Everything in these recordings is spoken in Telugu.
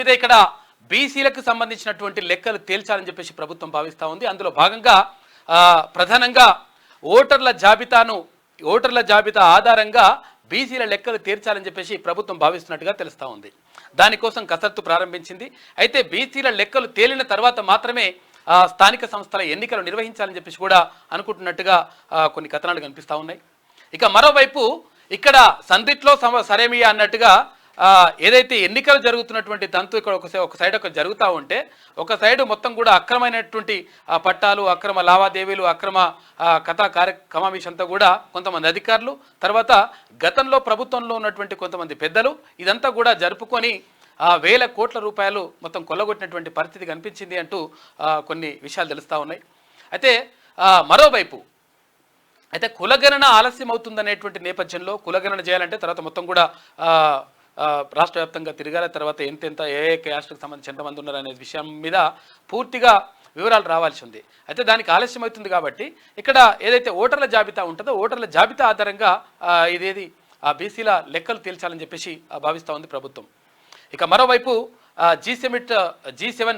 అయితే ఇక్కడ బీసీలకు సంబంధించినటువంటి లెక్కలు తేల్చాలని చెప్పేసి ప్రభుత్వం భావిస్తూ ఉంది. అందులో భాగంగా ప్రధానంగా ఓటర్ల జాబితా ఆధారంగా బీసీల లెక్కలు తీర్చాలని చెప్పేసి ప్రభుత్వం భావిస్తున్నట్టుగా తెలుస్తూ ఉంది. దానికోసం కసరత్తు ప్రారంభించింది. అయితే బీసీల లెక్కలు తేలిన తర్వాత మాత్రమే స్థానిక సంస్థల ఎన్నికలు నిర్వహించాలని చెప్పేసి కూడా అనుకుంటున్నట్టుగా కొన్ని కథనాలు కనిపిస్తూ ఉన్నాయి. ఇక మరోవైపు ఇక్కడ సందిట్లో సరేమియా అన్నట్టుగా ఏదైతే ఎన్నికలు జరుగుతున్నటువంటి తంతు ఇక్కడ ఒక సైడ్ జరుగుతూ ఉంటే ఒక సైడు మొత్తం కూడా అక్రమైనటువంటి పట్టాలు, అక్రమ లావాదేవీలు, అక్రమ కథా కార్యక్రమావిష్ అంతా కూడా కొంతమంది అధికారులు, తర్వాత గతంలో ప్రభుత్వంలో ఉన్నటువంటి కొంతమంది పెద్దలు ఇదంతా కూడా జరుపుకొని వేల కోట్ల రూపాయలు మొత్తం కొల్లగొట్టినటువంటి పరిస్థితి కనిపించింది అంటూ కొన్ని విషయాలు తెలుస్తూ ఉన్నాయి. అయితే మరోవైపు కులగణన ఆలస్యం అవుతుందనేటువంటి నేపథ్యంలో కులగణన చేయాలంటే తర్వాత మొత్తం కూడా రాష్ట్ర వ్యాప్తంగా తిరగాల, తర్వాత ఎంతెంత ఏ క్యాస్ట్కి సంబంధించి ఎంతమంది ఉన్నారు అనే విషయం మీద పూర్తిగా వివరాలు రావాల్సి ఉంది. అయితే దానికి ఆలస్యం అవుతుంది కాబట్టి ఇక్కడ ఏదైతే ఓటర్ల జాబితా ఉంటుందో ఓటర్ల జాబితా ఆధారంగా ఇదేది బీసీల లెక్కలు తేల్చాలని చెప్పేసి భావిస్తూ ఉంది ప్రభుత్వం. ఇక మరోవైపు G7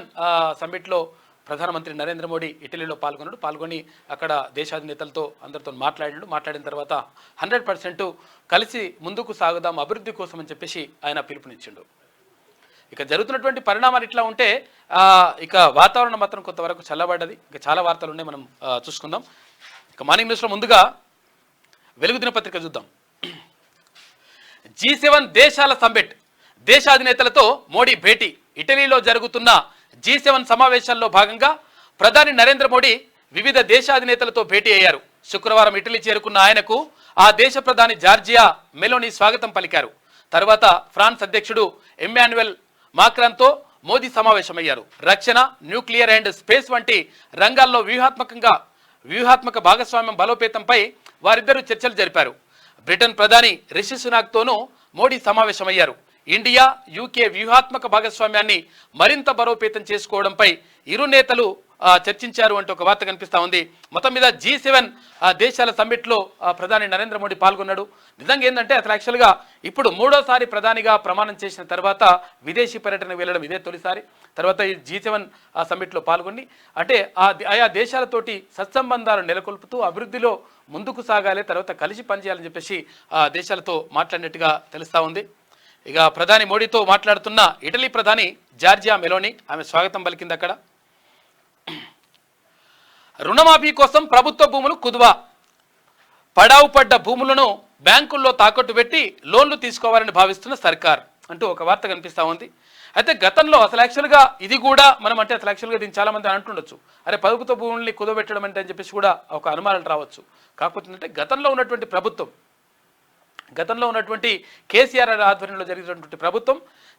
సమ్మిట్లో ప్రధానమంత్రి నరేంద్ర మోడీ ఇటలీలో పాల్గొని అక్కడ దేశాధినేతలతో అందరితో మాట్లాడిన తర్వాత 100% కలిసి ముందుకు సాగుదాం అభివృద్ధి కోసం అని చెప్పేసి ఆయన పిలుపునిచ్చిండు. ఇక జరుగుతున్నటువంటి పరిణామాలు ఇట్లా ఉంటే ఇక వాతావరణం మాత్రం కొంతవరకు చల్లబడ్డది. ఇక చాలా వార్తలు ఉన్నాయి, మనం చూసుకుందాం. ఇక మార్నింగ్ న్యూస్లో ముందుగా వెలుగు దినపత్రిక చూద్దాం. G7 దేశాల సమ్మిట్, దేశాధినేతలతో మోడీ భేటీ. ఇటలీలో జరుగుతున్న G7 సమావేశాల్లో భాగంగా ప్రధాని నరేంద్ర మోడీ వివిధ దేశాధినేతలతో భేటీ అయ్యారు. శుక్రవారం ఇటలీ చేరుకున్న ఆయనకు ఆ దేశ ప్రధాని జార్జియా మెలోనీ స్వాగతం పలికారు. తర్వాత ఫ్రాన్స్ అధ్యక్షుడు ఎమ్మాన్యుయల్ మాక్రాన్తో మోదీ సమావేశమయ్యారు. రక్షణ, న్యూక్లియర్ అండ్ స్పేస్ వంటి రంగాల్లో వ్యూహాత్మక భాగస్వామ్యం బలోపేతంపై వారిద్దరూ చర్చలు జరిపారు. బ్రిటన్ ప్రధాని రిషి సునాక్తోనూ మోడీ సమావేశమయ్యారు. ఇండియా, యూకే వ్యూహాత్మక భాగస్వామ్యాన్ని మరింత బలోపేతం చేసుకోవడంపై ఇరు నేతలు చర్చించారు అంటూ ఒక వార్త కనిపిస్తూ ఉంది. మొత్తం మీద G7 దేశాల సమ్మిట్లో ప్రధాని నరేంద్ర మోడీ పాల్గొన్నాడు. నిజంగా ఏంటంటే అసలు యాక్చువల్గా ఇప్పుడు 3వ ప్రధానిగా ప్రమాణం చేసిన తర్వాత విదేశీ పర్యటన వెళ్ళడం ఇదే తొలిసారి. తర్వాత ఈ G7 సమ్మిట్లో పాల్గొని అంటే ఆయా దేశాలతోటి సత్సంబంధాలు నెలకొల్పుతూ అభివృద్ధిలో ముందుకు సాగాలి, తర్వాత కలిసి పనిచేయాలని చెప్పేసి దేశాలతో మాట్లాడినట్టుగా తెలుస్తూ ఉంది. ఇక ప్రధాని మోడీతో మాట్లాడుతున్న ఇటలీ ప్రధాని జార్జియా మెలోనీ ఆమె స్వాగతం పలికింది. అక్కడ రుణమాఫీ కోసం ప్రభుత్వ భూములు కుదువ, పడావు పడ్డ భూములను బ్యాంకుల్లో తాకట్టు పెట్టి లోన్లు తీసుకోవాలని భావిస్తున్న సర్కార్ అంటూ ఒక వార్త కనిపిస్తూ ఉంది. అయితే గతంలో అసలు యాక్చువల్గా ఇది కూడా మనం అంటే అసలు యాక్చువల్గా దీన్ని చాలామంది అంటుండొచ్చు, అరే ప్రభుత్వ భూముల్ని కుదవబెట్టడం అంటే అని చెప్పేసి కూడా ఒక అనుమానాలు రావచ్చు. కాకపోతే అంటే గతంలో ఉన్నటువంటి కేసీఆర్ ఆధ్వర్యంలో జరిగినటువంటి ప్రభుత్వం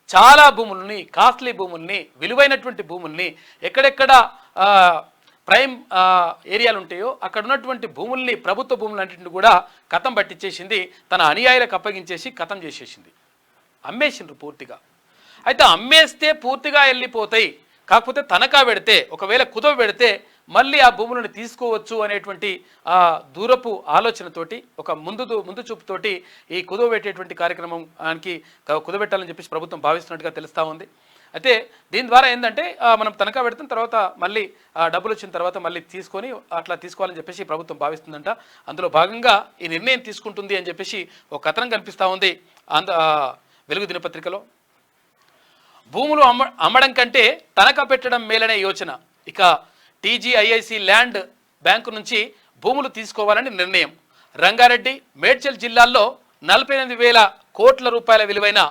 చాలా భూముల్ని, కాస్ట్లీ భూముల్ని, విలువైనటువంటి భూముల్ని, ఎక్కడెక్కడ ప్రైమ్ ఏరియాలు ఉంటాయో అక్కడ ఉన్నటువంటి భూముల్ని, ప్రభుత్వ భూములన్నింటిని కూడా కథం పట్టించేసింది, తన అనుయాయులకు అప్పగించేసి కథం చేసేసింది, అమ్మేసిండ్రు పూర్తిగా. అయితే అమ్మేస్తే పూర్తిగా వెళ్ళిపోతాయి, కాకపోతే తనఖా పెడితే ఒకవేళ కుదవ పెడితే మళ్ళీ ఆ భూములను తీసుకోవచ్చు అనేటువంటి దూరపు ఆలోచనతోటి ఒక ముందు చూపుతోటి ఈ కుదవ పెట్టేటువంటి కార్యక్రమానికి కుదబెట్టాలని చెప్పేసి ప్రభుత్వం భావిస్తున్నట్టుగా తెలుస్తూ ఉంది. అయితే దీని ద్వారా ఏంటంటే మనం తనఖా పెడతాం, తర్వాత మళ్ళీ డబ్బులు వచ్చిన తర్వాత మళ్ళీ తీసుకొని అట్లా తీసుకోవాలని చెప్పేసి ప్రభుత్వం భావిస్తుందంట. అందులో భాగంగా ఈ నిర్ణయం తీసుకుంటుంది అని చెప్పేసి ఒక కథనం కనిపిస్తూ ఉంది వెలుగు దినపత్రికలో. భూములు అమ్మడం కంటే తనఖా పెట్టడం మేలనే యోచన. ఇక TGIIC ల్యాండ్ బ్యాంకు నుంచి భూములు తీసుకోవాలని నిర్ణయం. రంగారెడ్డి, మేడ్చల్ జిల్లాల్లో 48,000 కోట్ల రూపాయల విలువైన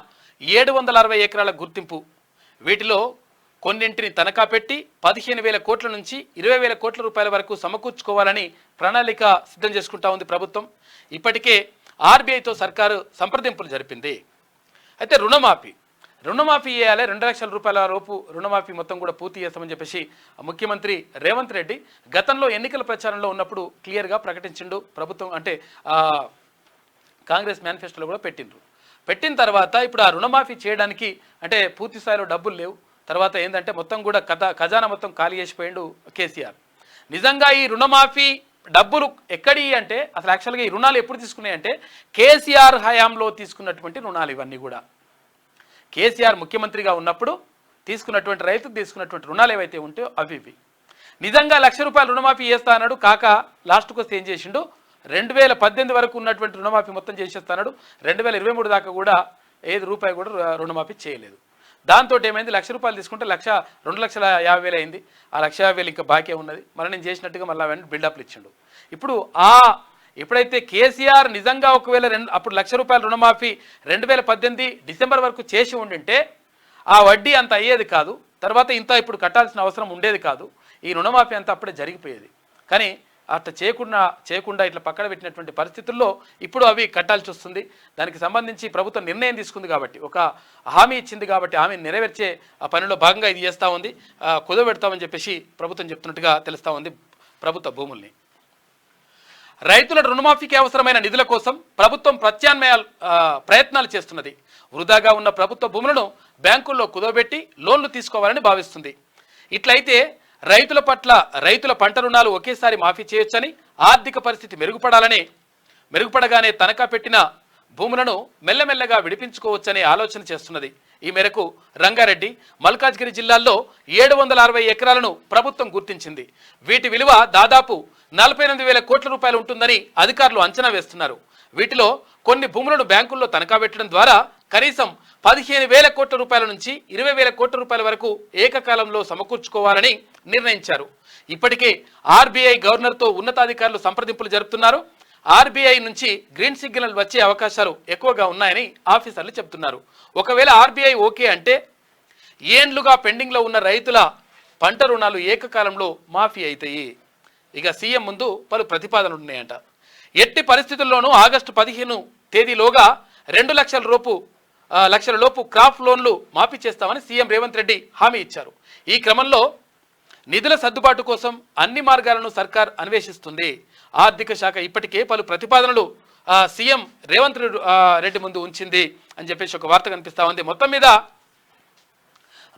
760 ఎకరాల గుర్తింపు. వీటిలో కొన్నింటిని తనఖా పెట్టి 15,000 కోట్ల నుంచి 20,000 కోట్ల రూపాయల వరకు సమకూర్చుకోవాలని ప్రణాళిక సిద్ధం చేసుకుంటా ఉంది ప్రభుత్వం. ఇప్పటికే RBIతో సర్కారు సంప్రదింపులు జరిపింది. అయితే రుణమాఫీ చేయాలి, 2 లక్షల రూపాయల లోపు రుణమాఫీ మొత్తం కూడా పూర్తి చేస్తామని చెప్పేసి ముఖ్యమంత్రి రేవంత్ రెడ్డి గతంలో ఎన్నికల ప్రచారంలో ఉన్నప్పుడు క్లియర్గా ప్రకటించిండు. ప్రభుత్వం అంటే కాంగ్రెస్ మేనిఫెస్టోలో కూడా పెట్టిన తర్వాత ఇప్పుడు ఆ రుణమాఫీ చేయడానికి అంటే పూర్తి స్థాయిలో డబ్బులు లేవు. తర్వాత ఏంటంటే మొత్తం కూడా ఖజానా మొత్తం ఖాళీ చేసిపోయిండు కేసీఆర్. నిజంగా ఈ రుణమాఫీ డబ్బులు ఎక్కడి అంటే అసలు యాక్చువల్గా ఈ రుణాలు ఎప్పుడు తీసుకున్నాయంటే కేసీఆర్ హయాంలో తీసుకున్నటువంటి రుణాలు. ఇవన్నీ కూడా కేసీఆర్ ముఖ్యమంత్రిగా ఉన్నప్పుడు తీసుకున్నటువంటి రైతుకు తీసుకున్నటువంటి రుణాలు ఏవైతే ఉంటాయో అవి ఇవి. నిజంగా ₹1,00,000 రుణమాఫీ చేస్తా అన్నాడు కాక లాస్ట్కి వస్తే ఏం చేసిండు 2018 వరకు ఉన్నటువంటి రుణమాఫీ మొత్తం చేసేస్తాడు. 2023 దాకా కూడా ₹1 కూడా రుణమాఫీ చేయలేదు. దాంతో ఏమైంది ₹1,00,000 తీసుకుంటే 2,50,000 అయింది. ఆ 1,50,000 ఇంకా బాకీ ఉన్నది. మరి నేను చేసినట్టుగా మళ్ళీ అవన్నీ బిల్డప్లు ఇచ్చిండు. ఇప్పుడు ఎప్పుడైతే కేసీఆర్ నిజంగా ఒకవేళ అప్పుడు ₹1,00,000 రుణమాఫీ 2018 డిసెంబర్ వరకు చేసి ఉండింటే ఆ వడ్డీ అంత అయ్యేది కాదు. తర్వాత ఇంత ఇప్పుడు కట్టాల్సిన అవసరం ఉండేది కాదు. ఈ రుణమాఫీ అంతా అప్పుడే జరిగిపోయేది. కానీ అట్లా చేయకుండా ఇట్లా పక్కన పెట్టినటువంటి పరిస్థితుల్లో ఇప్పుడు అవి కట్టాల్సి వస్తుంది. దానికి సంబంధించి ప్రభుత్వం నిర్ణయం తీసుకుంది కాబట్టి, ఒక హామీ ఇచ్చింది కాబట్టి హామీని నెరవేర్చే ఆ పనిలో భాగంగా ఇది చేస్తూ ఉంది. కుదబెడతామని చెప్పేసి ప్రభుత్వం చెప్తున్నట్టుగా తెలుస్తూ ఉంది. ప్రభుత్వ భూముల్ని రైతుల రుణమాఫీకి అవసరమైన నిధుల కోసం ప్రభుత్వం ప్రత్యామ్నాయ ప్రయత్నాలు చేస్తున్నది. వృధాగా ఉన్న ప్రభుత్వ భూములను బ్యాంకుల్లో కుదవబెట్టి లోన్లు తీసుకోవాలని భావిస్తుంది. ఇట్లయితే రైతుల పంట రుణాలు ఒకేసారి మాఫీ చేయొచ్చని, ఆర్థిక పరిస్థితి మెరుగుపడగానే తనఖా పెట్టిన భూములను మెల్లమెల్లగా విడిపించుకోవచ్చనే ఆలోచన చేస్తున్నది. ఈ మేరకు రంగారెడ్డి, మల్కాజ్గిరి జిల్లాల్లో 760 ఎకరాలను ప్రభుత్వం గుర్తించింది. వీటి విలువ దాదాపు 48,000 కోట్ల రూపాయలు ఉంటుందని అధికారులు అంచనా వేస్తున్నారు. వీటిలో కొన్ని భూములను బ్యాంకుల్లో తనఖా పెట్టడం ద్వారా కనీసం 15,000 కోట్ల రూపాయల నుంచి 20,000 కోట్ల రూపాయల వరకు ఏకకాలంలో సమకూర్చుకోవాలని నిర్ణయించారు. ఇప్పటికే ఆర్బీఐ గవర్నర్తో ఉన్నతాధికారులు సంప్రదింపులు జరుపుతున్నారు. ఆర్బీఐ నుంచి గ్రీన్ సిగ్నల్ వచ్చే అవకాశాలు ఎక్కువగా ఉన్నాయని ఆఫీసర్లు చెబుతున్నారు. ఒకవేళ ఆర్బీఐ ఓకే అంటే ఏండ్లుగా పెండింగ్లో ఉన్న రైతుల పంట రుణాలు ఏకకాలంలో మాఫీ అవుతాయి. ఇక సీఎం ముందు పలు ప్రతిపాదనలు ఉన్నాయంట. ఎట్టి పరిస్థితుల్లోనూ ఆగస్టు 15 తేదీలోగా 2 లక్షల లోపు క్రాప్ లోన్లు మాఫీ చేస్తామని సీఎం రేవంత్ రెడ్డి హామీ ఇచ్చారు. ఈ క్రమంలో నిధుల సర్దుబాటు కోసం అన్ని మార్గాలను సర్కార్ అన్వేషిస్తుంది. ఆర్థిక శాఖ ఇప్పటికే పలు ప్రతిపాదనలు సీఎం రేవంత్ రెడ్డి ముందు ఉంచింది అని చెప్పేసి ఒక వార్త కనిపిస్తూ ఉంది. మొత్తం మీద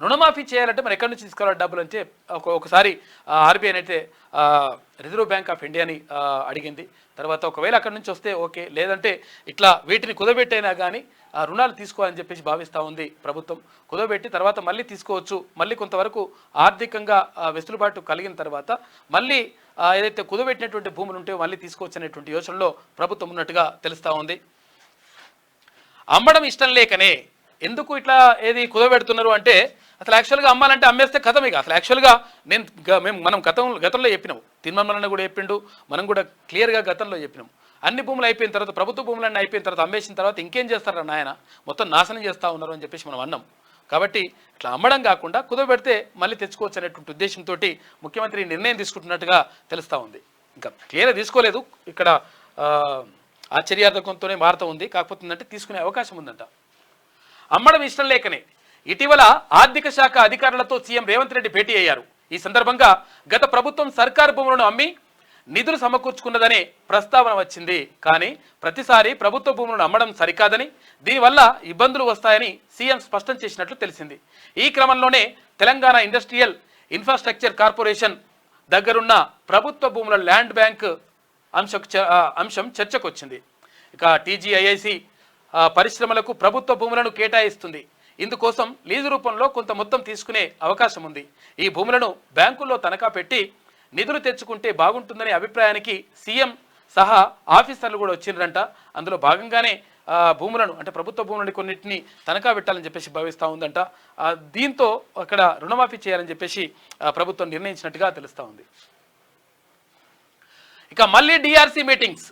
రుణమాఫీ చేయాలంటే మరి ఎక్కడి నుంచి తీసుకోవాలి డబ్బులు అంటే ఒకసారి ఆర్బీఐ అయితే రిజర్వ్ బ్యాంక్ ఆఫ్ ఇండియాని అడిగింది. తర్వాత ఒకవేళ అక్కడి నుంచి వస్తే ఓకే, లేదంటే ఇట్లా వీటిని కుదబెట్టైనా కానీ రుణాలు తీసుకోవాలని చెప్పేసి భావిస్తూ ఉంది ప్రభుత్వం. కుదబెట్టి తర్వాత మళ్ళీ తీసుకోవచ్చు. మళ్ళీ కొంతవరకు ఆర్థికంగా వెసులుబాటు కలిగిన తర్వాత మళ్ళీ ఏదైతే కుదబెట్టినటువంటి భూములు ఉంటే మళ్ళీ తీసుకోవచ్చు అనేటువంటి యోచనలో ప్రభుత్వం ఉన్నట్టుగా తెలుస్తూ ఉంది. అమ్మడం ఇష్టం లేకనే ఎందుకు ఇట్లా కుదబెడుతున్నారు అంటే అసలు యాక్చువల్గా అమ్మాలంటే అమ్మేస్తే కథం. ఇక అసలు యాక్చువల్గా మనం గతంలో చెప్పినాము, తిరుమలన్న కూడా చెప్పిండు, మనం కూడా క్లియర్గా గతంలో చెప్పినాము. అన్ని భూములు అయిపోయిన తర్వాత, ప్రభుత్వ భూములన్నీ అయిపోయిన తర్వాత అమ్మేసిన తర్వాత ఇంకేం చేస్తారా నాయన, మొత్తం నాశనం చేస్తూ ఉన్నారు అని చెప్పేసి మనం అన్నాం. కాబట్టి ఇట్లా అమ్మడం కాకుండా కుదబెడితే మళ్ళీ తెచ్చుకోవచ్చు అనేటువంటి ఉద్దేశంతో ముఖ్యమంత్రి నిర్ణయం తీసుకుంటున్నట్టుగా తెలుస్తూ ఉంది. ఇంకా క్లియర్గా తీసుకోలేదు, ఇక్కడ ఆశ్చర్యార్థకంతోనే మారుతూ ఉంది. కాకపోతే ఏంటంటే తీసుకునే అవకాశం ఉందంట. అమ్మడం ఇష్టం లేకనే ఇటీవల ఆర్థిక శాఖ అధికారులతో సీఎం రేవంత్ రెడ్డి భేటీ అయ్యారు. ఈ సందర్భంగా గత ప్రభుత్వం సర్కారు భూములను అమ్మి నిధులు సమకూర్చుకున్నదనే ప్రస్తావన వచ్చింది. కానీ ప్రతిసారి ప్రభుత్వ భూములను అమ్మడం సరికాదని, దీనివల్ల ఇబ్బందులు వస్తాయని సీఎం స్పష్టం చేసినట్లు తెలిసింది. ఈ క్రమంలోనే తెలంగాణ ఇండస్ట్రియల్ ఇన్ఫ్రాస్ట్రక్చర్ కార్పొరేషన్ దగ్గరున్న ప్రభుత్వ భూముల ల్యాండ్ బ్యాంక్ అంశం చర్చకు వచ్చింది. ఇక టీజీఐఐసి పరిశ్రమలకు ప్రభుత్వ భూములను కేటాయిస్తుంది. ఇందుకోసం లీజు రూపంలో కొంత మొత్తం తీసుకునే అవకాశం ఉంది. ఈ భూములను బ్యాంకుల్లో తనఖా పెట్టి నిధులు తెచ్చుకుంటే బాగుంటుందనే అభిప్రాయానికి సీఎం సహా ఆఫీసర్లు కూడా వచ్చిండ్రంట. అందులో భాగంగానే భూములను అంటే ప్రభుత్వ భూములని కొన్నింటిని తనఖా పెట్టాలని చెప్పేసి భావిస్తూ ఉందంట. దీంతో అక్కడ రుణమాఫీ చేయాలని చెప్పేసి ప్రభుత్వం నిర్ణయించినట్టుగా తెలుస్తూ ఉంది. ఇక మళ్ళీ డిఆర్సీ మీటింగ్స్,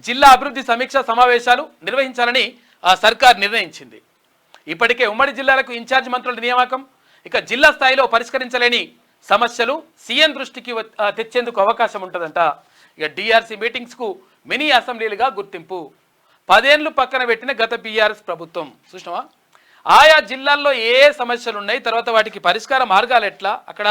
జిల్లా అభివృద్ధి సమీక్ష సమావేశాలు నిర్వహించాలని సర్కార్ నిర్ణయించింది. ఇప్పటికే ఉమ్మడి జిల్లాలకు ఇన్ఛార్జ్ మంత్రుల నియామకం, ఇక జిల్లా స్థాయిలో పరిష్కరించలేని సమస్యలు సీఎం దృష్టికి తెచ్చేందుకు అవకాశం ఉంటుందంట. ఇక డిఆర్సీ మీటింగ్స్కు మినీ అసెంబ్లీలుగా గుర్తింపు. 10 ఏళ్లు పక్కన పెట్టిన గత బీఆర్ఎస్ ప్రభుత్వం చూసినావా, ఆయా జిల్లాల్లో ఏ సమస్యలు ఉన్నాయి, తర్వాత వాటికి పరిష్కార మార్గాలు ఎట్లా, అక్కడ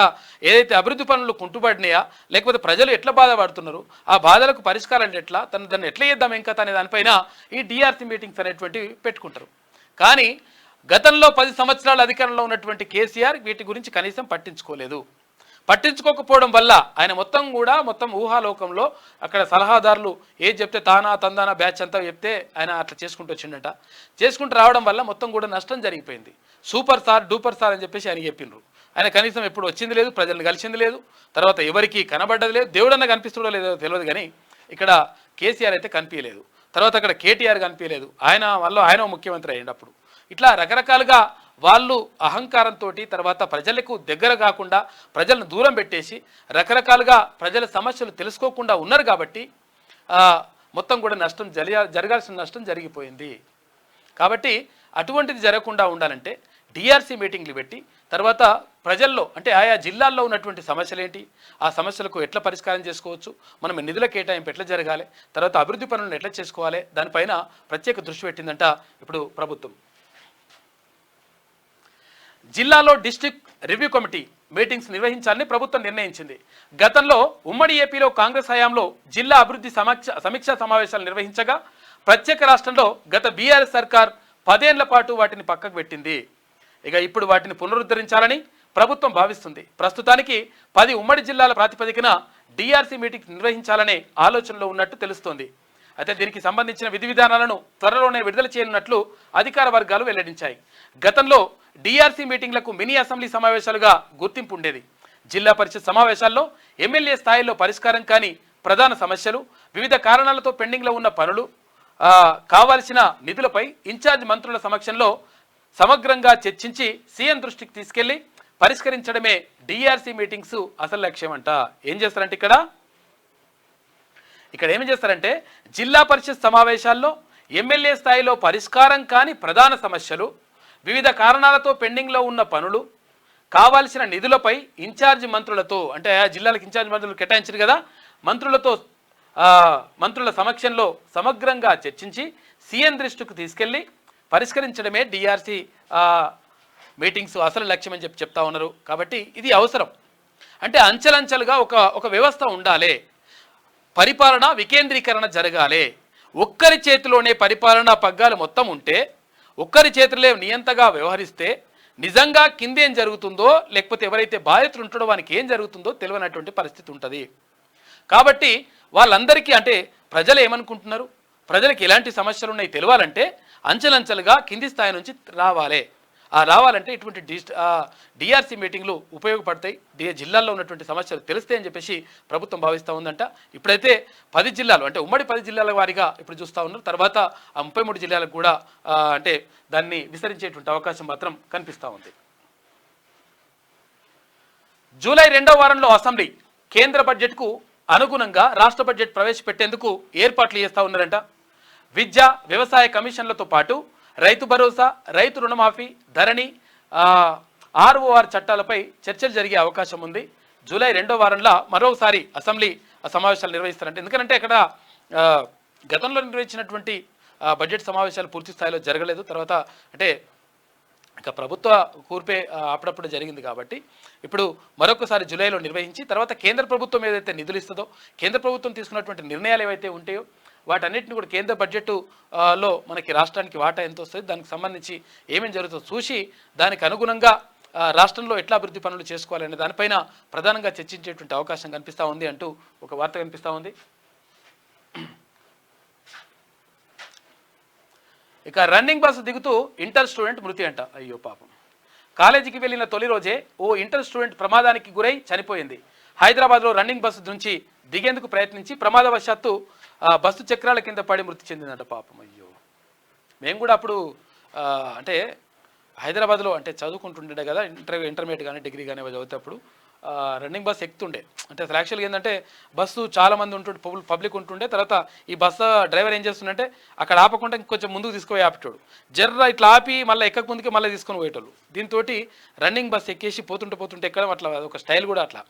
ఏదైతే అభివృద్ధి పనులు కుంటుపడినాయా, లేకపోతే ప్రజలు ఎట్లా బాధపడుతున్నారు, ఆ బాధలకు పరిష్కారాలు ఎట్లా, దాన్ని ఎట్లా చేద్దాం ఇంకా అనే దానిపైన ఈ డిఆర్సీ మీటింగ్స్ అనేటువంటివి పెట్టుకుంటారు. కానీ గతంలో 10 సంవత్సరాల అధికారంలో ఉన్నటువంటి కేసీఆర్ వీటి గురించి కనీసం పట్టించుకోకపోవడం వల్ల ఆయన మొత్తం ఊహాలోకంలో అక్కడ సలహాదారులు ఏది చెప్తే తందానా బ్యాచ్ అంతా చెప్తే ఆయన అట్లా చేసుకుంటూ వచ్చిండట. చేసుకుంటూ రావడం వల్ల మొత్తం కూడా నష్టం జరిగిపోయింది. సూపర్ సార్ డూపర్ సార్ అని చెప్పేసి ఆయన చెప్పిండ్రు. ఆయన కనీసం ఎప్పుడు వచ్చింది లేదు, ప్రజల్ని కలిసింది లేదు, తర్వాత ఎవరికి కనబడ్డది లేదు, దేవుడన్నా కనిపిస్తుండో లేదో తెలియదు. కానీ ఇక్కడ కేసీఆర్ అయితే కనిపించలేదు, తర్వాత అక్కడ కేటీఆర్ కనిపించలేదు, ఆయన ముఖ్యమంత్రి అయ్యేటప్పుడు. ఇట్లా రకరకాలుగా వాళ్ళు అహంకారంతో తర్వాత ప్రజలకు దగ్గర కాకుండా ప్రజలను దూరం పెట్టేసి రకరకాలుగా ప్రజల సమస్యలు తెలుసుకోకుండా ఉన్నారు. కాబట్టి మొత్తం కూడా నష్టం జరగాల్సిన నష్టం జరిగిపోయింది. కాబట్టి అటువంటిది జరగకుండా ఉండాలంటే డిఆర్సీ మీటింగ్లు పెట్టి తర్వాత ప్రజల్లో అంటే ఆయా జిల్లాల్లో ఉన్నటువంటి సమస్యలు ఏంటి, ఆ సమస్యలకు ఎట్లా పరిష్కారం చేసుకోవచ్చు, మనం నిధుల కేటాయింపు ఎట్లా జరగాలి, తర్వాత అభివృద్ధి పనులను ఎట్లా చేసుకోవాలి, దానిపైన ప్రత్యేక దృష్టి పెట్టిందంట ఇప్పుడు ప్రభుత్వం. జిల్లాలో డిస్ట్రిక్ట్ రివ్యూ కమిటీ మీటింగ్స్ నిర్వహించాలని ప్రభుత్వం నిర్ణయించింది. గతంలో ఉమ్మడి ఏపీలో కాంగ్రెస్ హయాంలో జిల్లా అభివృద్ధి సమీక్షా సమావేశాలు నిర్వహించగా ప్రత్యేక రాష్ట్రంలో గత బీఆర్ఎస్ సర్కార్ 10 ఏళ్ల పాటు వాటిని పక్కకు పెట్టింది. ఇక ఇప్పుడు వాటిని పునరుద్ధరించాలని ప్రభుత్వం భావిస్తుంది. ప్రస్తుతానికి 10 ఉమ్మడి జిల్లాల ప్రాతిపదికన డిఆర్సీ మీటింగ్స్ నిర్వహించాలనే ఆలోచనలో ఉన్నట్టు తెలుస్తోంది. అయితే దీనికి సంబంధించిన విధి విధానాలను త్వరలోనే విడుదల చేయనున్నట్లు అధికార వర్గాలు వెల్లడించాయి. గతంలో డిఆర్సీ మీటింగ్లకు మినీ అసెంబ్లీ సమావేశాలుగా గుర్తింపు ఉండేది. జిల్లా పరిషత్ సమావేశాల్లో ఎమ్మెల్యే స్థాయిలో పరిష్కారం కాని ప్రధాన సమస్యలు, వివిధ కారణాలతో పెండింగ్లో ఉన్న పనులు, కావాల్సిన నిధులపై ఇన్ఛార్జ్ మంత్రుల సమక్షంలో సమగ్రంగా చర్చించి సీఎం దృష్టికి తీసుకెళ్లి పరిష్కరించడమే డిఆర్సీ మీటింగ్స్ అసలు లక్ష్యం అంట. ఏం చేస్తారంటే ఇక్కడ ఏమి చేస్తారంటే జిల్లా పరిషత్ సమావేశాల్లో ఎమ్మెల్యే స్థాయిలో పరిష్కారం కాని ప్రధాన సమస్యలు, వివిధ కారణాలతో పెండింగ్లో ఉన్న పనులు, కావాల్సిన నిధులపై ఇన్ఛార్జ్ మంత్రులతో అంటే ఆ జిల్లాలకు ఇన్ఛార్జ్ మంత్రులు కేటాయించారు కదా, మంత్రుల సమక్షంలో సమగ్రంగా చర్చించి సీఎం దృష్టికి తీసుకెళ్లి పరిష్కరించడమే డిఆర్సీ మీటింగ్స్ అసలు లక్ష్యం అని చెప్తా ఉన్నారు. కాబట్టి ఇది అవసరం. అంటే అంచెలంచెలుగా ఒక వ్యవస్థ ఉండాలి, పరిపాలన వికేంద్రీకరణ జరగాలి. ఒక్కరి చేతిలోనే పరిపాలన పగ్గాలు మొత్తం ఉంటే, ఒక్కరి చేతిలో నియంతగా వ్యవహరిస్తే నిజంగా కిందేం జరుగుతుందో లేకపోతే ఎవరైతే బాధితులు ఉంటాడో వానికి ఏం జరుగుతుందో తెలియనటువంటి పరిస్థితి ఉంటుంది. కాబట్టి వాళ్ళందరికీ అంటే ప్రజలు ఏమనుకుంటున్నారు, ప్రజలకు ఎలాంటి సమస్యలు ఉన్నాయి తెలియాలంటే అంచెలంచెలుగా కింది స్థాయి నుంచి రావాలంటే ఇటువంటి డిఆర్సీ మీటింగ్లు ఉపయోగపడతాయి. జిల్లాల్లో ఉన్నటువంటి సమస్యలు తెలుస్తాయని చెప్పేసి ప్రభుత్వం భావిస్తూ ఉందంట. ఇప్పుడైతే 10 జిల్లాలు అంటే ఉమ్మడి 10 జిల్లాల వారీగా ఇప్పుడు చూస్తూ ఉన్నారు. తర్వాత ఆ 33 జిల్లాలకు కూడా అంటే దాన్ని విస్తరించేటువంటి అవకాశం మాత్రం కనిపిస్తూ ఉంది. జూలై 2వ వారంలో అసెంబ్లీ కేంద్ర బడ్జెట్కు అనుగుణంగా రాష్ట్ర బడ్జెట్ ప్రవేశపెట్టేందుకు ఏర్పాట్లు చేస్తూ ఉన్నారంట. విద్య, వ్యవసాయ కమిషన్లతో పాటు రైతు భరోసా, రైతు రుణమాఫీ, ధరణి, ఆర్ఓఆర్ చట్టాలపై చర్చలు జరిగే అవకాశం ఉంది. జూలై 2వ వారంలో మరోసారి అసెంబ్లీ సమావేశాలు నిర్వహిస్తారంటే ఎందుకంటే అక్కడ గతంలో నిర్వహించినటువంటి బడ్జెట్ సమావేశాలు పూర్తి స్థాయిలో జరగలేదు. తర్వాత అంటే ఇక ప్రభుత్వ కూర్పే అప్పుడప్పుడు జరిగింది కాబట్టి ఇప్పుడు మరొకసారి జూలైలో నిర్వహించి తర్వాత కేంద్ర ప్రభుత్వం ఏదైతే నిధులు ఇస్తుందో, కేంద్ర ప్రభుత్వం తీసుకున్నటువంటి నిర్ణయాలు ఏవైతే ఉంటాయో వాటన్నిటిని కూడా కేంద్ర బడ్జెట్లో మనకి రాష్ట్రానికి వాటా ఎంత వస్తుంది, దానికి సంబంధించి ఏమేమి జరుగుతుందో చూసి దానికి అనుగుణంగా రాష్ట్రంలో ఎట్లా అభివృద్ధి పనులు చేసుకోవాలనే దానిపైన ప్రధానంగా చర్చించేటువంటి అవకాశం కనిపిస్తూ ఉంది అంటూ ఒక వార్త కనిపిస్తూ ఉంది. ఇక రన్నింగ్ బస్సు దిగుతూ ఇంటర్ స్టూడెంట్ మృతి అంట. అయ్యో పాపం. కాలేజీకి వెళ్ళిన తొలి రోజే ఓ ఇంటర్ స్టూడెంట్ ప్రమాదానికి గురై చనిపోయింది. హైదరాబాద్లో రన్నింగ్ బస్సు నుంచి దిగేందుకు ప్రయత్నించి ప్రమాదవశాత్తు బస్సు చక్రాల కింద పడి మృతి చెందిందంట పాపం. అయ్యో, మేము కూడా అప్పుడు అంటే హైదరాబాద్లో అంటే చదువుకుంటుండే కదా, ఇంటర్మీడియట్ కానీ డిగ్రీ కానీ చదివేటప్పుడు రన్నింగ్ బస్ ఎక్కుతుండే. అంటే అసలు యాక్చువల్గా ఏంటంటే బస్సు చాలామంది ఉంటుండే, పబ్లిక్ ఉంటుండే. తర్వాత ఈ బస్సు డ్రైవర్ ఏం చేస్తుండే అక్కడ ఆపకుండా ఇంకొంచెం ముందుకు తీసుకుపోయి ఆపేటోడు, జర్ర ఇట్లా ఆపి మళ్ళీ ఎక్కక ముందుకే మళ్ళీ తీసుకొని పోయేటోళ్ళు. దీంతో రన్నింగ్ బస్ ఎక్కేసి పోతుంటే ఎక్కడం అట్లా ఒక స్టైల్ కూడా అట్లా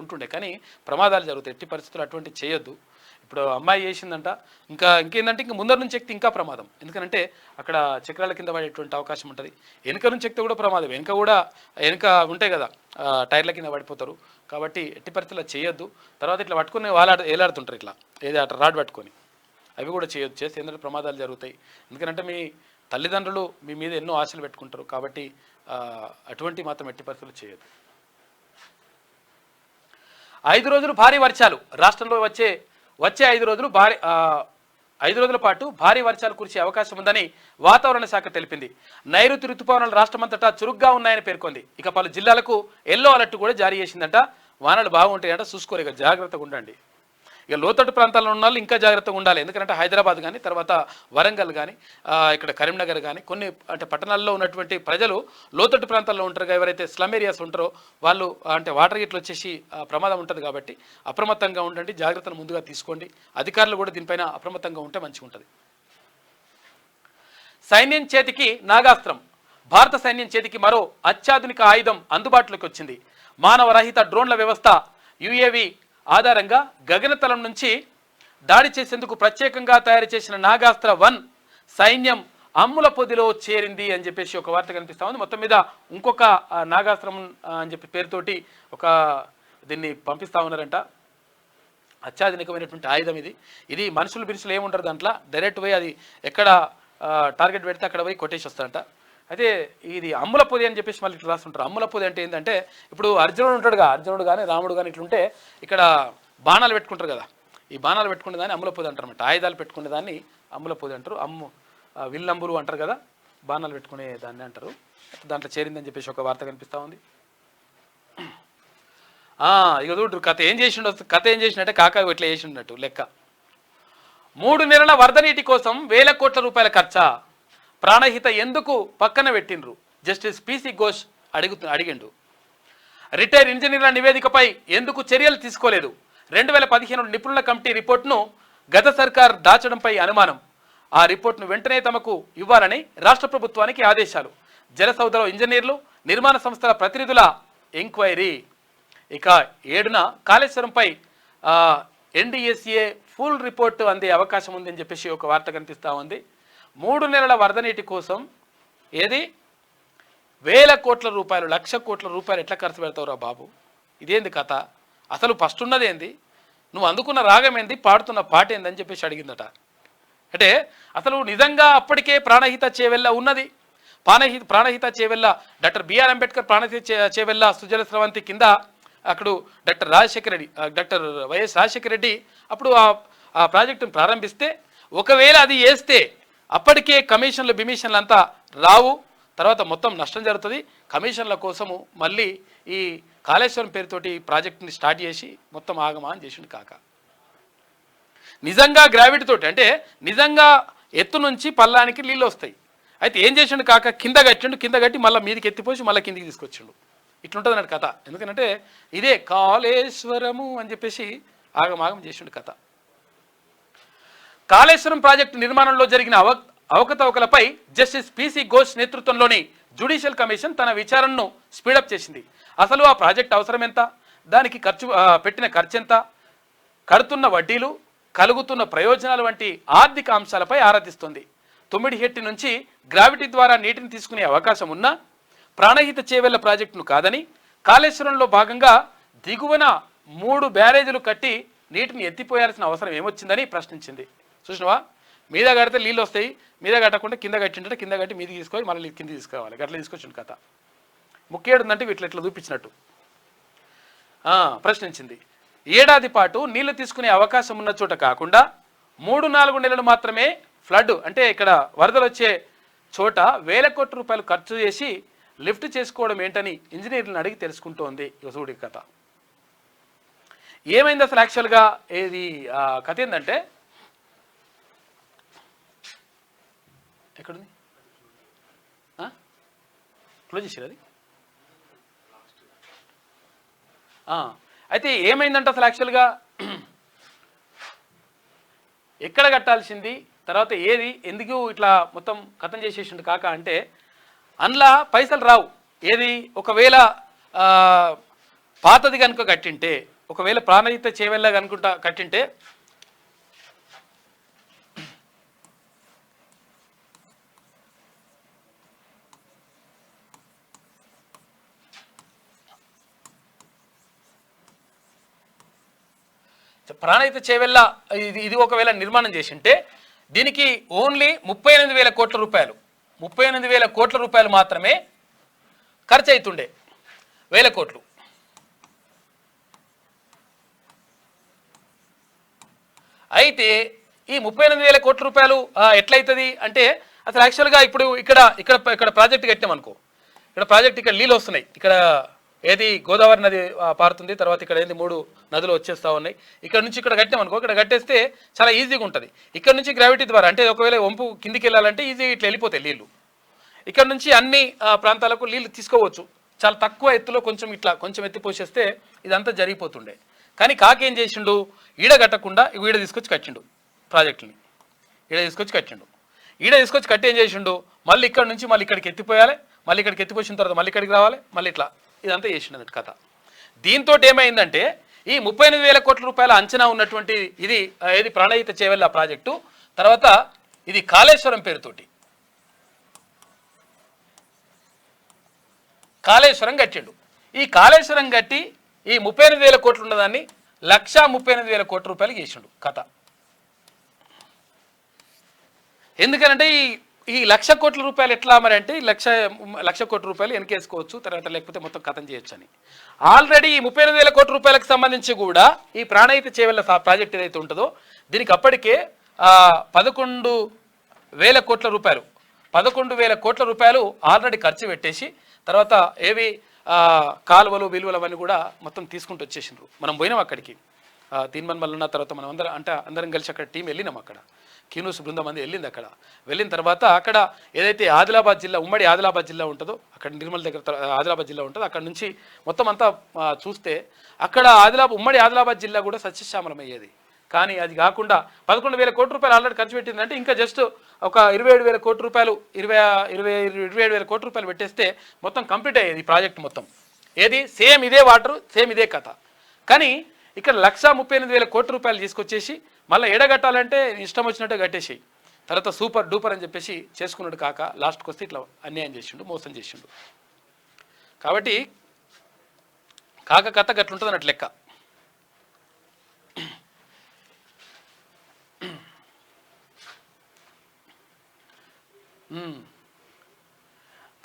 ఉంటుండే. కానీ ప్రమాదాలు జరుగుతాయి, ఎట్టి పరిస్థితులు అటువంటి చేయొద్దు. ఇప్పుడు అమ్మాయి చేసిందంట, ఇంకేందంటే ఇంక ముందర నుంచి ఎక్కితే ఇంకా ప్రమాదం. ఎందుకంటే అక్కడ చక్రాల కింద పడేటువంటి అవకాశం ఉంటుంది. వెనుక నుంచి ఎక్కితే కూడా ప్రమాదం, వెనుక ఉంటాయి కదా టైర్ల కింద పడిపోతారు. కాబట్టి ఎట్టి పరిస్థితుల్లో చేయొద్దు. తర్వాత ఇట్లా పట్టుకుని ఏలాడుతుంటారు, ఇట్లా ఏదో అట్లా రాడ్ పట్టుకొని, అవి కూడా చేయొద్దు. చేస్తే ఏంటంటే ప్రమాదాలు జరుగుతాయి. ఎందుకంటే మీ తల్లిదండ్రులు మీ మీద ఎన్నో ఆశలు పెట్టుకుంటారు. కాబట్టి అటువంటి మాత్రం ఎట్టి పరిస్థితులు చేయొద్దు. 5 రోజులు భారీ వర్షాలు రాష్ట్రంలో వచ్చే 5 రోజులు 5 రోజుల పాటు భారీ వర్షాలు కురిసే అవకాశం ఉందని వాతావరణ శాఖ తెలిపింది. నైరుతి రుతుపవనాలు రాష్ట్రమంతటా చురుగ్గా ఉన్నాయని పేర్కొంది. ఇక పలు జిల్లాలకు ఎల్లో అలర్ట్ కూడా జారీ చేసిందట. వానలు బాగుంటాయంట, చూసుకోరు, ఇక జాగ్రత్తగా ఉండండి. ఇక లోతట్టు ప్రాంతాల్లో ఉన్న వాళ్ళు ఇంకా జాగ్రత్తగా ఉండాలి. ఎందుకంటే హైదరాబాద్ కానీ, తర్వాత వరంగల్ కానీ, ఇక్కడ కరీంనగర్ కానీ, కొన్ని అంటే పట్టణాల్లో ఉన్నటువంటి ప్రజలు లోతట్టు ప్రాంతాల్లో ఉంటారు. ఎవరైతే స్లమ్ ఏరియాస్ ఉంటారో వాళ్ళు అంటే వాటర్ గిట్లు వచ్చేసి ప్రమాదం ఉంటుంది. కాబట్టి అప్రమత్తంగా ఉండండి, జాగ్రత్తలు ముందుగా తీసుకోండి. అధికారులు కూడా దీనిపైన అప్రమత్తంగా ఉంటే మంచిగా ఉంటుంది. సైన్యం చేతికి నాగాస్త్రం. భారత సైన్యం చేతికి మరో అత్యాధునిక ఆయుధం అందుబాటులోకి వచ్చింది. మానవరహిత డ్రోన్ల వ్యవస్థ యుఏవి ఆధారంగా గగనతలం నుంచి దాడి చేసేందుకు ప్రత్యేకంగా తయారు చేసిన నాగాస్త్ర 1 సైన్యం అమ్ముల పొదిలో చేరింది అని చెప్పేసి ఒక వార్త కనిపిస్తూ ఉంది. మొత్తం మీద ఇంకొక నాగాస్త్రం అని చెప్పి పేరుతోటి ఒక దీన్ని పంపిస్తూ ఉన్నారంట. అత్యాధునికమైనటువంటి ఆయుధం ఇది మనుషులు ఏముంటారు దాంట్లో, డైరెక్ట్ పోయి అది ఎక్కడ టార్గెట్ పెడితే అక్కడ పోయి కొట్టేసి వస్తారంట. అయితే ఇది అమ్ముల పొది అని చెప్పేసి మళ్ళీ ఇట్లా రాస్తుంటారు. అమ్ముల పొది అంటే ఏంటంటే ఇప్పుడు అర్జునుడు ఉంటాడుగా, అర్జునుడు కానీ రాముడు కానీ ఇట్లుంటే ఇక్కడ బాణాలు పెట్టుకుంటారు కదా, ఈ బాణాలు పెట్టుకునే దాన్ని అమ్ముల పొది అంటారు అన్నమాట. ఆయుధాలు పెట్టుకునే దాన్ని అమ్ముల పొది అంటారు. విల్లంబులు అంటారు కదా, బాణాలు పెట్టుకునే దాన్ని అంటారు. దాంట్లో చేరిందని చెప్పేసి ఒక వార్త కనిపిస్తూ ఉంది. ఇక చూడు కథ ఏం చేసిండంటే కాకా ఇట్లా చేసిండట్టు లెక్క. 3 నెలల వరద నీటి కోసం 1000 కోట్ల రూపాయల ఖర్చా. ప్రాణహిత ఎందుకు పక్కన పెట్టిండ్రు? జస్టిస్ పిసి ఘోష్ అడిగిండు. రిటైర్ ఇంజనీర్ల నివేదికపై ఎందుకు చర్యలు తీసుకోలేదు? 2015 నిపుణుల కమిటీ రిపోర్టును గత సర్కార్ దాచడంపై అనుమానం. ఆ రిపోర్టును వెంటనే తమకు ఇవ్వాలని రాష్ట్ర ప్రభుత్వానికి ఆదేశాలు. జలసౌధలో ఇంజనీర్లు, నిర్మాణ సంస్థల ప్రతినిధుల ఎంక్వైరీ. ఇక 7న కాళేశ్వరంపై ఎన్డీఎస్ఏ ఫుల్ రిపోర్టు అందే అవకాశం ఉందని చెప్పేసి ఒక వార్త కనిపిస్తూ ఉంది. 3 నెలల వరద నీటి కోసం 1000 కోట్ల రూపాయలు, 1,00,000 కోట్ల రూపాయలు ఎట్లా ఖర్చు పెడతావురా బాబు? ఇదేంది కథ? అసలు ఫస్ట్ ఉన్నది ఏంది? నువ్వు అందుకున్న రాగం ఏంది? పాడుతున్న పాట ఏందని చెప్పేసి అడిగిందట. అంటే అసలు నిజంగా అప్పటికే ప్రాణహిత చేవెళ్ళ ఉన్నది. ప్రాణహిత చేవెళ్ళ డాక్టర్ బిఆర్ అంబేద్కర్ ప్రాణహిత చేవెళ్ళ సుజల స్రవంతి కింద అక్కడ డాక్టర్ వైఎస్ రాజశేఖర రెడ్డి అప్పుడు ఆ ప్రాజెక్టును ప్రారంభిస్తే, ఒకవేళ అది వేస్తే అప్పటికే కమిషన్లు అంతా రావు, తర్వాత మొత్తం నష్టం జరుగుతుంది. కమిషన్ల కోసము మళ్ళీ ఈ కాళేశ్వరం పేరుతోటి ప్రాజెక్టుని స్టార్ట్ చేసి మొత్తం ఆగమాన్ చేసిండు కాక. నిజంగా గ్రావిటీతోటి అంటే నిజంగా ఎత్తు నుంచి పల్లానికి నీళ్ళు వస్తాయి. అయితే ఏం చేసిండు కాక, కింద కట్టి మళ్ళీ మీదికి ఎత్తిపోసి మళ్ళీ కిందికి తీసుకొచ్చిండు. ఇట్లుంటుంది అన్నట్టు కథ. ఎందుకంటే ఇదే కాళేశ్వరము అని చెప్పేసి ఆగమాగం చేసిండు కథ. కాళేశ్వరం ప్రాజెక్టు నిర్మాణంలో జరిగిన అవకతవకలపై జస్టిస్ పిసి ఘోష్ నేతృత్వంలోని జ్యుడిషియల్ కమిషన్ తన విచారణను స్పీడప్ చేసింది. అసలు ఆ ప్రాజెక్ట్ అవసరం ఎంత, దానికి పెట్టిన ఖర్చు ఎంత, కడుతున్న వడ్డీలు, కలుగుతున్న ప్రయోజనాలు వంటి ఆర్థిక అంశాలపై ఆరాధిస్తుంది. తుమ్మిడిహెట్టి నుంచి గ్రావిటీ ద్వారా నీటిని తీసుకునే అవకాశం ఉన్నా ప్రాణహిత చేవెళ్ల ప్రాజెక్టును కాదని, కాళేశ్వరంలో భాగంగా దిగువన 3 బ్యారేజీలు కట్టి నీటిని ఎత్తిపోయాల్సిన అవసరం ఏమొచ్చిందని ప్రశ్నించింది. చూసినవా, మీద కడితే నీళ్ళు వస్తాయి, మీద కట్టకుండా కింద కట్టింటే కింద కట్టి మీది తీసుకొని మళ్ళీ కింద తీసుకోవాలి, గట్లా తీసుకొచ్చింది కథ. ముఖ్యేడుందంటే ఇట్లా చూపించినట్టు ప్రశ్నించింది. ఏడాది పాటు నీళ్లు తీసుకునే అవకాశం ఉన్న చోట కాకుండా 3-4 నెలలు మాత్రమే ఫ్లడ్ అంటే ఇక్కడ వరదలు వచ్చే చోట 1000 కోట్ల రూపాయలు ఖర్చు చేసి లిఫ్ట్ చేసుకోవడం ఏంటని ఇంజనీర్లను అడిగి తెలుసుకుంటోంది చూడు కథ. ఏమైంది అసలు యాక్చువల్గా ఇది కథ ఏంటంటే, ఎక్కడుంది క్లోజ్ చేసారు అది. అయితే ఏమైందంటే అసలు యాక్చువల్గా ఎక్కడ కట్టాల్సింది, తర్వాత ఏది ఎందుకు ఇట్లా మొత్తం కథం చేసేసిండు కాక అంటే, అందులో పైసలు రావు. ఏది ఒకవేళ పాతది కనుక కట్టింటే, ఒకవేళ ప్రాణహిత చేవెళ్ళ కనుకుంటా కట్టింటే ప్రాణహిత చేవెళ్ళ ఇది ఒకవేళ నిర్మాణం చేసింటే దీనికి ఓన్లీ 38,000 కోట్ల రూపాయలు 38,000 కోట్ల రూపాయలు మాత్రమే ఖర్చు అవుతుండే. 1000 కోట్లు. అయితే ఈ 38,000 కోట్ల రూపాయలు ఎట్లయితుంది అంటే అసలు యాక్చువల్గా ఇప్పుడు ఇక్కడ ఇక్కడ ఇక్కడ ప్రాజెక్ట్ కట్టినాం అనుకో, ఇక్కడ ప్రాజెక్ట్ ఇక్కడ నీళ్ళు వస్తున్నాయి, ఇక్కడ ఏది గోదావరి నది పారుతుంది, తర్వాత ఇక్కడ ఏంది 3 నదులు వచ్చేస్తూ ఉన్నాయి. ఇక్కడ నుంచి ఇక్కడ కట్టినాం అనుకో, ఇక్కడ కట్టేస్తే చాలా ఈజీగా ఉంటుంది. ఇక్కడ నుంచి గ్రావిటీ ద్వారా అంటే ఒకవేళ వంపు కిందికి వెళ్ళాలంటే ఈజీగా ఇట్లా వెళ్ళిపోతాయి నీళ్ళు. ఇక్కడ నుంచి అన్ని ప్రాంతాలకు నీళ్ళు తీసుకోవచ్చు. చాలా తక్కువ ఎత్తులో కొంచెం ఎత్తి పోసేస్తే ఇదంతా జరిగిపోతుండే. కానీ కాకేం చేసిండు, ఈడ కట్టకుండా ఈడ తీసుకొచ్చి కట్టిండు ప్రాజెక్టుని. ఈడ తీసుకొచ్చి కట్టి ఏం చేసిండు, మళ్ళీ ఇక్కడ నుంచి మళ్ళీ ఇక్కడికి ఎత్తిపోయాలి, మళ్ళీ ఇక్కడికి ఎత్తిపోసిన తర్వాత మళ్ళీ ఇక్కడికి రావాలి, మళ్ళీ ఇట్లా ఇదంతా చేసిండు కథ. దీంతో ఏమైందంటే ఈ 38,000 కోట్ల రూపాయల అంచనా ఉన్నటువంటి ఏది ప్రాణహిత చేవెళ్ళ ప్రాజెక్టు, తర్వాత ఇది కాళేశ్వరం పేరుతోటి కాళేశ్వరం కట్టిండు. ఈ కాళేశ్వరం కట్టి ఈ 38,000 కోట్లు ఉన్నదాన్ని 1,38,000 కోట్ల రూపాయలు చేసిండు కథ. ఎందుకంటే ఈ 1,00,000 కోట్ల రూపాయలు ఎట్లా మరి అంటే ఈ లక్ష కోట్ల రూపాయలు వెనకేసుకోవచ్చు, తర్వాత లేకపోతే మొత్తం కథం చేయొచ్చు అని. ఆల్రెడీ ఈ 38,000 కోట్ల రూపాయలకు సంబంధించి కూడా ఈ ప్రాణహిత చేవెళ్ళ ప్రాజెక్ట్ ఏదైతే ఉంటుందో దీనికి అప్పటికే 11,000 కోట్ల రూపాయలు ఆల్రెడీ ఖర్చు పెట్టేసి తర్వాత ఏవి కాలువలు విలువలు అవన్నీ కూడా మొత్తం తీసుకుంటూ వచ్చేసిండ్రు. మనం పోయినాం అక్కడికి, తీన్మన్మల్ ఉన్న తర్వాత మనం అందరం కలిసి అక్కడ టీం వెళ్ళినాం. అక్కడ కీనూస్ బృందం మంది వెళ్ళింది. అక్కడ వెళ్ళిన తర్వాత అక్కడ ఏదైతే ఆదిలాబాద్ జిల్లా ఉమ్మడి ఆదిలాబాద్ జిల్లా ఉంటుందో, అక్కడ నిర్మల్ దగ్గర ఆదిలాబాద్ జిల్లా ఉంటుందో, అక్కడ నుంచి మొత్తం అంతా చూస్తే అక్కడ ఉమ్మడి ఆదిలాబాద్ జిల్లా కూడా సస్యశ్యామలం అయ్యేది. కానీ అది కాకుండా 11,000 కోట్ల రూపాయలు ఆల్రెడీ ఖర్చు పెట్టిందంటే ఇంకా జస్ట్ ఒక 27,000 కోట్ల రూపాయలు 27,000 కోట్ల రూపాయలు పెట్టేస్తే మొత్తం కంప్లీట్ అయ్యేది ఈ ప్రాజెక్ట్ మొత్తం. ఏది సేమ్ ఇదే వాటర్, సేమ్ ఇదే కథ. కానీ ఇక్కడ 1,38,000 కోట్ల రూపాయలు తీసుకొచ్చేసి మళ్ళీ ఎడగట్టాలంటే ఇష్టం వచ్చినట్టే కట్టేసి తర్వాత సూపర్ డూపర్ అని చెప్పేసి చేసుకున్నాడు కాక లాస్ట్కి వస్తే ఇట్లా అన్యాయం చేసిండు, మోసం చేసిండు. కాబట్టి కాక కథ గట్లుంటుంది అన్నట్టు లెక్క.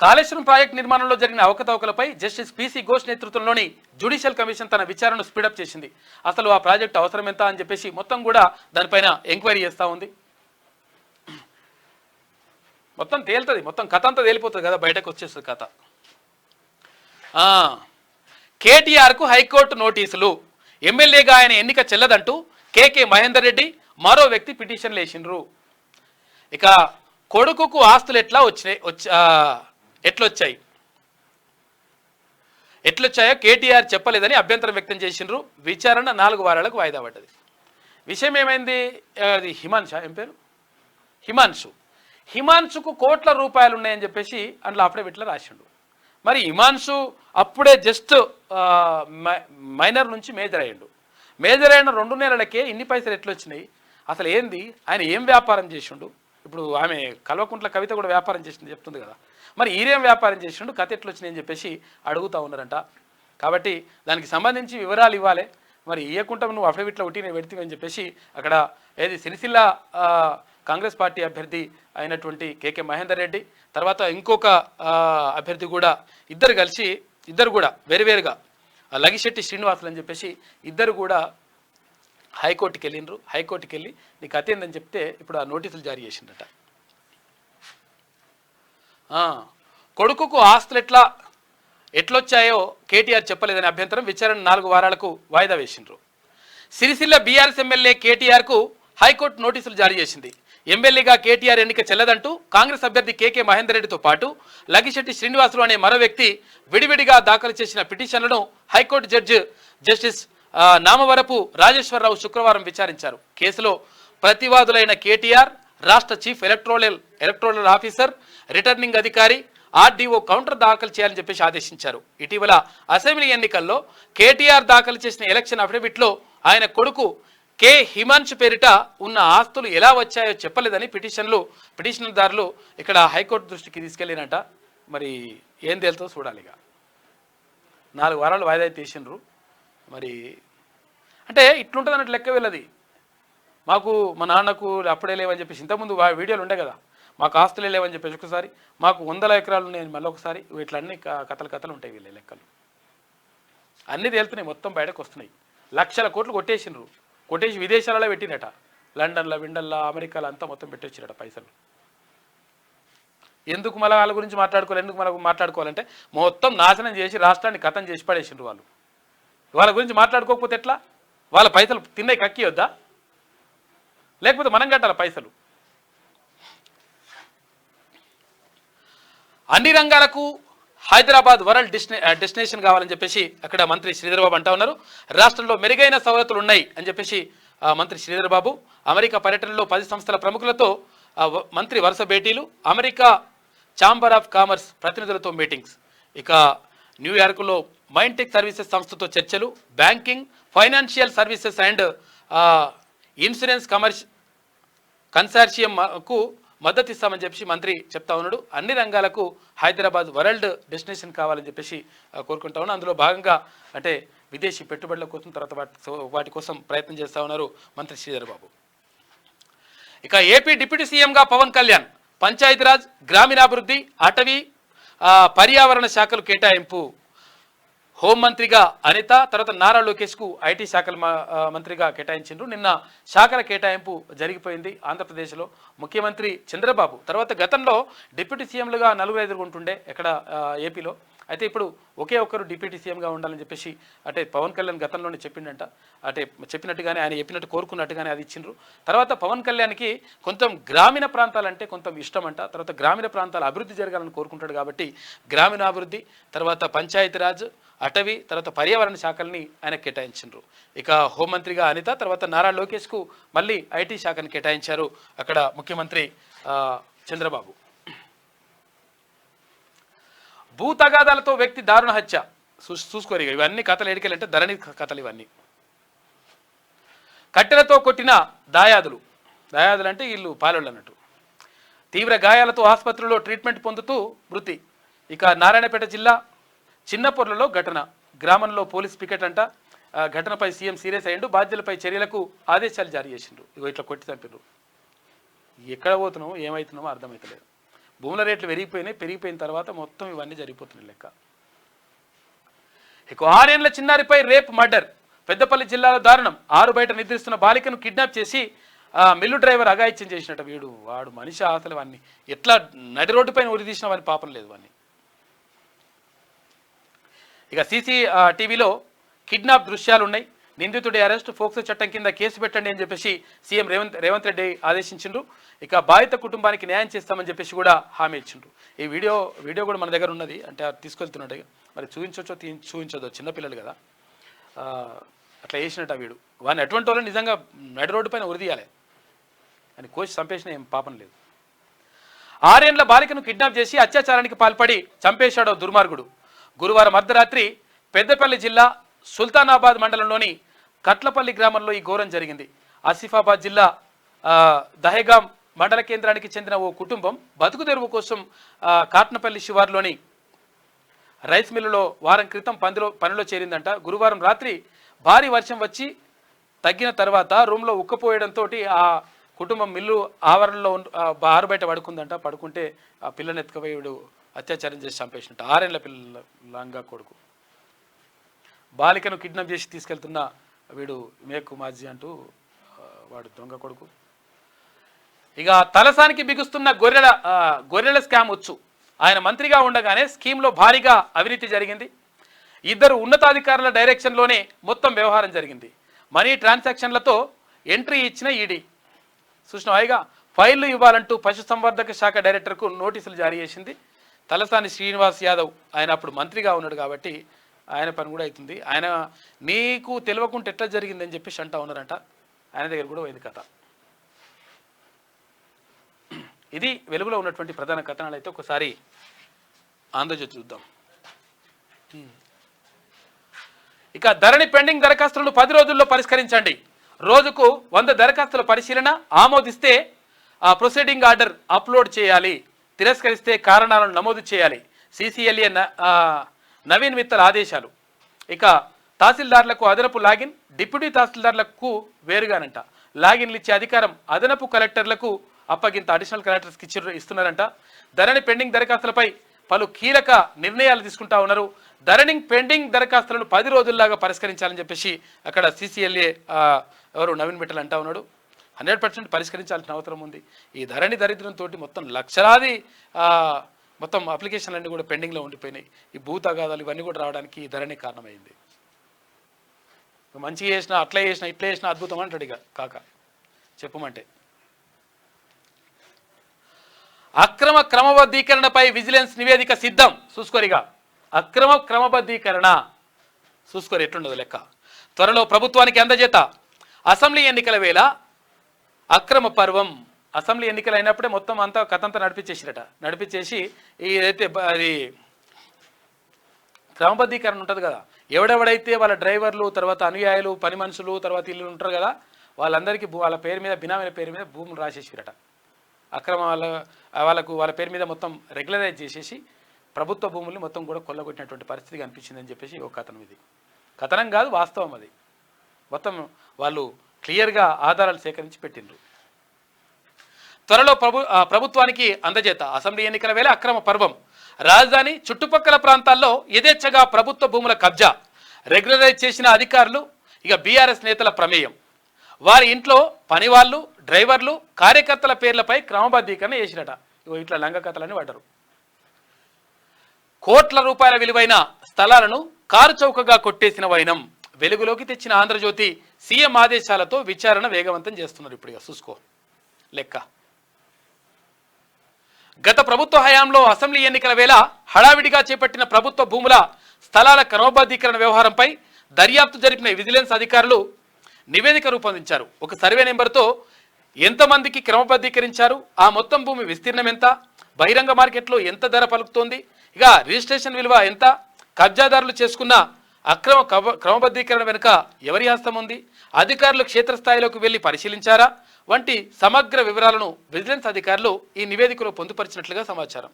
కాళేశ్వరం ప్రాజెక్టు నిర్మాణంలో జరిగిన అవకతవకలపై జస్టిస్ పిసి ఘోష్ నేతృత్వంలోని జ్యుడిషియల్ కమిషన్ తన విచారణను స్పీడప్ చేసింది. అసలు ఆ ప్రాజెక్టు అవసరం ఎంత అని చెప్పేసి మొత్తం కూడా దానిపైన ఎంక్వైరీ చేస్తూ ఉంది. మొత్తం తేలుతుంది, మొత్తం కథ అంతా తేలిపోతుంది కదా, బయటకు వచ్చేస్తుంది కథ. కేటీఆర్కు హైకోర్టు నోటీసులు, ఎమ్మెల్యేగా ఆయన ఎన్నిక చెల్లదంటూ కేకే మహేందర్ రెడ్డి మరో వ్యక్తి పిటిషన్లు వేసిండ్రు. ఇక కొడుకుకు ఆస్తులు ఎట్లొచ్చాయో కేటీఆర్ చెప్పలేదని అభ్యంతరం వ్యక్తం చేసిండ్రు. విచారణ 4 వారాలకు వాయిదా పడ్డది. విషయం ఏమైంది, అది ఏం పేరు హిమాన్షుకు కోట్ల రూపాయలు ఉన్నాయని చెప్పేసి అందులో అఫిడవిట్లో రాసిండు. మరి హిమాన్షు అప్పుడే జస్ట్ మైనర్ నుంచి మేజర్ అయ్యిండు. మేజర్ అయిన 2 నెలలకే ఇన్ని పైసలు ఎట్లొచ్చినాయి, అసలు ఏంది, ఆయన ఏం వ్యాపారం చేసిండు? ఇప్పుడు ఆమె కల్వకుంట్ల కవిత కూడా వ్యాపారం చేసింది చెప్తుంది కదా, మరి ఈరేం వ్యాపారం చేసిండు, కథ ఎట్లొచ్చినాయని చెప్పేసి అడుగుతూ ఉన్నారంట. కాబట్టి దానికి సంబంధించి వివరాలు ఇవ్వాలి. మరి ఇవ్వకుండా నువ్వు అఫిడవిట్లో ఒకటి నేను పెడితే అని చెప్పేసి అక్కడ ఏది సిరిసిల్ల కాంగ్రెస్ పార్టీ అభ్యర్థి అయినటువంటి కేకే మహేందర్ రెడ్డి, తర్వాత ఇంకొక అభ్యర్థి కూడా ఇద్దరు కూడా వేరువేరుగా లగిశెట్టి శ్రీనివాసులు అని చెప్పేసి ఇద్దరు కూడా హైకోర్టుకి వెళ్ళిండ్రు. హైకోర్టుకి వెళ్ళి నీకు అతేందని చెప్తే ఇప్పుడు ఆ నోటీసులు జారీ చేసిండట. కొడుకుకు ఆస్తులు ఎట్లొచ్చాయో కేటీఆర్ చెప్పలేదని అభ్యంతరం, విచారణ 4 వారాలకు వాయిదా వేసిండ్రు. సిరిసిల్ల బీఆర్ఎస్ ఎమ్మెల్యే కేటీఆర్కు హైకోర్టు నోటీసులు జారీ చేసింది. ఎమ్మెల్యేగా కేటీఆర్ ఎన్నిక చెల్లదంటూ కాంగ్రెస్ అభ్యర్థి కేకే మహేందర్ రెడ్డితో పాటు లగిశెట్టి శ్రీనివాసులు అనే మరో వ్యక్తి విడివిడిగా దాఖలు చేసిన పిటిషన్లను హైకోర్టు జస్టిస్ నామవరపు రాజేశ్వరరావు శుక్రవారం విచారించారు. కేసులో ప్రతివాదులైన కేటీఆర్, రాష్ట్ర చీఫ్ ఎలక్టోరల్ ఆఫీసర్, రిటర్నింగ్ అధికారి, ఆర్డీఓ కౌంటర్ దాఖలు చేయాలని చెప్పేసి ఆదేశించారు. ఇటీవల అసెంబ్లీ ఎన్నికల్లో కేటీఆర్ దాఖలు చేసిన ఎలక్షన్ అఫిడవిట్లో ఆయన కొడుకు కే హిమాన్షు పేరిట ఉన్న ఆస్తులు ఎలా వచ్చాయో చెప్పలేదని పిటిషన్దారులు ఇక్కడ హైకోర్టు దృష్టికి తీసుకెళ్ళినట. మరి ఏం తేలుతో చూడాలి. ఇక 4 వారాలు వాయిదా తీసిండ్రు. మరి అంటే ఇట్లుంటుంది అన్నట్టు లెక్క వెళ్ళది. మాకు మా నాన్నకు అప్పుడే లేవని చెప్పేసి ఇంతకుముందు వీడియోలు ఉండే కదా, మాకు ఆస్తులే లేవని చెప్పేసి ఒకసారి, మాకు 100 ఎకరాలు ఉన్నాయని మళ్ళీ ఒకసారి, ఇట్లన్నీ కథలు ఉంటాయి వీళ్ళ లెక్కలు. అన్నీ తేలుతున్నాయి, మొత్తం బయటకు వస్తున్నాయి. 1,00,000 కోట్లు కొట్టేసి విదేశాలలో పెట్టినట. లండన్లో విండల్లో అమెరికాలో అంతా మొత్తం పెట్టొచ్చిరట పైసలు. ఎందుకు మళ్ళీ వాళ్ళ గురించి మాట్లాడుకోవాలి, ఎందుకు మనకు మాట్లాడుకోవాలంటే మొత్తం నాశనం చేసి రాష్ట్రాన్ని కథం చేసి పడేసిండ్రు వాళ్ళు. వాళ్ళ గురించి మాట్లాడుకోకపోతే ఎట్లా? వాళ్ళ పైసలు తిన్నాయి కక్కియొద్దా, లేకపోతే మనం కట్టాల పైసలు? అన్ని రంగాలకు హైదరాబాద్ వరల్డ్ డెస్టినేషన్ కావాలని చెప్పేసి అక్కడ మంత్రి శ్రీధర్ బాబు అంటా ఉన్నారు. రాష్ట్రంలో మెరుగైన సవలతులు ఉన్నాయి అని చెప్పేసి మంత్రి శ్రీధర్ బాబు అమెరికా పర్యటనలో 10 సంస్థల ప్రముఖులతో మంత్రి వరుస భేటీలు, అమెరికా ఛాంబర్ ఆఫ్ కామర్స్ ప్రతినిధులతో మీటింగ్స్, ఇక న్యూయార్క్లో మైంటెక్ సర్వీసెస్ సంస్థతో చర్చలు, banking, financial services and insurance కన్సార్షియంకు మద్దతు ఇస్తామని చెప్పేసి మంత్రి చెప్తా ఉన్నాడు. అన్ని రంగాలకు హైదరాబాద్ వరల్డ్ డెస్టినేషన్ కావాలని చెప్పేసి కోరుకుంటా ఉన్నాను. అందులో భాగంగా అంటే విదేశీ పెట్టుబడుల కోసం, తర్వాత వాటి కోసం ప్రయత్నం చేస్తూ ఉన్నారు మంత్రి శ్రీధర్ బాబు. ఇక ఏపీ డిప్యూటీ సీఎంగా పవన్ కళ్యాణ్ పంచాయతీరాజ్, గ్రామీణాభివృద్ధి, అటవీ, పర్యావరణ శాఖలు కేటాయింపు. హోంమంత్రిగా అనిత, తర్వాత నారా లోకేష్కు ఐటీ శాఖల మంత్రిగా కేటాయించిండ్రు. నిన్న శాఖల కేటాయింపు జరిగిపోయింది ఆంధ్రప్రదేశ్లో. ముఖ్యమంత్రి చంద్రబాబు తర్వాత గతంలో డిప్యూటీ సీఎంలుగా 4-5 ఉంటుండే ఎక్కడ ఏపీలో. అయితే ఇప్పుడు ఒకే ఒక్కరు డిప్యూటీ సీఎంగా ఉండాలని చెప్పేసి అంటే పవన్ కళ్యాణ్ గతంలోనే చెప్పిండంట. అంటే చెప్పినట్టుగానే ఆయన చెప్పినట్టు కోరుకున్నట్టుగానే అది ఇచ్చిండ్రు. తర్వాత పవన్ కళ్యాణ్కి కొంచెం గ్రామీణ ప్రాంతాలంటే కొంచెం ఇష్టం అంట. తర్వాత గ్రామీణ ప్రాంతాల అభివృద్ధి జరగాలని కోరుకుంటాడు కాబట్టి గ్రామీణాభివృద్ధి, తర్వాత పంచాయతీరాజ్, అటవీ, తర్వాత పర్యావరణ శాఖల్ని ఆయన కేటాయించారు. ఇక హోంమంత్రిగా అనిత, తర్వాత నారా లోకేష్కు మళ్ళీ ఐటీ శాఖను కేటాయించారు అక్కడ ముఖ్యమంత్రి చంద్రబాబు. భూ తగాదాలతో వ్యక్తి దారుణ హత్య. చూసుకోరు ఇవన్నీ కథలు ఎడికెళ్ళంటే ధరణి కథలు ఇవన్నీ. కట్టెలతో కొట్టిన దాయాదులు అంటే వీళ్ళు పాలోళ్ళు అన్నట్టు. తీవ్ర గాయాలతో ఆసుపత్రిలో ట్రీట్మెంట్ పొందుతూ మృతి. ఇక నారాయణపేట జిల్లా చిన్నపొర్లలో ఘటన. గ్రామంలో పోలీస్ పికెట్ అంట. ఘటనపై సీఎం సీరియస్ అయ్యిండు. బాధ్యులపై చర్యలకు ఆదేశాలు జారీ చేసిండ్రు. ఇగో ఇట్లా కొట్టి చంపిండ్రు. ఎక్కడ పోతున్నామో ఏమవుతున్నామో అర్థమవుతలేదు. భూముల రేట్లు పెరిగిపోయిన తర్వాత మొత్తం ఇవన్నీ జరిగిపోతున్నాయి లెక్క. ఇక 6 ఏళ్ల చిన్నారిపై రేప్, మర్డర్. పెద్దపల్లి జిల్లాలో దారుణం. 6 బయట నిద్రిస్తున్న బాలికను కిడ్నాప్ చేసి మిల్లు డ్రైవర్ అఘాయిత్యం చేసినట్ట. వాడు మనిషి ఆశలు అన్నీ ఎట్లా నడి రోడ్డు పైన ఉరి తీసిన వాని పాపం లేదు వాన్ని. ఇక టీవీలో కిడ్నాప్ దృశ్యాలు ఉన్నాయి. నిందితుడి అరెస్ట్, ఫోక్సో చట్టం కింద కేసు పెట్టండి అని చెప్పేసి సీఎం రేవంత్ రెడ్డి ఆదేశించిండ్రు. ఇక బాధిత కుటుంబానికి న్యాయం చేస్తామని చెప్పేసి కూడా హామీ ఇచ్చిండ్రు. ఈ వీడియో కూడా మన దగ్గర ఉన్నది. అంటే తీసుకెళ్తున్నట్టు మరి చూపించొచ్చో చిన్నపిల్లలు కదా, అట్లా వేసినట్టు ఆ వీడు. వాడిని అటువంటి వాళ్ళు నిజంగా నడి రోడ్డు పైన ఉరిదీయాలి అని కోసి చంపేసిన ఏం పాపం లేదు. 6 ఏళ్ల బాలికను కిడ్నాప్ చేసి అత్యాచారానికి పాల్పడి చంపేశాడో దుర్మార్గుడు. గురువారం అర్ధరాత్రి పెద్దపల్లి జిల్లా సుల్తానాబాద్ మండలంలోని కట్లపల్లి గ్రామంలో ఈ ఘోరం జరిగింది. ఆసిఫాబాద్ జిల్లా దహేగాం మండల కేంద్రానికి చెందిన ఓ కుటుంబం బతుకు తెరువు కోసం కాట్నపల్లి శివార్లోని రైస్ మిల్లులో వారం క్రితం పనిలో చేరిందంట. గురువారం రాత్రి భారీ వర్షం వచ్చి తగ్గిన తర్వాత రూమ్లో ఉక్కపోయడంతో ఆ కుటుంబం మిల్లు ఆవరణలో ఆరు బయట పడుకుందంట. పడుకుంటే ఆ పిల్లని ఎత్తుకుపోయి అత్యాచారం చేసి చంపేసినట్టు. 6 ఏళ్ల పిల్ల లంగా కొడుకు. బాలికను కిడ్నాప్ చేసి తీసుకెళ్తున్న వీడు మేకు మాజీ అంటూ వాడు దొంగ కొడుకు. ఇక తలసానికి బిగుస్తున్న గొర్రెల స్కామ్ వచ్చు. ఆయన మంత్రిగా ఉండగానే స్కీమ్లో భారీగా అవినీతి జరిగింది. 2 ఉన్నతాధికారుల డైరెక్షన్లోనే మొత్తం వ్యవహారం జరిగింది. మనీ ట్రాన్సాక్షన్లతో ఎంట్రీ ఇచ్చిన ఈడీ చూసినవాయిగా ఫైళ్లు ఇవ్వాలంటూ పశుసంవర్ధక శాఖ డైరెక్టర్కు నోటీసులు జారీ చేసింది. తలసాని శ్రీనివాస్ యాదవ్ ఆయన అప్పుడు మంత్రిగా ఉన్నాడు కాబట్టి ఆయన పని కూడా అవుతుంది. ఆయన నీకు తెలియకుండా ఎట్లా జరిగిందని చెప్పేసి అంటా ఉన్నారంట. ఆయన దగ్గర కూడా పోయింది కథ. ఇది వెలుగులో ఉన్నటువంటి ప్రధాన కథనాలు. అయితే ఒకసారి ఆంధ్రజ్యోతి చూద్దాం. ఇక ధరణి పెండింగ్ దరఖాస్తులను 10 రోజుల్లో పరిష్కరించండి. రోజుకు 100 దరఖాస్తుల పరిశీలన, ఆమోదిస్తే ప్రొసీడింగ్ ఆర్డర్ అప్లోడ్ చేయాలి, తిరస్కరిస్తే కారణాలను నమోదు చేయాలి. CCLA నవీన్ మిత్తల్ ఆదేశాలు. ఇక తహసీల్దార్లకు అదనపు లాగిన్, డిప్యూటీ తహసీల్దార్లకు వేరుగానంట. లాగిన్లు ఇచ్చే అధికారం అదనపు కలెక్టర్లకు అప్పగింత అడిషనల్ కలెక్టర్స్కి ఇస్తున్నారంట. ధరణి పెండింగ్ దరఖాస్తులపై పలు కీలక నిర్ణయాలు తీసుకుంటా ఉన్నారు. ధరణి పెండింగ్ దరఖాస్తులను 10 రోజుల్లాగా పరిష్కరించాలని చెప్పేసి అక్కడ CCLA ఎవరు నవీన్ మిట్టల్ అంటా ఉన్నాడు. 100% పరిష్కరించాల్సిన అవసరం ఉంది. ఈ ధరణి దరిద్రంతో మొత్తం లక్షలాది మొత్తం అప్లికేషన్లన్నీ కూడా పెండింగ్లో ఉండిపోయినాయి. ఈ భూ తగాదాలు ఇవన్నీ కూడా రావడానికి ఈ ధరణి కారణమైంది. మంచిగా చేసినా అట్లా చేసినా ఇట్లా చేసినా అద్భుతం అంటాడు ఇక కాక చెప్పమంటే. అక్రమ క్రమబద్ధీకరణపై విజిలెన్స్ నివేదిక సిద్ధం చూసుకోరిగా. అక్రమ క్రమబద్ధీకరణ చూసుకోరు ఎట్లుండదు లెక్క. త్వరలో ప్రభుత్వానికి అందజేత. అసెంబ్లీ ఎన్నికల వేళ అక్రమ పర్వం. అసెంబ్లీ ఎన్నికలు అయినప్పుడే మొత్తం అంతా కథంతా నడిపించేసి ఏదైతే అది క్రమబద్ధీకరణ ఉంటుంది కదా, ఎవడెవడైతే వాళ్ళ డ్రైవర్లు, తర్వాత అనుయాయులు, పని మనుషులు, తర్వాత ఇల్లు ఉంటారు కదా, వాళ్ళందరికీ వాళ్ళ పేరు మీద బినామీల పేరు మీద భూములు రాసేసిరట. అక్రమ వాళ్ళ పేరు మీద మొత్తం రెగ్యులరైజ్ చేసేసి ప్రభుత్వ భూముల్ని మొత్తం కూడా కొల్లగొట్టినటువంటి పరిస్థితి కనిపించిందని చెప్పేసి ఒక కథనం. ఇది కథనం కాదు, వాస్తవం. అది మొత్తం వాళ్ళు క్లియర్గా ఆధారాలు సేకరించి పెట్టిండ్రు. త్వరలో ప్రభుత్వానికి అందజేత. అసెంబ్లీ ఎన్నికల వేళ అక్రమ పర్వం. రాజధాని చుట్టుపక్కల ప్రాంతాల్లో యథేచ్ఛగా ప్రభుత్వ భూముల కబ్జా. రెగ్యులరైజ్ చేసిన అధికారులు ఇక బీఆర్ఎస్ నేతల ప్రమేయం. వారి ఇంట్లో పనివాళ్ళు, డ్రైవర్లు, కార్యకర్తల పేర్లపై క్రమబద్ధీకరణ చేసినట. ఇట్లా లంగ కథలని పడ్డారు. కోట్ల రూపాయల విలువైన స్థలాలను కారు చౌకగా కొట్టేసిన వైనం. వెలుగులోకి తెచ్చిన ఆంధ్రజ్యోతి. సీఎం ఆదేశాలతో విచారణ వేగవంతం చేస్తున్నారు. ఇప్పుడు చూసుకో లెక్క. గత ప్రభుత్వ హయాంలో అసెంబ్లీ ఎన్నికల వేళ హడావిడిగా చేపట్టిన ప్రభుత్వ భూముల స్థలాల క్రమబద్ధీకరణ వ్యవహారంపై దర్యాప్తు జరిపిన విజిలెన్స్ అధికారులు నివేదిక రూపొందించారు. ఒక సర్వే నెంబర్తో ఎంతమందికి క్రమబద్ధీకరించారు, ఆ మొత్తం భూమి విస్తీర్ణం ఎంత, బహిరంగ మార్కెట్లో ఎంత ధర పలుకుతోంది, ఇక రిజిస్ట్రేషన్ విలువ ఎంత, కబ్జాదారులు చేసుకున్న అక్రమ క్రమబద్ధీకరణ వెనుక ఎవరి హస్తం ఉంది, అధికారులు క్షేత్రస్థాయిలోకి వెళ్లి పరిశీలించారా వంటి సమగ్ర వివరాలను విజిలెన్స్ అధికారులు ఈ నివేదికలో పొందుపరిచినట్లుగా సమాచారం.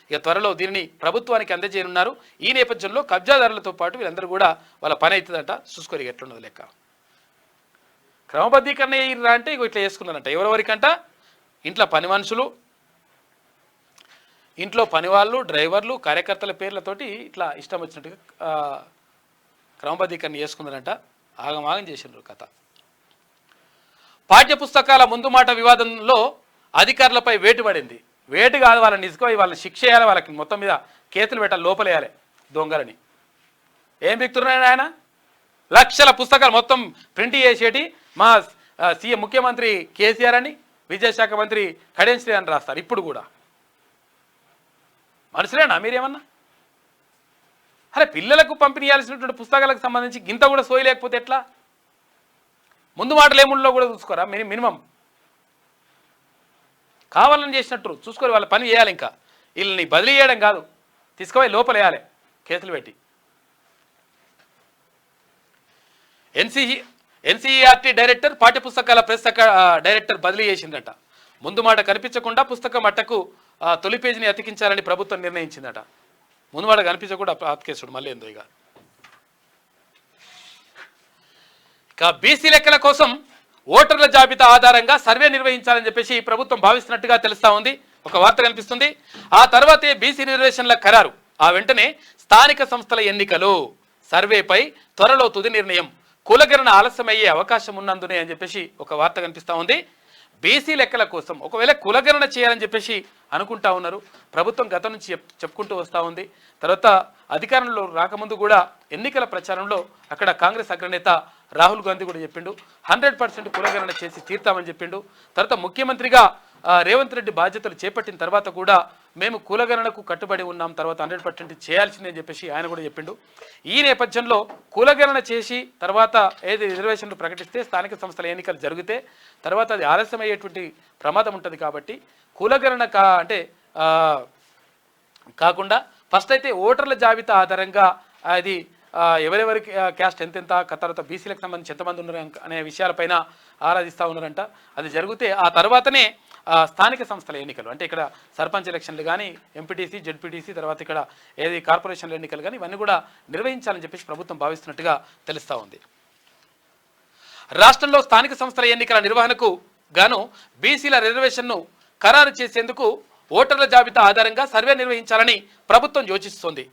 ఇక త్వరలో దీనిని ప్రభుత్వానికి అందజేయనున్నారు. ఈ నేపథ్యంలో కబ్జాదారులతో పాటు వీళ్ళందరూ కూడా వాళ్ళ పని అవుతుందంట. చూసుకోరి ఎట్లున్నది లెక్క. క్రమబద్ధీకరణ అయ్యారా అంటే ఇక ఇట్లా చేసుకున్నారంట. ఎవరెవరికంట? ఇంట్లో పని మనుషులు, ఇంట్లో పనివాళ్ళు, డ్రైవర్లు, కార్యకర్తల పేర్లతోటి ఇట్లా ఇష్టం వచ్చినట్టుగా క్రమబద్ధీకరణ చేసుకున్నారంట. ఆగమాగం చేసిండ్రు కథ. పాఠ్య పుస్తకాల ముందు మాట వివాదంలో అధికారులపై వేటు పడింది. వేటు కాదు, వాళ్ళని నిజమై వాళ్ళని శిక్ష చేయాలి, వాళ్ళకి మొత్తం మీద కేసులు పెట్టాలి, లోపలేయాలి దొంగలని. ఏం బిక్తున్నాడు ఆయన? లక్షల పుస్తకాలు మొత్తం ప్రింట్ చేసేటి మా సీఎం ముఖ్యమంత్రి కేసీఆర్ అని, విద్యాశాఖ మంత్రి కడియం శ్రీ అని రాస్తారు. ఇప్పుడు కూడా మనుషులేనా మీరేమన్నా? అరే పిల్లలకు పంపిణీ చేయాల్సినటువంటి పుస్తకాలకు సంబంధించి గింత కూడా సోయి లేకపోతే ఎట్లా? ముందు మాటలు ఏముండలో కూడా చూసుకోరా? మినిమం కావాలని చేసినట్టు చూసుకొని వాళ్ళ పని చేయాలి. ఇంకా వీళ్ళని బదిలీ చేయడం కాదు, తీసుకుపోయి లోపలేయాలి కేసులు పెట్టి. ఎన్సీఈఆర్టీ డైరెక్టర్ పాఠ్యపుస్తకాల ప్రెస్ డైరెక్టర్ బదిలీ చేసిందట. ముందు మాట కనిపించకుండా పుస్తకం అట్టకు తొలి పేజీని అతికించాలని ప్రభుత్వం నిర్ణయించిందట. ముందు మాట కనిపించకుండా అతికేసుడు మళ్ళీ ఏందో. ఇక బీసీ లెక్కల కోసం ఓటర్ల జాబితా ఆధారంగా సర్వే నిర్వహించాలని చెప్పేసి ప్రభుత్వం భావిస్తున్నట్టుగా తెలుస్తా ఉంది. ఒక వార్త కనిపిస్తుంది. ఆ తర్వాతే బీసీ రిజర్వేషన్ల ఖరారు, ఆ వెంటనే స్థానిక సంస్థల ఎన్నికలు, సర్వేపై త్వరలో తుది నిర్ణయం, కులగణన ఆలస్యమయ్యే అవకాశం ఉన్నందునే అని చెప్పేసి ఒక వార్త కనిపిస్తూ ఉంది. బీసీ లెక్కల కోసం ఒకవేళ కులగణన చేయాలని చెప్పేసి అనుకుంటా ఉన్నారు. ప్రభుత్వం గతం నుంచి చెప్పుకుంటూ వస్తూ ఉంది. తర్వాత అధికారంలో రాకముందు కూడా ఎన్నికల ప్రచారంలో అక్కడ కాంగ్రెస్ అగ్రనేత రాహుల్ గాంధీ కూడా చెప్పిండు 100% కులగణన చేసి తీర్తామని చెప్పిండు. తర్వాత ముఖ్యమంత్రిగా రేవంత్ రెడ్డి బాధ్యతలు చేపట్టిన తర్వాత కూడా మేము కులగణనకు కట్టుబడి ఉన్నాం, తర్వాత 100% చేయాల్సిందని చెప్పేసి ఆయన కూడా చెప్పిండు. ఈ నేపథ్యంలో కులగణన చేసి తర్వాత ఏది రిజర్వేషన్లు ప్రకటిస్తే స్థానిక సంస్థల ఎన్నికలు జరిగితే తర్వాత అది ఆలస్యమయ్యేటువంటి ప్రమాదం ఉంటుంది. కాబట్టి కులగణన కాకుండా ఫస్ట్ అయితే ఓటర్ల జాబితా ఆధారంగా అది ఎవరెవరి క్యాస్ట్ ఎంతెంత, తర్వాత బీసీలకు సంబంధించి ఎంతమంది ఉన్నారు అనే విషయాలపైన ఆరాధిస్తూ ఉన్నారంట. అది జరిగితే ఆ తర్వాతనే స్థానిక సంస్థల ఎన్నికలు, అంటే ఇక్కడ సర్పంచ్ ఎలక్షన్లు కానీ, ఎంపీటీసీ, జెడ్పీటీసీ, తర్వాత ఇక్కడ ఏది కార్పొరేషన్ల ఎన్నికలు కానీ ఇవన్నీ కూడా నిర్వహించాలని చెప్పేసి ప్రభుత్వం భావిస్తున్నట్టుగా తెలుస్తూ ఉంది. రాష్ట్రంలో స్థానిక సంస్థల ఎన్నికల నిర్వహణకు గాను బీసీల రిజర్వేషన్ను ఖరారు చేసేందుకు ఓటర్ల జాబితా ఆధారంగా సర్వే నిర్వహించాలని ప్రభుత్వం యోచిస్తోంది.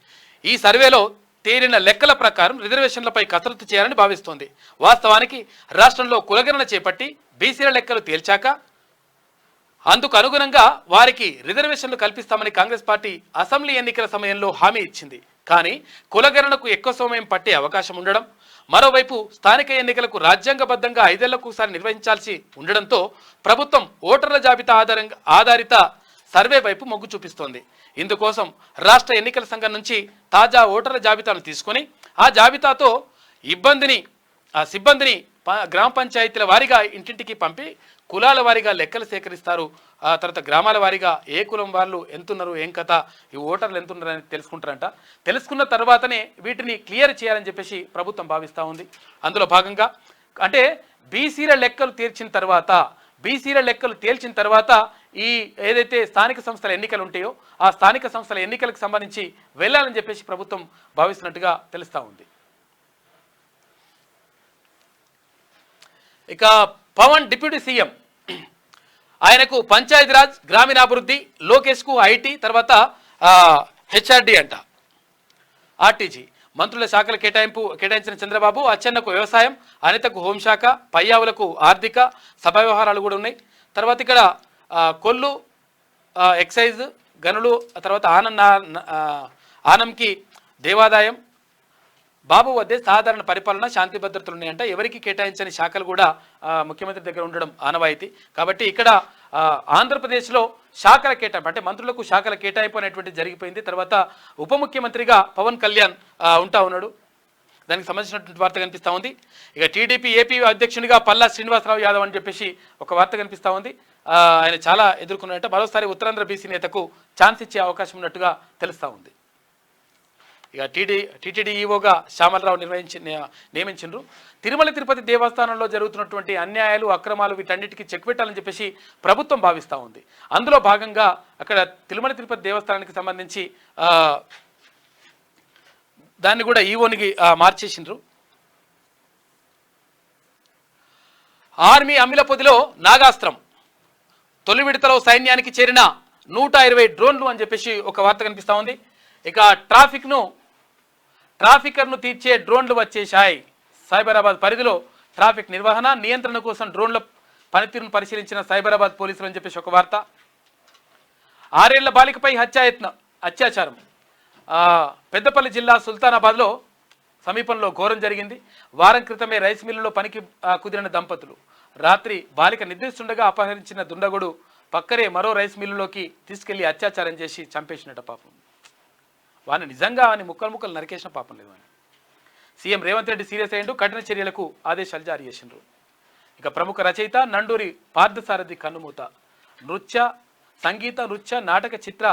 ఈ సర్వేలో తేలిన లెక్కల ప్రకారం రిజర్వేషన్లపై కసరత్తు చేయాలని భావిస్తోంది. వాస్తవానికి రాష్ట్రంలో కులగణన చేపట్టి బీసీల లెక్కలు తేల్చాక అందుకు అనుగుణంగా వారికి రిజర్వేషన్లు కల్పిస్తామని కాంగ్రెస్ పార్టీ అసెంబ్లీ ఎన్నికల సమయంలో హామీ ఇచ్చింది. కానీ కులగణనకు ఎక్కువ సమయం పట్టే అవకాశం ఉండడం, మరోవైపు స్థానిక ఎన్నికలకు రాజ్యాంగబద్ధంగా 5 ఏళ్లకు ఒకసారి నిర్వహించాల్సి ఉండడంతో ప్రభుత్వం ఓటర్ల జాబితా ఆధారిత సర్వే వైపు మొగ్గు చూపిస్తోంది. ఇందుకోసం రాష్ట్ర ఎన్నికల సంఘం నుంచి తాజా ఓటర్ల జాబితాను తీసుకొని ఆ జాబితాతో సిబ్బందిని గ్రామ పంచాయతీల వారీగా ఇంటింటికి పంపి కులాల వారీగా లెక్కలు సేకరిస్తారు. ఆ తర్వాత గ్రామాల వారీగా ఏ కులం వాళ్ళు ఎంతున్నారు, ఏం కథ, ఈ ఓటర్లు ఎంతున్నారని తెలుసుకుంటారంట. తెలుసుకున్న తర్వాతనే వీటిని క్లియర్ చేయాలని చెప్పేసి ప్రభుత్వం భావిస్తూ ఉంది. అందులో భాగంగా అంటే బీసీల లెక్కలు తేల్చిన తర్వాత ఈ ఏదైతే స్థానిక సంస్థల ఎన్నికలు ఉంటాయో ఆ స్థానిక సంస్థల ఎన్నికలకు సంబంధించి వెళ్ళాలని చెప్పేసి ప్రభుత్వం భావిస్తున్నట్టుగా తెలుస్తూ ఉంది. ఇక పవన్ డిప్యూటీ సీఎం, ఆయనకు పంచాయతీరాజ్, గ్రామీణాభివృద్ధి, లోకేష్కు ఐటీ, తర్వాత హెచ్ఆర్డి అంట, ఆర్టీజీ మంత్రుల శాఖలు కేటాయించిన చంద్రబాబు అచ్చెన్నకు వ్యవసాయం, అనితకు హోంశాఖ, పయ్యావులకు ఆర్థిక, సభా వ్యవహారాలు కూడా ఉన్నాయి. తర్వాత ఇక్కడ కొల్లు ఎక్సైజ్, గనులు, తర్వాత ఆనంకి దేవాదాయం, బాబు వద్దే సాధారణ పరిపాలన, శాంతి భద్రతలు ఉన్నాయంట. ఎవరికి కేటాయించని శాఖలు కూడా ముఖ్యమంత్రి దగ్గర ఉండడం ఆనవాయితీ. కాబట్టి ఇక్కడ ఆంధ్రప్రదేశ్లో శాఖల కేటాయింపు అంటే మంత్రులకు శాఖల కేటాయింపు అనేటువంటి జరిగిపోయింది. తర్వాత ఉప ముఖ్యమంత్రిగా పవన్ కళ్యాణ్ ఉంటా ఉన్నాడు. దానికి సంబంధించినటువంటి వార్త కనిపిస్తూ ఉంది. ఇక టీడీపీ ఏపీ అధ్యక్షునిగా పల్లా శ్రీనివాసరావు యాదవ్ అని చెప్పేసి ఒక వార్త కనిపిస్తూ ఉంది. ఆయన చాలా ఎదుర్కొన్నారంటే మరోసారి ఉత్తరాంధ్ర బీసీ నేతకు ఛాన్స్ ఇచ్చే అవకాశం ఉన్నట్టుగా తెలుస్తూ ఉంది. ఇక టీటీడీ ఈవోగా శ్యామలరావు నియమించారు. తిరుమల తిరుపతి దేవస్థానంలో జరుగుతున్నటువంటి అన్యాయాలు, అక్రమాలు వీటన్నిటికీ చెక్ పెట్టాలని చెప్పేసి ప్రభుత్వం భావిస్తూ ఉంది. అందులో భాగంగా అక్కడ తిరుమల తిరుపతి దేవస్థానానికి సంబంధించి దాన్ని కూడా ఈవోనికి మార్చేసిండ్రు. ఆర్మీ అమ్మిలపొదిలో నాగాస్త్రం, తొలి విడతలో సైన్యానికి చేరిన 120 డ్రోన్లు అని చెప్పేసి ఒక వార్త కనిపిస్తూ ఉంది. ఇక ట్రాఫికర్ను తీర్చే డ్రోన్లు వచ్చేశాయి. సైబరాబాద్ పరిధిలో ట్రాఫిక్ నిర్వహణ, నియంత్రణ కోసం డ్రోన్ల పనితీరును పరిశీలించిన సైబరాబాద్ పోలీసులు అని చెప్పేసి ఒక వార్త. 6 ఏళ్ల బాలికపై అత్యాచారం, పెద్దపల్లి జిల్లా సుల్తానాబాద్లో సమీపంలో ఘోరం జరిగింది. వారం క్రితమే రైస్ మిల్లులో పనికి కుదిరిన దంపతులు రాత్రి బాలిక నిద్రిస్తుండగా అపహరించిన దుండగుడు పక్కనే మరో రైస్ మిల్లులోకి తీసుకెళ్లి అత్యాచారం చేసి చంపేసినట్ట. పాపం వాడిని నిజంగా ముక్కలు నరికేసిన పాపం లేదు. అని సీఎం రేవంత్ రెడ్డి సీరియస్ అయ్యిండు, కఠిన చర్యలకు ఆదేశాలు జారీ చేసిండ్రు. ఇక ప్రముఖ రచయిత నండూరి పార్థసారథి కన్నుమూత, సంగీత నృత్య నాటక చిత్ర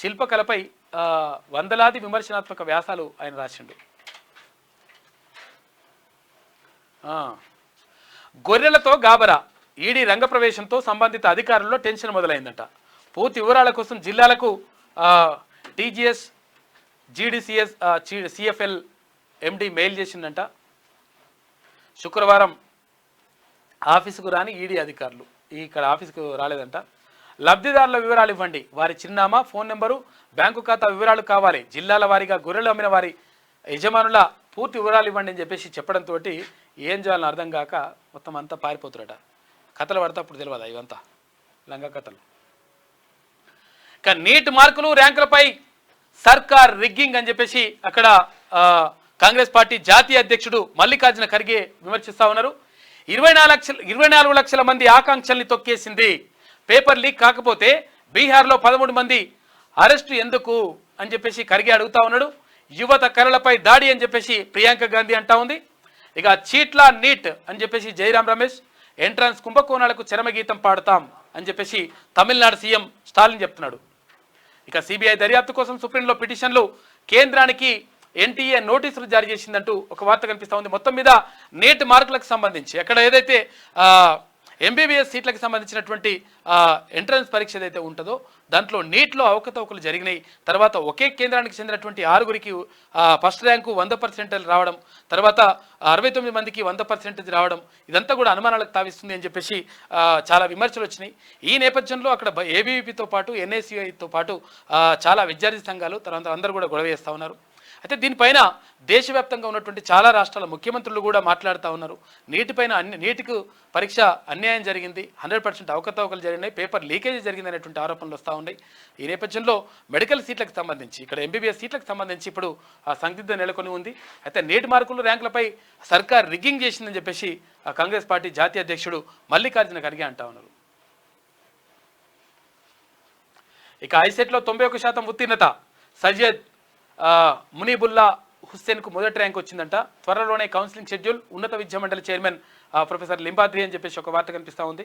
శిల్పకళపై వందలాది విమర్శనాత్మక వ్యాసాలు ఆయన రాసిండు. గొర్రెలతో గాబరా, ఈడీ రంగప్రవేశంతో సంబంధిత అధికారుల్లో టెన్షన్ మొదలైందట. పూర్తి వివరాల కోసం జిల్లాలకు టీజీఎస్, జీడీసీఎస్, సిఎఫ్ఎల్ ఎండి మెయిల్ చేసిందంట. శుక్రవారం ఆఫీసుకు రాని ఈడీ అధికారులు ఇక్కడ ఆఫీసుకు రాలేదంట. లబ్ధిదారుల వివరాలు ఇవ్వండి, వారి చిరునామా, ఫోన్ నెంబరు, బ్యాంకు ఖాతా వివరాలు కావాలి. జిల్లాల వారీగా గొర్రెలు అమ్మిన వారి యజమానుల పూర్తి వివరాలు ఇవ్వండి అని చెప్పేసి చెప్పడంతో ఏం చేయాలని అర్థం కాక మొత్తం అంతా పారిపోతున్నట. కథలు పడితే అప్పుడు తెలియదా ఇవంతా లంగా కథలు. ఇక నీట్ మార్కులు, ర్యాంకులపై సర్కార్ రిగ్గింగ్ అని చెప్పేసి అక్కడ కాంగ్రెస్ పార్టీ జాతీయ అధ్యక్షుడు మల్లికార్జున ఖర్గే విమర్శిస్తూ ఉన్నారు. 24 లక్షల మంది ఆకాంక్షల్ని తొక్కేసింది. పేపర్ లీక్ కాకపోతే బీహార్లో 13 మంది అరెస్టు ఎందుకు అని చెప్పేసి ఖర్గే అడుగుతా ఉన్నాడు. యువత కళలపై దాడి అని చెప్పేసి ప్రియాంక గాంధీ అంటా ఉంది. ఇక చీట్లా నీట్ అని చెప్పేసి జయరాం రమేష్, ఎంట్రన్స్ కుంభకోణాలకు చరమగీతం పాడతాం అని చెప్పేసి తమిళనాడు సీఎం స్టాలిన్ చెప్తున్నాడు. ఇక సిబిఐ దర్యాప్తు కోసం సుప్రీంలో పిటిషన్లు, కేంద్రానికి ఎన్టీఏ నోటీసులు జారీ చేసిందంటూ ఒక వార్త కనిపిస్తూ ఉంది. మొత్తం మీద నీట్ మార్కులకు సంబంధించి అక్కడ ఏదైతే ఎంబీబీఎస్ సీట్లకు సంబంధించినటువంటి ఎంట్రన్స్ పరీక్ష ఏదైతే ఉంటుందో దాంట్లో నీట్లో అవకతవకలు జరిగినాయి. తర్వాత ఒకే కేంద్రానికి చెందినటువంటి 6గురికి ఫస్ట్ ర్యాంకు 100% రావడం, తర్వాత 69 మందికి 100% రావడం, ఇదంతా కూడా అనుమానాలకు తావిస్తుంది అని చెప్పేసి చాలా విమర్శలు వచ్చినాయి. ఈ నేపథ్యంలో అక్కడ ఏబీవీపీతో పాటు ఎన్ఏసీఐతో పాటు చాలా విద్యార్థి సంఘాలు తర్వాత అందరూ కూడా గొడవ చేస్తూ ఉన్నారు. అయితే దీనిపైన దేశవ్యాప్తంగా ఉన్నటువంటి చాలా రాష్ట్రాల ముఖ్యమంత్రులు కూడా మాట్లాడుతూ ఉన్నారు. నీటిపైన నీటికి పరీక్ష అన్యాయం జరిగింది, 100% అవకతవకలు జరిగినాయి, పేపర్ లీకేజీ జరిగింది అనేటువంటి ఆరోపణలు వస్తూ ఉన్నాయి. ఈ నేపథ్యంలో మెడికల్ సీట్లకు సంబంధించి, ఇక్కడ ఎంబీబీఎస్ సీట్లకు సంబంధించి ఇప్పుడు ఆ సందిగ్ధం నెలకొని ఉంది. అయితే నేటి మార్కులు ర్యాంకులపై సర్కార్ రిగ్గింగ్ చేసిందని చెప్పేసి కాంగ్రెస్ పార్టీ జాతీయ అధ్యక్షుడు మల్లికార్జున ఖర్గే అంటా ఉన్నారు. ఇక ఐసెట్లో 91% ఉత్తీర్ణత, సయ్యద్ మునీబుల్లా హుస్సేన్కు మొదటి ర్యాంక్ వచ్చిందంట. త్వరలోనే కౌన్సిలింగ్ షెడ్యూల్. ఉన్నత విద్యా మండలి చైర్మన్ ప్రొఫెసర్ లింబాద్రి అని చెప్పేసి ఒక వార్త కనిపిస్తూ ఉంది.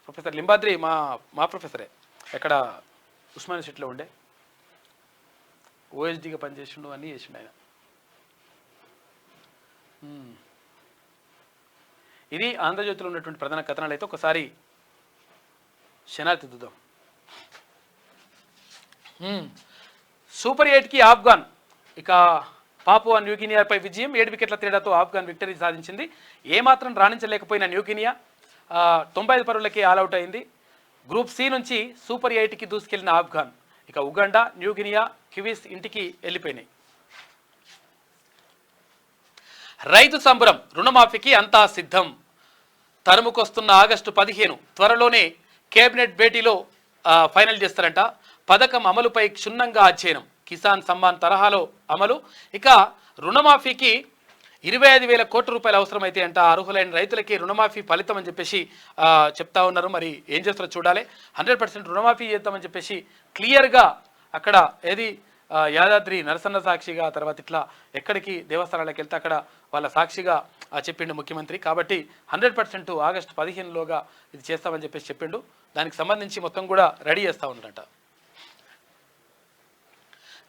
ప్రొఫెసర్ లింబాద్రి మా ప్రొఫెసరే, ఎక్కడ ఉస్మాన్ యూనివర్సిటీలో ఉండే, ఓఎస్డీగా పనిచేసిండు, అన్నీ చేసిండు ఆయన. ఇది ఆంధ్రజ్యోతిలో ఉన్నటువంటి ప్రధాన కథనాలు. అయితే ఒకసారి శనార్థి చూద్దాం. సూపర్ 8కి ఆఫ్ఘాన్, ఇక పాపువా న్యూగినియాపై విజయం, 7 వికెట్ల తేడాతో ఆఫ్ఘాన్ విక్టరీ సాధించింది. ఏమాత్రం రాణించలేకపోయిన న్యూగినియా 95 పరుగులకి ఆల్అవుట్ అయింది. గ్రూప్ సి నుంచి సూపర్ 8కి దూసుకెళ్లిన ఆఫ్ఘాన్, ఇక ఉగాండా, న్యూగినియా, కివీస్ ఇంటికి వెళ్ళిపోయినాయి. రైతు సంబరం, రుణమాఫీకి అంతా సిద్ధం. తరుముకొస్తున్న ఆగస్టు 15 త్వరలోనే కేబినెట్ భేటీలో ఫైనల్ చేస్తారంట. పథకం అమలుపై క్షుణ్ణంగా అధ్యయనం, కిసాన్ సమ్మాన్ తరహాలో అమలు. ఇక రుణమాఫీకి 25,000 కోట్ల రూపాయలు అవసరమైతే అంట. అర్హులైన రైతులకి రుణమాఫీ ఫలితం అని చెప్పేసి చెప్తా ఉన్నారు. మరి ఏం చేస్తారో చూడాలి. 100% రుణమాఫీ చేద్దామని చెప్పేసి క్లియర్గా అక్కడ ఏది యాదాద్రి నరసన్న సాక్షిగా, తర్వాత ఇట్లా ఎక్కడికి దేవస్థానాలకు వెళ్తే అక్కడ వాళ్ళ సాక్షిగా చెప్పిండు ముఖ్యమంత్రి. కాబట్టి 100% ఆగస్టు 15లోగా ఇది చేస్తామని చెప్పేసి చెప్పిండు. దానికి సంబంధించి మొత్తం కూడా రెడీ చేస్తూ ఉన్నారంట.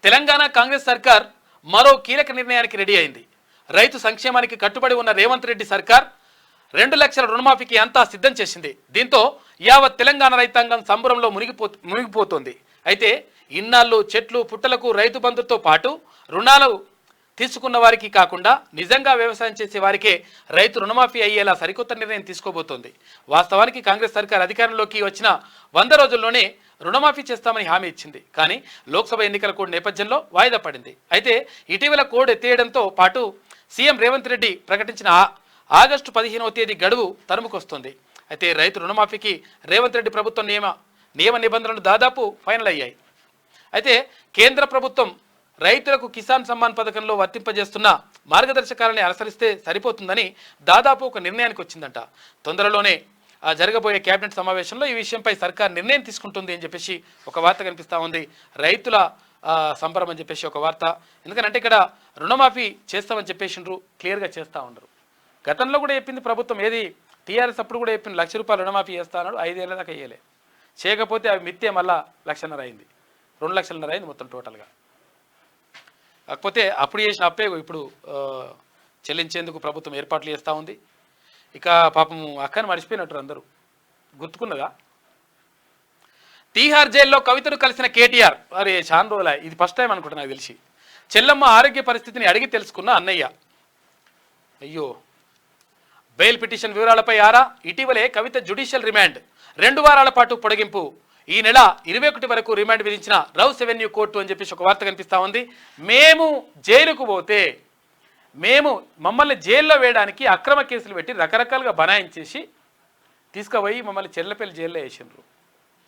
తెలంగాణ కాంగ్రెస్ సర్కార్ మరో కీలక నిర్ణయానికి రెడీ అయింది. రైతు సంక్షేమానికి కట్టుబడి ఉన్న రేవంత్ రెడ్డి సర్కార్ 2 లక్షల రుణమాఫీకి అంతా సిద్ధం చేసింది. దీంతో యావత్ తెలంగాణ రైతాంగం సంబరంలో మునిగిపోతుంది. అయితే ఇన్నాళ్ళు చెట్లు పుట్టలకు రైతు బంధుతో పాటు రుణాలు తీసుకున్న వారికి కాకుండా నిజంగా వ్యవసాయం చేసే వారికే రైతు రుణమాఫీ అయ్యేలా సరికొత్త నిర్ణయం తీసుకోబోతోంది. వాస్తవానికి కాంగ్రెస్ సర్కార్ అధికారంలోకి వచ్చిన 100 రోజుల్లోనే రుణమాఫీ చేస్తామని హామీ ఇచ్చింది. కానీ లోక్సభ ఎన్నికల కోడ్ నేపథ్యంలో వాయిదా పడింది. అయితే ఇటీవల కోడ్ ఎత్తేయడంతో పాటు సీఎం రేవంత్ రెడ్డి ప్రకటించిన ఆగస్టు 15వ తేదీ గడువు తరుముకొస్తుంది. అయితే రైతు రుణమాఫీకి రేవంత్ రెడ్డి ప్రభుత్వం నియమ నిబంధనలు దాదాపు ఫైనల్ అయ్యాయి. అయితే కేంద్ర ప్రభుత్వం రైతులకు కిసాన్ సమ్మాన్ పథకంలో వర్తింపజేస్తున్న మార్గదర్శకాలని అనుసరిస్తే సరిపోతుందని దాదాపు ఒక నిర్ణయానికి వచ్చిందంట. తొందరలోనే జరగబోయే కేబినెట్ సమావేశంలో ఈ విషయంపై సర్కార్ నిర్ణయం తీసుకుంటుంది అని చెప్పేసి ఒక వార్త కనిపిస్తూ ఉంది. రైతుల సంబరం అని చెప్పేసి ఒక వార్త. ఎందుకంటే ఇక్కడ రుణమాఫీ చేస్తామని చెప్పేసిండ్రు, క్లియర్గా చేస్తూ ఉండరు. గతంలో కూడా చెప్పింది ప్రభుత్వం, ఏది టీఆర్ఎస్ అప్పుడు కూడా చెప్పింది 1,00,000 రూపాయలు రుణమాఫీ చేస్తా అన్నాడు. 5 ఏళ్ళ దాకా వేయలే. చేయకపోతే అవి మిత్తే మళ్ళా 1,50,000 అయింది, 2,00,000 అయింది మొత్తం టోటల్గా. కాకపోతే అప్పుడు చేసిన అప్పే ఇప్పుడు చెల్లించేందుకు ప్రభుత్వం ఏర్పాట్లు చేస్తూ ఉంది. ఇక పాపం అక్కని మర్చిపోయినట్టు అందరూ, గుర్తుకున్నదా? తీహార్ జైల్లో కవితను కలిసిన కేటీఆర్. అరే చాలా రోజుల, ఇది ఫస్ట్ టైం అనుకుంటా నాకు తెలిసి. చెల్లమ్మ ఆరోగ్య పరిస్థితిని అడిగి తెలుసుకున్న అన్నయ్య. అయ్యో, బెయిల్ పిటిషన్ వివరాలపై ఆరా. ఇటీవలే కవిత జ్యుడిషియల్ రిమాండ్ 2 వారాల పాటు పొడిగింపు. ఈ నెల 21 వరకు రిమాండ్ విధించిన రౌస్ ఎవెన్యూ కోర్టు అని చెప్పేసి ఒక వార్త కనిపిస్తూ ఉంది. మేము జైలుకు పోతే మమ్మల్ని జైల్లో వేయడానికి అక్రమ కేసులు పెట్టి రకరకాలుగా బనాయించేసి తీసుకుపోయి మమ్మల్ని చెల్లపల్లి జైల్లో వేసిండ్రు.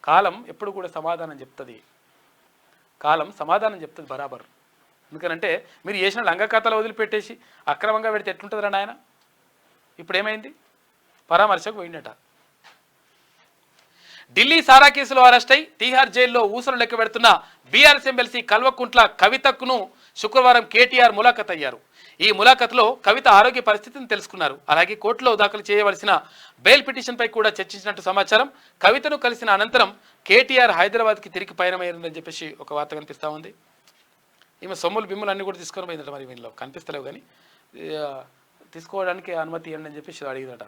కాలం ఎప్పుడు కూడా సమాధానం చెప్తుంది. కాలం సమాధానం చెప్తుంది బరాబర్. ఎందుకనంటే మీరు చేసిన లంగకథలు వదిలిపెట్టేసి అక్రమంగా పెడితే ఎట్లుంటుందిరా నాయన? ఇప్పుడు ఏమైంది? పరామర్శకు పోయిందట. ఢిల్లీ సారా కేసులో అరెస్ట్ అయి తీహార్ జైల్లో ఊసలు లెక్క పెడుతున్న బీఆర్ఎస్ ఎమ్మెల్సీ కల్వకుంట్ల కవితకును శుక్రవారం కేటీఆర్ ములాఖత్ అయ్యారు. ఈ ములాఖత్లో కవిత ఆరోగ్య పరిస్థితిని తెలుసుకున్నారు. అలాగే కోర్టులో దాఖలు చేయవలసిన బెయిల్ పిటిషన్పై కూడా చర్చించినట్టు సమాచారం. కవితను కలిసిన అనంతరం కేటీఆర్ హైదరాబాద్కి తిరిగి పయనమయ్యారని చెప్పేసి ఒక వార్త కనిపిస్తూ ఉంది. ఈమె సొమ్ములు బిమ్ములు అన్నీ కూడా తీసుకొని పోయిందట. మరి వీళ్ళు కనిపిస్తలేవు కానీ తీసుకోవడానికి అనుమతి ఇవ్వండి అని చెప్పేసి అడిగిందట.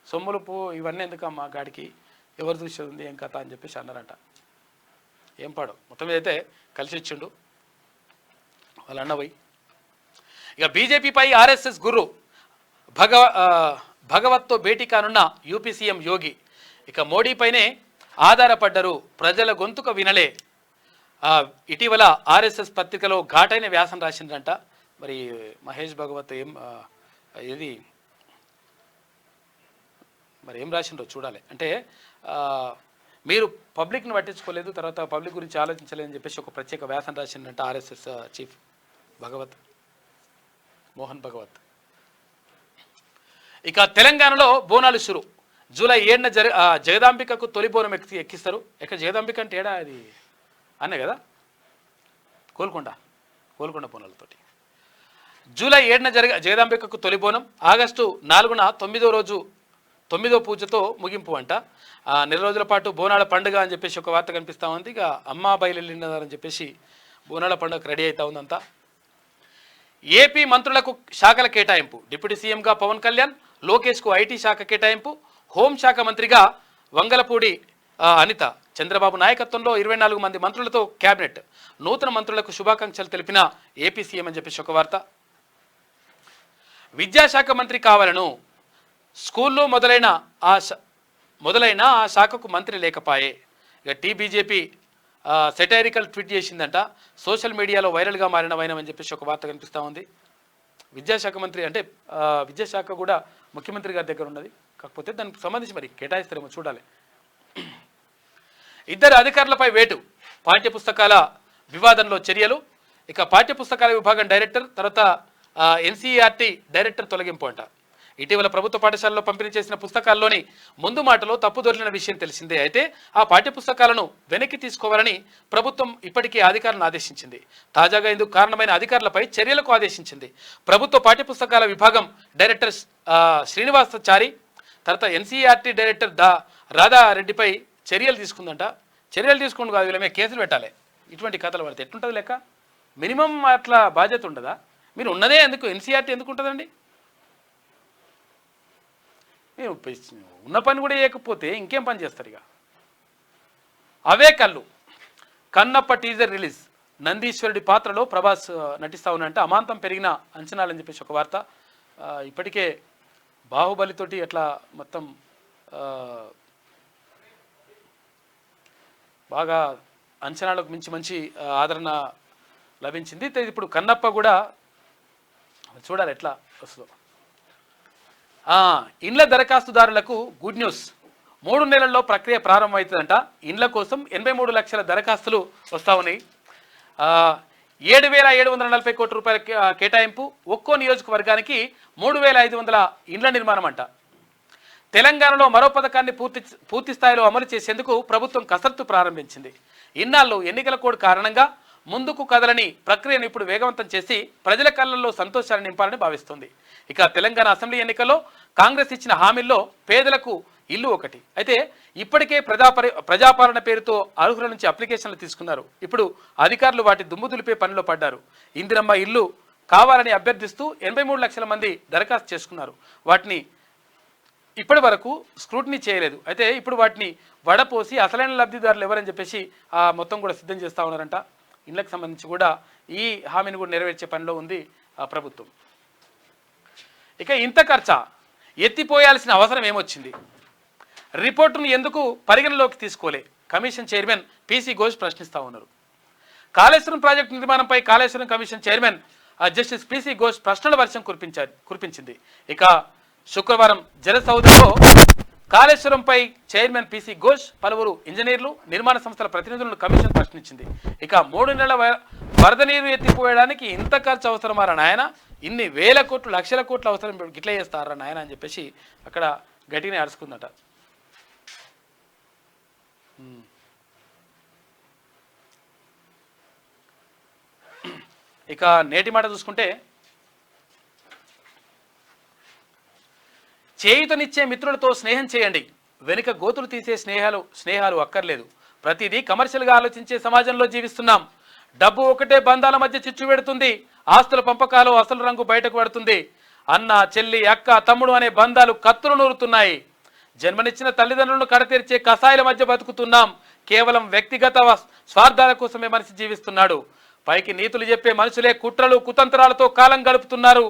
సొమ్ములు ఇవన్నీ ఎందుకమ్మా గాడికి, ఎవరు చూసేది ఉంది, ఏం కథ అని చెప్పేసి అన్నారంట. ఏం పాడు మొత్తం మీద అయితే కలిసి ఇచ్చిండు వాళ్ళ అన్న పోయి. ఇక బీజేపీపై ఆర్ఎస్ఎస్ గురు భగవత్తో భేటీ కానున్న యూపీ సీఎం యోగి. ఇక మోడీపైనే ఆధారపడ్డరు, ప్రజల గొంతుక వినలే. ఇటీవల ఆర్ఎస్ఎస్ పత్రికలో ఘాటైన వ్యాసం రాసిందంట. మరి మహేష్ భగవత్ ఇది మరి ఏం రాసిండ్రో చూడాలి. అంటే మీరు పబ్లిక్ని పట్టించుకోలేదు, తర్వాత పబ్లిక్ గురించి ఆలోచించలేదు అని చెప్పేసి ఒక ప్రత్యేక వ్యాసం రాసిందంట ఆర్ఎస్ఎస్ చీఫ్ మోహన్ భగవత్. ఇక తెలంగాణలో బోనాలు షురు. జూలై 7న జగదాంబికకు తొలి బోనం ఎక్కిస్తారు. ఇక్కడ జగదాంబిక అంటే ఏడా అది అనే కదా, కోల్కొండ బోనాలతోటి. జూలై 7న జగదాంబికకు తొలి బోనం, ఆగస్టు 4న 9వ పూజతో ముగింపు అంట. 4 రోజుల పాటు బోనాల పండుగ అని చెప్పేసి ఒక వార్త కనిపిస్తూ ఉంది. ఇక అమ్మ బయలుదేరినారని చెప్పేసి బోనాల పండుగకు రెడీ అవుతా ఉందంతా. ఏపీ మంత్రులకు శాఖల కేటాయింపు. డిప్యూటీ సీఎంగా పవన్ కళ్యాణ్, లోకేష్కు ఐటీ శాఖ కేటాయింపు, హోంశాఖ మంత్రిగా వంగలపూడి అనిత. చంద్రబాబు నాయకత్వంలో 24 మంది మంత్రులతో కేబినెట్. నూతన మంత్రులకు శుభాకాంక్షలు తెలిపిన ఏపీ సీఎం అని చెప్పేసి ఒక వార్త. విద్యాశాఖ మంత్రి కావాలను, స్కూల్లో మొదలైన ఆ శాఖకు మంత్రి లేకపాయే. ఇక టీబీజేపీ సెటైరికల్ ట్వీట్ చేసిందంట. సోషల్ మీడియాలో వైరల్గా మారిన వైనమని చెప్పేసి ఒక వార్త కనిపిస్తూ ఉంది. విద్యాశాఖ మంత్రి అంటే విద్యాశాఖ కూడా ముఖ్యమంత్రి గారి దగ్గర ఉన్నది, కాకపోతే దానికి సంబంధించి మరి కేటాయిస్తారేమో చూడాలి. 2 అధికారులపై వేటు. పాఠ్యపుస్తకాల వివాదంలో చర్యలు. ఇక పాఠ్యపుస్తకాల విభాగం డైరెక్టర్, తర్వాత ఎన్సీఈఆర్టీ డైరెక్టర్ తొలగింపు అంట. ఇటీవల ప్రభుత్వ పాఠశాలలో పంపిణీ చేసిన పుస్తకాల్లోని ముందు మాటలో తప్పు దొరికిన విషయం తెలిసిందే. అయితే ఆ పాఠ్యపుస్తకాలను వెనక్కి తీసుకోవాలని ప్రభుత్వం ఇప్పటికే అధికారులను ఆదేశించింది. తాజాగా ఇందుకు కారణమైన అధికారులపై చర్యలకు ఆదేశించింది. ప్రభుత్వ పాఠ్యపుస్తకాల విభాగం డైరెక్టర్ శ్రీనివాసాచారి, తర్వాత ఎన్సీఆర్టీ డైరెక్టర్ రాధారెడ్డిపై చర్యలు తీసుకుందంట. చర్యలు తీసుకుంటూ కాదు, వీళ్ళ మీద కేసులు పెట్టాలి. ఇటువంటి కథలు పడితే ఎట్లుంటుంది లెక్క? మినిమం అట్లా బాధ్యత ఉండదా? మీరు ఉన్నదే ఎందుకు ఎన్సీఆర్టీ ఎందుకు ఉంటుందండి? మీరు ఉన్న పని కూడా చేయకపోతే ఇంకేం పని చేస్తారు? ఇక అవే కళ్ళు. Kannappa teaser release. నందీశ్వరుడి పాత్రలో ప్రభాస్ నటిస్తా ఉన్నంటే అమాంతం పెరిగిన అంచనాలని చెప్పేసి ఒక వార్త. ఇప్పటికే బాహుబలితోటి అట్లా మొత్తం బాగా అంచనాలకు మించి మంచి ఆదరణ లభించింది. ఇప్పుడు కన్నప్ప కూడా చూడాలి ఎట్లా వస్తుందో. ఇండ్ల దరఖాస్తుదారులకు గుడ్ న్యూస్. 3 నెలల్లో ప్రక్రియ ప్రారంభమవుతుందంట. ఇండ్ల కోసం 83 లక్షల దరఖాస్తులు వస్తూ ఉన్నాయి. 7,740 కోట్ల రూపాయల కేటాయింపు. ఒక్కో నియోజకవర్గానికి 3,500 ఇండ్ల నిర్మాణం అంట. తెలంగాణలో మరో పథకాన్ని పూర్తి స్థాయిలో అమలు చేసేందుకు ప్రభుత్వం కసరత్తు ప్రారంభించింది. ఇన్నాళ్ళు ఎన్నికల కోడ్ కారణంగా ముందుకు కదలని ప్రక్రియను ఇప్పుడు వేగవంతం చేసి ప్రజల కళ్ళల్లో సంతోషాన్ని నింపాలని భావిస్తోంది. ఇక తెలంగాణ అసెంబ్లీ ఎన్నికల్లో కాంగ్రెస్ ఇచ్చిన హామీల్లో పేదలకు ఇల్లు ఒకటి. అయితే ఇప్పటికే ప్రజాపాలన పేరుతో అర్హుల నుంచి అప్లికేషన్లు తీసుకున్నారు. ఇప్పుడు అధికారులు వాటి దుమ్ము దులిపే పనిలో పడ్డారు. ఇందిరమ్మ ఇల్లు కావాలని అభ్యర్థిస్తూ 83 లక్షల మంది దరఖాస్తు చేసుకున్నారు. వాటిని ఇప్పటి వరకు స్క్రూటినీ చేయలేదు. అయితే ఇప్పుడు వాటిని వడపోసి అసలైన లబ్ధిదారులు ఎవరని చెప్పేసి మొత్తం కూడా సిద్ధం చేస్తూ ఉన్నారంట. ఇళ్లకు సంబంధించి కూడా ఈ హామీని కూడా నెరవేర్చే పనిలో ఉంది ప్రభుత్వం. ఇక ఇంత ఖర్చా ఎత్తిపోయాల్సిన అవసరం ఏమొచ్చింది? రిపోర్టును ఎందుకు పరిగణలోకి తీసుకోలే? కమిషన్ చైర్మన్ పీసీ ఘోష్ ప్రశ్నిస్తూ ఉన్నారు. కాళేశ్వరం ప్రాజెక్టు నిర్మాణంపై Kaleshwaram commission chairman justice PC Ghosh ప్రశ్నల వర్షం కురిపించింది. ఇక శుక్రవారం జలసౌధలో కాళేశ్వరంపై చైర్మన్ పీసీ ఘోష్, పలువురు ఇంజనీర్లు, నిర్మాణ సంస్థల ప్రతినిధులను కమిషన్ ప్రశ్నించింది. ఇక 3 నెలల వరద నీరు ఎత్తిపోయడానికి ఇంత ఖర్చు అవసరమారా నాయన? ఇన్ని వేల కోట్లు లక్షల కోట్లు అవసరం గిట్లా చేస్తారా నాయన అని చెప్పేసి అక్కడ గట్టిగానే అరుచుకుందట. ఇక నేటి మాట చూసుకుంటే, చేయుతనిచ్చే మిత్రులతో స్నేహం చేయండి. వెనుక గోతులు తీసే స్నేహాలు అక్కర్లేదు. ప్రతిదీ కమర్షియల్గా ఆలోచించే సమాజంలో జీవిస్తున్నాం. డబ్బు ఒకటే బంధాల మధ్య చిచ్చు పెడుతుంది. ఆస్తుల పంపకాలు అసలు రంగు బయటకు పడుతుంది. అన్న, చెల్లి, అక్క, తమ్ముడు అనే బంధాలు కత్తులు నూరుతున్నాయి. జన్మనిచ్చిన తల్లిదండ్రులను కడతీర్చే కసాయిల మధ్య బతుకుతున్నాం. కేవలం వ్యక్తిగత స్వార్థాల కోసమే మనిషి జీవిస్తున్నాడు. పైకి నీతులు చెప్పే మనుషులే కుట్రలు కుతంత్రాలతో కాలం గడుపుతున్నారు.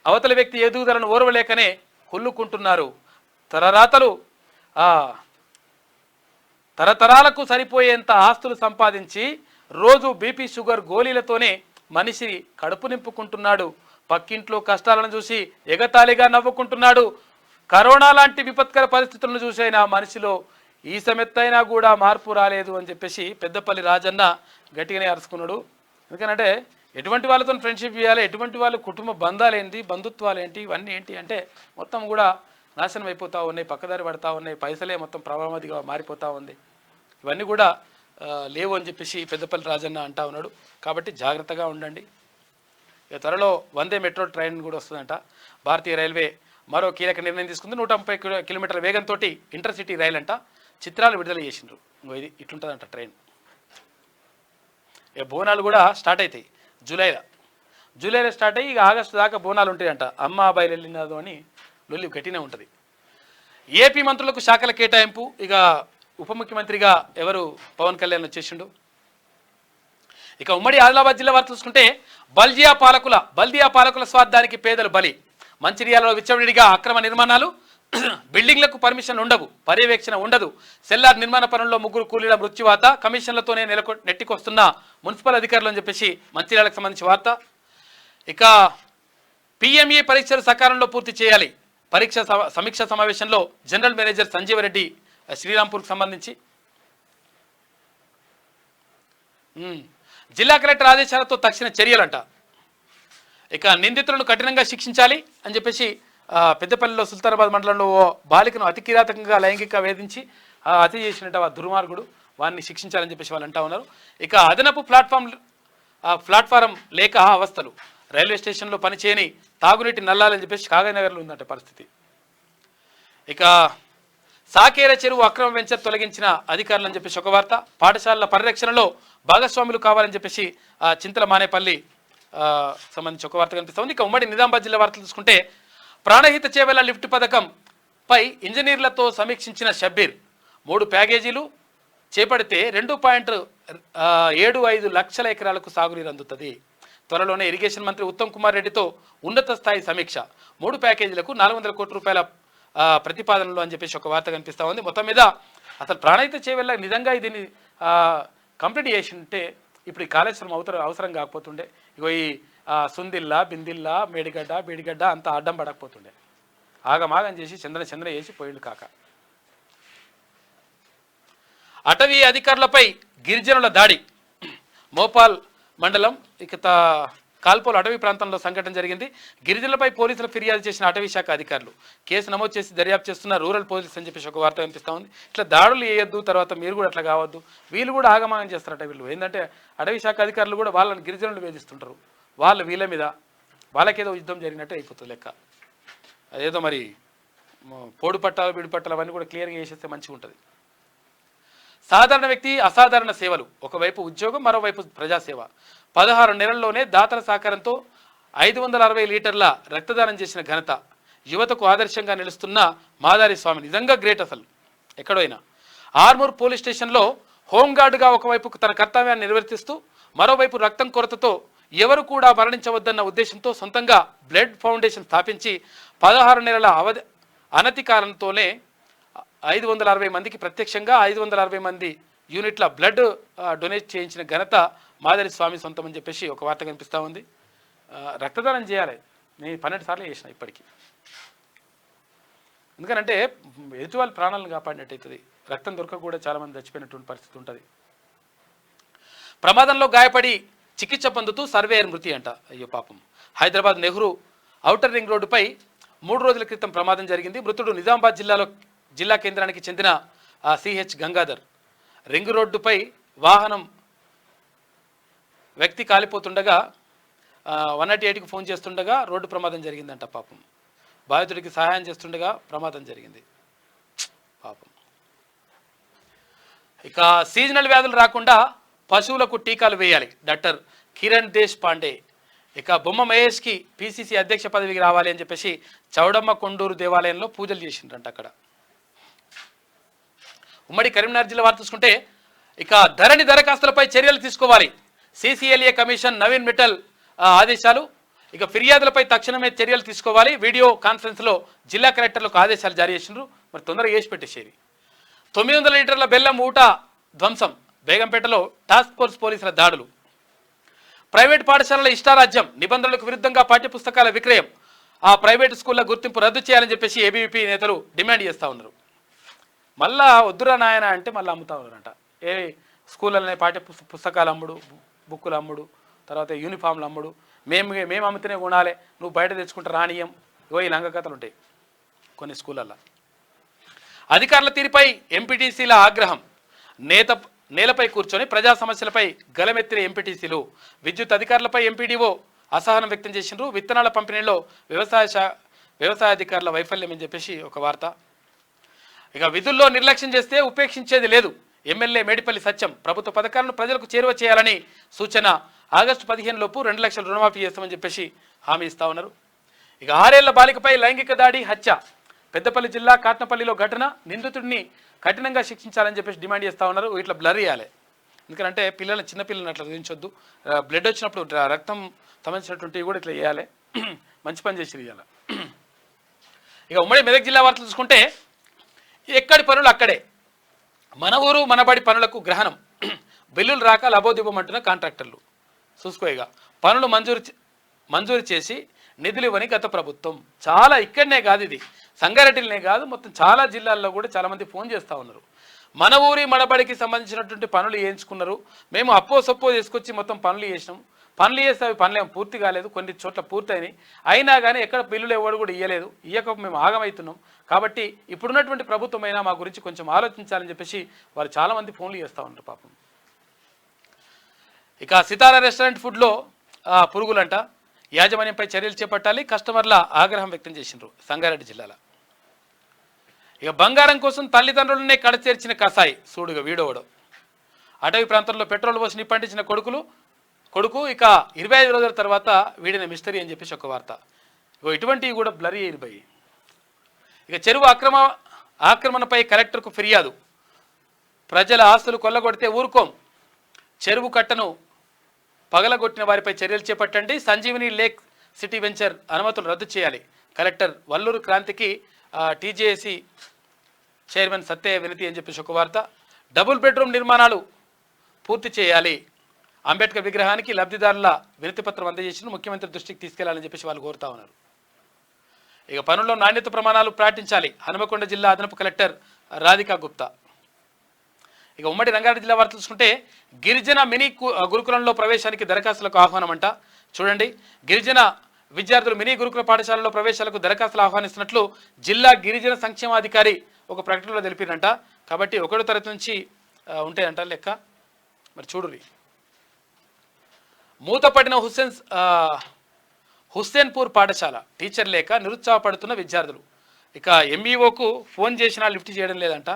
అవతల వ్యక్తి ఎదుగుదలను ఓర్వలేకనే కుళ్ళుకుంటున్నారు. తరతరాలకు సరిపోయేంత ఆస్తులు సంపాదించి రోజు బీపీ షుగర్ గోళీలతోనే మనిషి కడుపు నింపుకుంటున్నాడు. పక్కింట్లో కష్టాలను చూసి ఎగతాళిగా నవ్వుకుంటున్నాడు. కరోనా లాంటి విపత్కర పరిస్థితులను చూసైనా మనిషిలో ఈ సమెత్తైనా కూడా మార్పు రాలేదు అని చెప్పేసి పెద్దపల్లి రాజన్న గట్టిగానే అరుచుకున్నాడు. ఎందుకంటే ఎటువంటి వాళ్ళతో ఫ్రెండ్షిప్ చేయాలి, ఎటువంటి వాళ్ళు కుటుంబ బంధాలు ఏంటి, బంధుత్వాలు ఏంటి, ఇవన్నీ ఏంటి అంటే మొత్తం కూడా నాశనం అయిపోతూ ఉన్నాయి, పక్కదారి పడతా ఉన్నాయి, పైసలే మొత్తం ప్రభావతిగా మారిపోతూ ఉంది. ఇవన్నీ కూడా లేవు అని చెప్పేసి పెద్దపల్లి రాజన్న అంటా ఉన్నాడు. కాబట్టి జాగ్రత్తగా ఉండండి. ఇక త్వరలో వందే మెట్రో ట్రైన్ కూడా వస్తుందంట. భారతీయ రైల్వే మరో కీలక నిర్ణయం తీసుకుంది. 130 కిలోమీటర్ల వేగంతో ఇంటర్సిటీ రైలు అంట చిత్రాలు విడుదల చేసిండ్రు. ఇది ఇట్లుంటుందంట ట్రైన్. ఇక బోనాలు కూడా స్టార్ట్ అవుతాయి జూలైలో స్టార్ట్ అయ్యి ఇక ఆగస్టు దాకా బోనాలు ఉంటాయంట. అమ్మ అబ్బాయిలు వెళ్ళినదు అని లొల్లి గట్టినే ఉంటుంది. ఏపీ మంత్రులకు శాఖల కేటాయింపు. ఇక ఉప ముఖ్యమంత్రిగా ఎవరు పవన్ కళ్యాణ్ వచ్చేసిండు. ఇక ఉమ్మడి ఆదిలాబాద్ జిల్లా వారు చూసుకుంటే బల్దియా పాలకుల స్వార్థానికి పేదలు బలి. మంచిర్యాలలో విచ్చలవిడిగా అక్రమ నిర్మాణాలు, బిల్డింగ్లకు పర్మిషన్ ఉండవు, పర్యవేక్షణ ఉండదు. సెల్లార్ నిర్మాణ పనుల్లో 3 కూలీల మృత్యువాత, కమిషన్లతోనే నెట్టికొస్తున్న మున్సిపల్ అధికారులు అని చెప్పేసి మంచిర్యాలకు సంబంధించి వార్త. ఇక పిఎంఈ పరీక్షలు సకాలంలో పూర్తి చేయాలి. సమీక్ష సమావేశంలో జనరల్ మేనేజర్ సంజీవ్ రెడ్డి శ్రీరాంపూర్కు సంబంధించి. జిల్లా కలెక్టర్ ఆదేశాలతో తక్షణ చర్యలంట. ఇక నిందితులను కఠినంగా శిక్షించాలి అని చెప్పేసి పెద్దపల్లిలో సుల్తానాబాద్ మండలంలో ఓ బాలికను అతి కిరాతకంగా లైంగిక వేధించి హత్య చేసినట్టు ఆ దుర్మార్గుడు, వారిని శిక్షించాలని చెప్పేసి వాళ్ళు అంటా ఉన్నారు. ఇక అదనపు ప్లాట్ఫారం లేక అవస్థలు. రైల్వే స్టేషన్లో పనిచేయని తాగునీటి నల్లాలని చెప్పేసి కాగనగర్లో ఉందంటే పరిస్థితి. ఇక సాకేర చెరువు అక్రమ వెంచర్ తొలగించిన అధికారులు అని చెప్పేసి ఒక వార్త. పాఠశాలల పరిరక్షణలో భాగస్వాములు కావాలని చెప్పేసి చింతల మానేపల్లి సంబంధించి ఒక వార్త కనిపిస్తూ ఉంది. ఇక ఉమ్మడి నిజామాబాద్ జిల్లా వార్తలు చూసుకుంటే ప్రాణహిత చేవెళ్ల లిఫ్ట్ పథకంపై ఇంజనీర్లతో సమీక్షించిన షబ్బీర్. 3 ప్యాకేజీలు చేపడితే 2.75 లక్షల ఎకరాలకు సాగునీరు అందుతుంది. త్వరలోనే ఇరిగేషన్ మంత్రి ఉత్తమ్ కుమార్ రెడ్డితో ఉన్నత స్థాయి సమీక్ష. 3 ప్యాకేజీలకు 400 కోట్ల రూపాయల ప్రతిపాదనలు అని చెప్పేసి ఒక వార్త కనిపిస్తూ ఉంది. మొత్తం మీద అసలు ప్రాణహిత చేవెళ్ల నిజంగా దీన్ని కంప్లీట్ చేసి ఉంటే ఇప్పుడు ఈ కాళేశ్వరం అవసరం కాకపోతుండే. ఇగో ఈ సుందిల్లా, బిందిల్లా, బేడిగడ్డ అంతా అడ్డం పడకపోతుండే. ఆగమాగం చేసి చంద్ర చేసి పోయిండు కాక. అటవీ అధికారులపై గిరిజనుల దాడి. మోపాల్ మండలం ఇక కాల్పోలు అటవీ ప్రాంతంలో సంఘటన జరిగింది. గిరిజనులపై పోలీసులు ఫిర్యాదు చేసిన అటవీ శాఖ అధికారులు కేసు నమోదు చేసి దర్యాప్తు చేస్తున్న రూరల్ పోలీస్ అని చెప్పేసి ఒక వార్త కనిపిస్తూ ఉంది. ఇట్లా దాడులు వేయొద్దు, తర్వాత మీరు కూడా అట్లా కావద్దు. వీళ్ళు కూడా ఆగమాగం చేస్తారట. వీళ్ళు ఏంటంటే అటవీ శాఖ అధికారులు కూడా వాళ్ళని గిరిజనులు వేధిస్తుంటారు. వాళ్ళు వీళ్ళ మీద వాళ్ళకేదో యుద్ధం జరిగినట్టు అయిపోతుంది లెక్క. అదేదో మరి పోడు పట్టాలు, బీడు పట్టాలు అవన్నీ కూడా క్లియర్గా చేసేస్తే మంచిగా ఉంటుంది. సాధారణ వ్యక్తి అసాధారణ సేవలు. ఒకవైపు ఉద్యోగం, మరోవైపు ప్రజాసేవ. 16 నెలల్లోనే దాతల సహకారంతో 560 లీటర్ల రక్తదానం చేసిన ఘనత. యువతకు ఆదర్శంగా నిలుస్తున్న మాదారి స్వామి నిజంగా గ్రేట్. అసలు ఎక్కడైనా ఆర్మూర్ పోలీస్ స్టేషన్లో హోంగార్డుగా ఒకవైపు తన కర్తవ్యాన్ని నిర్వర్తిస్తూ మరోవైపు రక్తం కొరతతో ఎవరు కూడా మరణించవద్దన్న ఉద్దేశంతో సొంతంగా బ్లడ్ ఫౌండేషన్ స్థాపించి 16 నెలల అనతి కాలంతోనే 560 మందికి ప్రత్యక్షంగా 560 మంది యూనిట్ల బ్లడ్ డొనేట్ చేయించిన ఘనత మాదారి స్వామి సొంతం అని చెప్పేసి ఒక వార్త కనిపిస్తూ ఉంది. రక్తదానం చేయాలి. నేను 12 సార్లు చేసిన ఇప్పటికీ. ఎందుకంటే ఎదుటి వాళ్ళ ప్రాణాలను కాపాడినట్టు అవుతుంది. రక్తం దొరక కూడా చాలామంది చచ్చిపోయినటువంటి పరిస్థితి ఉంటుంది. ప్రమాదంలో గాయపడి చికిత్స పొందుతూ సర్వేయర్ మృతి అంట. అయ్యో పాపం. హైదరాబాద్ నెహ్రూ ఔటర్ రింగ్ రోడ్డుపై 3 రోజుల క్రితం ప్రమాదం జరిగింది. మృతుడు నిజామాబాద్ జిల్లా కేంద్రానికి చెందిన సిహెచ్ గంగాధర్. రింగ్ రోడ్డుపై వాహనం వ్యక్తి కాలిపోతుండగా 188కి ఫోన్ చేస్తుండగా రోడ్డు ప్రమాదం జరిగిందంట. పాపం బాధితుడికి సహాయం చేస్తుండగా ప్రమాదం జరిగింది పాపం. ఇక సీజనల్ వ్యాధులు రాకుండా పశువులకు టీకాలు వేయాలి. డాక్టర్ కిరణ్ దేశ్ పాండే. ఇక బొమ్మ మహేష్కి పిసిసి అధ్యక్ష పదవికి రావాలి అని చెప్పేసి చౌడమ్మ కొండూరు దేవాలయంలో పూజలు చేసిండ్రంట అక్కడ. ఉమ్మడి కరీంనగర్ జిల్లా వార్త చూసుకుంటే ఇక ధరణి దరఖాస్తులపై చర్యలు తీసుకోవాలి. సిసిఎల్ఏ కమిషన్ నవీన్ మిట్టల్ ఆదేశాలు. ఇక ఫిర్యాదులపై తక్షణమే చర్యలు తీసుకోవాలి. వీడియో కాన్ఫరెన్స్లో జిల్లా కలెక్టర్లకు ఆదేశాలు జారీ చేసిండ్రు. మరి తొందరగా చేసి పెట్టేసేది. 900 లీటర్ల బెల్లం ఊట ధ్వంసం, బేగంపేటలో టాస్క్ ఫోర్స్ పోలీసుల దాడులు. ప్రైవేట్ పాఠశాలల ఇష్టారాజ్యం, నిబంధనలకు విరుద్ధంగా పాఠ్యపుస్తకాల విక్రయం, ఆ ప్రైవేటు స్కూళ్ల గుర్తింపు రద్దు చేయాలని చెప్పేసి ఏబీవీపీ నేతలు డిమాండ్ చేస్తూ ఉన్నారు. మళ్ళా వద్దురా నాయన అంటే మళ్ళీ అమ్ముతా ఉన్నారంట. ఏ స్కూళ్ళనే పుస్తకాలు అమ్ముడు, బుక్కులు అమ్ముడు, తర్వాత యూనిఫామ్లు అమ్ముడు, మేము అమ్ముతూనే కొనాలి, నువ్వు బయట తెచ్చుకుంటే రానియం, ఇవో ఈ లంగకథలు ఉంటాయి కొన్ని స్కూళ్ళల్లో. అధికారుల తీరుపై ఎంపీటీసీల ఆగ్రహం, నేలపై కూర్చొని ప్రజా సమస్యలపై గలమెత్తిన ఎంపీటీసీలు. విద్యుత్ అధికారులపై ఎంపీడీఓ అసహనం వ్యక్తం చేసినారు. విత్తనాల పంపిణీలో వ్యవసాయ అధికారుల వైఫల్యం అని చెప్పేసి ఒక వార్త. ఇక విధుల్లో నిర్లక్ష్యం చేస్తే ఉపేక్షించేది లేదు, ఎమ్మెల్యే మేడిపల్లి సత్యం. ప్రభుత్వ పథకాలను ప్రజలకు చేరువ చేయాలని సూచన. ఆగస్టు 15 లోపు 2 లక్షల రుణమాఫీ చేస్తామని చెప్పేసి హామీ ఇస్తా ఉన్నారు. ఇక 6 ఏళ్ల బాలికపై లైంగిక దాడి, హత్య. పెద్దపల్లి జిల్లా కాట్నపల్లిలో ఘటన. నిందితుడిని కఠినంగా శిక్షించాలని చెప్పేసి డిమాండ్ చేస్తూ ఉన్నారు. ఇట్లా బ్లర్ చేయాలి, ఎందుకంటే చిన్నపిల్లల్ని అట్లా చూపించొద్దు. బ్లడ్ వచ్చినప్పుడు రక్తం సంబంధించినటువంటివి కూడా ఇట్లా చేయాలి. మంచి పని చేసి ఇవ్వాలి. ఇక ఉమ్మడి మెదక్ జిల్లా వార్తలు చూసుకుంటే ఎక్కడి పనులు అక్కడే, మన ఊరు మనబడి పనులకు గ్రహణం. బిల్లులు రాక లబోదిబమంటున్న కాంట్రాక్టర్లు. చూసుకోగా పనులు మంజూరు చేసి నిధులు ఇవ్వని గత ప్రభుత్వం. చాలా ఇక్కడనే కాదు, ఇది సంగారెడ్డిలోనే కాదు, మొత్తం చాలా జిల్లాల్లో కూడా చాలామంది ఫోన్ చేస్తూ ఉన్నారు. మన ఊరి మనబడికి సంబంధించినటువంటి పనులు చేయించుకున్నారు, మేము అప్పో సొప్పో తీసుకొచ్చి మొత్తం పనులు చేసినాం. పనులు చేస్తే అవి పనులు ఏమో పూర్తి కాలేదు, కొన్ని చోట్ల పూర్తయినాయి, అయినా కానీ ఎక్కడ బిల్లులు ఎవరు కూడా ఇవ్వలేదు. ఇయ్యక మేము ఆగమవుతున్నాం. కాబట్టి ఇప్పుడున్నటువంటి ప్రభుత్వం అయినా మా గురించి కొంచెం ఆలోచించాలని చెప్పేసి వారు చాలామంది ఫోన్లు చేస్తూ ఉన్నారు పాపం. ఇక సితారా రెస్టారెంట్ ఫుడ్లో పురుగులంట, యాజమాన్యంపై చర్యలు చేపట్టాలి, కస్టమర్ల ఆగ్రహం వ్యక్తం చేసినారు సంగారెడ్డి జిల్లాలో. ఇక బంగారం కోసం తల్లిదండ్రులనే కడచేర్చిన కసాయి, సూడుగా వీడోవడం. అటవీ ప్రాంతంలో పెట్రోల్ పోసి నిప్పంటించిన కొడుకు ఇక 25 రోజుల తర్వాత వీడిన మిస్టరీ అని చెప్పేసి ఒక వార్త. ఇగో ఇటువంటివి కూడా బ్లరీ అయిపోయి. ఇక చెరువు ఆక్రమణపై కలెక్టర్కు ఫిర్యాదు. ప్రజల ఆస్తులు కొల్లగొడితే ఊరుకోం, చెరువు కట్టను పగలగొట్టిన వారిపై చర్యలు చేపట్టండి, సంజీవిని లేక్ సిటీ వెంచర్ అనుమతులు రద్దు చేయాలి. కలెక్టర్ వల్లూరు క్రాంతికి టీజేఏసీ చైర్మన్ సత్యయ్య వినతి అని చెప్పేసి ఒక వార్త. డబుల్ బెడ్రూమ్ నిర్మాణాలు పూర్తి చేయాలి, అంబేద్కర్ విగ్రహానికి లబ్ధిదారుల వినతి పత్రం అందజేసి ముఖ్యమంత్రి దృష్టికి తీసుకెళ్లాలని చెప్పేసి వాళ్ళు కోరుతా ఉన్నారు. ఇక పనుల్లో నాణ్యత ప్రమాణాలు పాటించాలి, హనుమకొండ జిల్లా అదనపు కలెక్టర్ రాధికా గుప్తా. ఇక ఉమ్మడి రంగారెడ్డి జిల్లా వార్తలు చూసుకుంటే గిరిజన మినీ గురుకులంలో ప్రవేశానికి దరఖాస్తులకు ఆహ్వానం అంట. చూడండి, గిరిజన విద్యార్థులు మినీ గురుకుల పాఠశాలలో ప్రవేశాలకు దరఖాస్తులు ఆహ్వానిస్తున్నట్లు జిల్లా గిరిజన సంక్షేమాధికారి ఒక ప్రకటనలో తెలిపినంట. కాబట్టి 1వ తరగతి నుంచి ఉంటాయంట లెక్క. మరి చూడురి, మూతపడిన హుస్సేన్పూర్ పాఠశాల, టీచర్ లేక నిరుత్సాహపడుతున్న విద్యార్థులు. ఇక ఎంఈఓకు ఫోన్ చేసినా లిఫ్ట్ చేయడం లేదంట.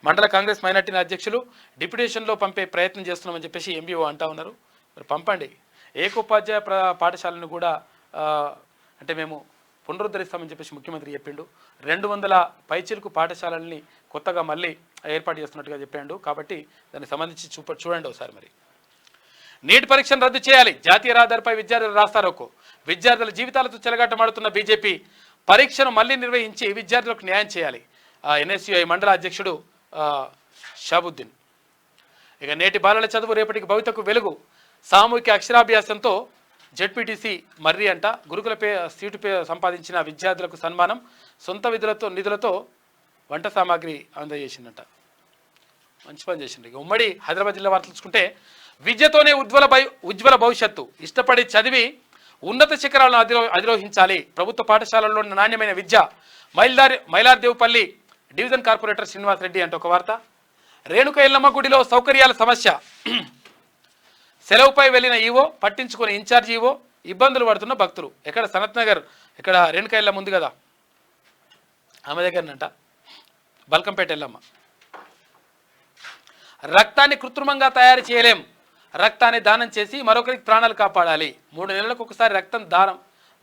మండల కాంగ్రెస్ మైనార్టీ అధ్యక్షులు డిప్యుటేషన్లో పంపే ప్రయత్నం చేస్తున్నామని చెప్పేసి ఎంఈఓ అంటా ఉన్నారు. మరి పంపండి. ఏకోపాధ్యాయ పాఠశాలను కూడా అంటే మేము పునరుద్ధరిస్తామని చెప్పేసి ముఖ్యమంత్రి చెప్పిండు. 200 పైచిలకు పాఠశాలల్ని కొత్తగా మళ్ళీ ఏర్పాటు చేస్తున్నట్టుగా చెప్పాడు. కాబట్టి దానికి సంబంధించి చూడండి ఒకసారి. మరి నీట్ పరీక్షను రద్దు చేయాలి, జాతీయ రహదారిపై విద్యార్థులు రాస్తారోకో. విద్యార్థుల జీవితాలతో చెలగాటమాడుతున్న బీజేపీ పరీక్షను మళ్ళీ నిర్వహించి విద్యార్థులకు న్యాయం చేయాలి. ఎన్ఎస్యుఐ మండల అధ్యక్షుడు షాబుద్దీన్. ఇక నేటి బాలల చదువు రేపటికి భవితకు వెలుగు. సామూహిక అక్షరాభ్యాసంతో జెడ్పీటీసీ మర్రి అంట. గురుకుల సీటు సంపాదించిన విద్యార్థులకు సన్మానం, సొంత నిధులతో వంట సామాగ్రి అందజేసిందంట. మంచి పని చేసింది. ఇక ఉమ్మడి హైదరాబాద్ జిల్లా వార్తలు చూసుకుంటే విద్యతోనే ఉజ్వల భవిష్యత్తు, ఇష్టపడి చదివి ఉన్నత శిఖరాలను అధిరోహించాలి. ప్రభుత్వ పాఠశాలల్లో నాణ్యమైన విద్య. మైలార్దేవుపల్లి డివిజన్ కార్పొరేటర్ శ్రీనివాస్ రెడ్డి అంటే ఒక వార్త. రేణుక ఎల్లమ్మ గుడిలో సౌకర్యాల సమస్య. సెలవుపై వెళ్లిన ఈవో పట్టించుకుని ఇన్ఛార్జ్ ఈవో, ఇబ్బందులు పడుతున్న భక్తులు. ఎక్కడ సనత్ నగర్, ఇక్కడ రేణుక ఎల్లమ్మ ఉంది కదా, ఆమె దగ్గరనంట బల్కంపేట ఎల్లమ్మ. రక్తాన్ని కృత్రిమంగా తయారు చేయలేం, రక్తాన్ని దానం చేసి మరొకరికి ప్రాణాలు కాపాడాలి. 3 నెలలకు ఒకసారి రక్తం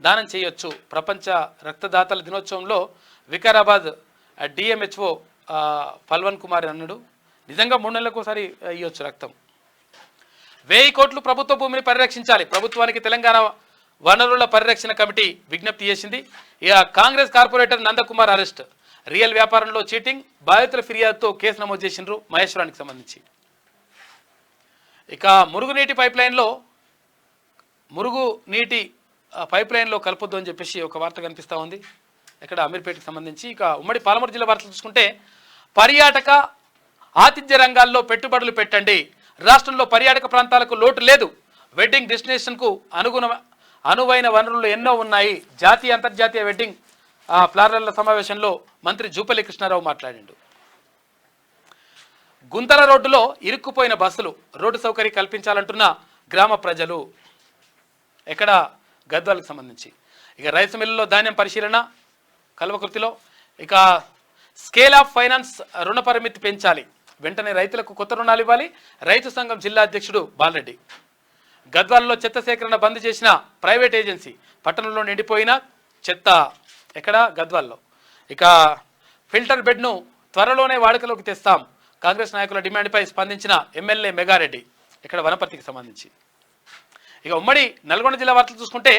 దానం చేయొచ్చు. ప్రపంచ రక్తదాతల దినోత్సవంలో వికారాబాద్ డిఎంహెచ్ఓ ఫల్వన్ కుమార్ అన్నాడు. నిజంగా 3 నెలలకు ఒకసారి ఇవ్వచ్చు రక్తం. 1000 కోట్లు ప్రభుత్వ భూమిని పరిరక్షించాలి. ప్రభుత్వానికి తెలంగాణ వనరుల పరిరక్షణ కమిటీ విజ్ఞప్తి చేసింది. ఇక Congress corporator Nandakumar arrest. Real వ్యాపారంలో చీటింగ్, బాధితుల ఫిర్యాదుతో కేసు నమోదు చేసిండ్రు మహేశ్వరానికి సంబంధించి. ఇక మురుగునీటి పైప్ లైన్లో కలపొద్దు అని చెప్పేసి ఒక వార్త కనిపిస్తూ ఉంది ఇక్కడ అమీర్పేటకి సంబంధించి. ఇక ఉమ్మడి పాలమూరు జిల్లా వార్తలు చూసుకుంటే పర్యాటక ఆతిథ్య రంగాల్లో పెట్టుబడులు పెట్టండి, రాష్ట్రంలో పర్యాటక ప్రాంతాలకు లోటు లేదు, వెడ్డింగ్ డెస్టినేషన్కు అనువైన వనరులు ఎన్నో ఉన్నాయి. జాతీయ అంతర్జాతీయ వెడ్డింగ్ ప్లానర్ల సమావేశంలో మంత్రి జూపల్లి కృష్ణారావు మాట్లాడిండు. గుంతల రోడ్డులో ఇరుక్కుపోయిన బస్సులు, రోడ్డు సౌకర్యం కల్పించాలంటున్న గ్రామ ప్రజలు. ఎక్కడ గద్వాలకు సంబంధించి. ఇక రైస్ మిల్లులో ధాన్యం పరిశీలన కల్వకుర్తిలో. ఇక స్కేల్ ఆఫ్ ఫైనాన్స్ రుణ పరిమితి పెంచాలి, వెంటనే రైతులకు కొత్త రుణాలు ఇవ్వాలి, రైతు సంఘం జిల్లా అధ్యక్షుడు బాలరెడ్డి. గద్వాలలో చెత్త సేకరణ బంద్ చేసిన ప్రైవేట్ ఏజెన్సీ, పట్టణంలో నిండిపోయిన చెత్త. ఎక్కడ గద్వాల్లో. ఇక ఫిల్టర్ బెడ్ను త్వరలోనే వాడుకలోకి తెస్తాం, కాంగ్రెస్ నాయకుల డిమాండ్పై స్పందించిన ఎమ్మెల్యే మెగారెడ్డి. ఇక్కడ వనపర్తికి సంబంధించి. ఇక ఉమ్మడి నల్గొండ జిల్లా వార్తలు చూసుకుంటే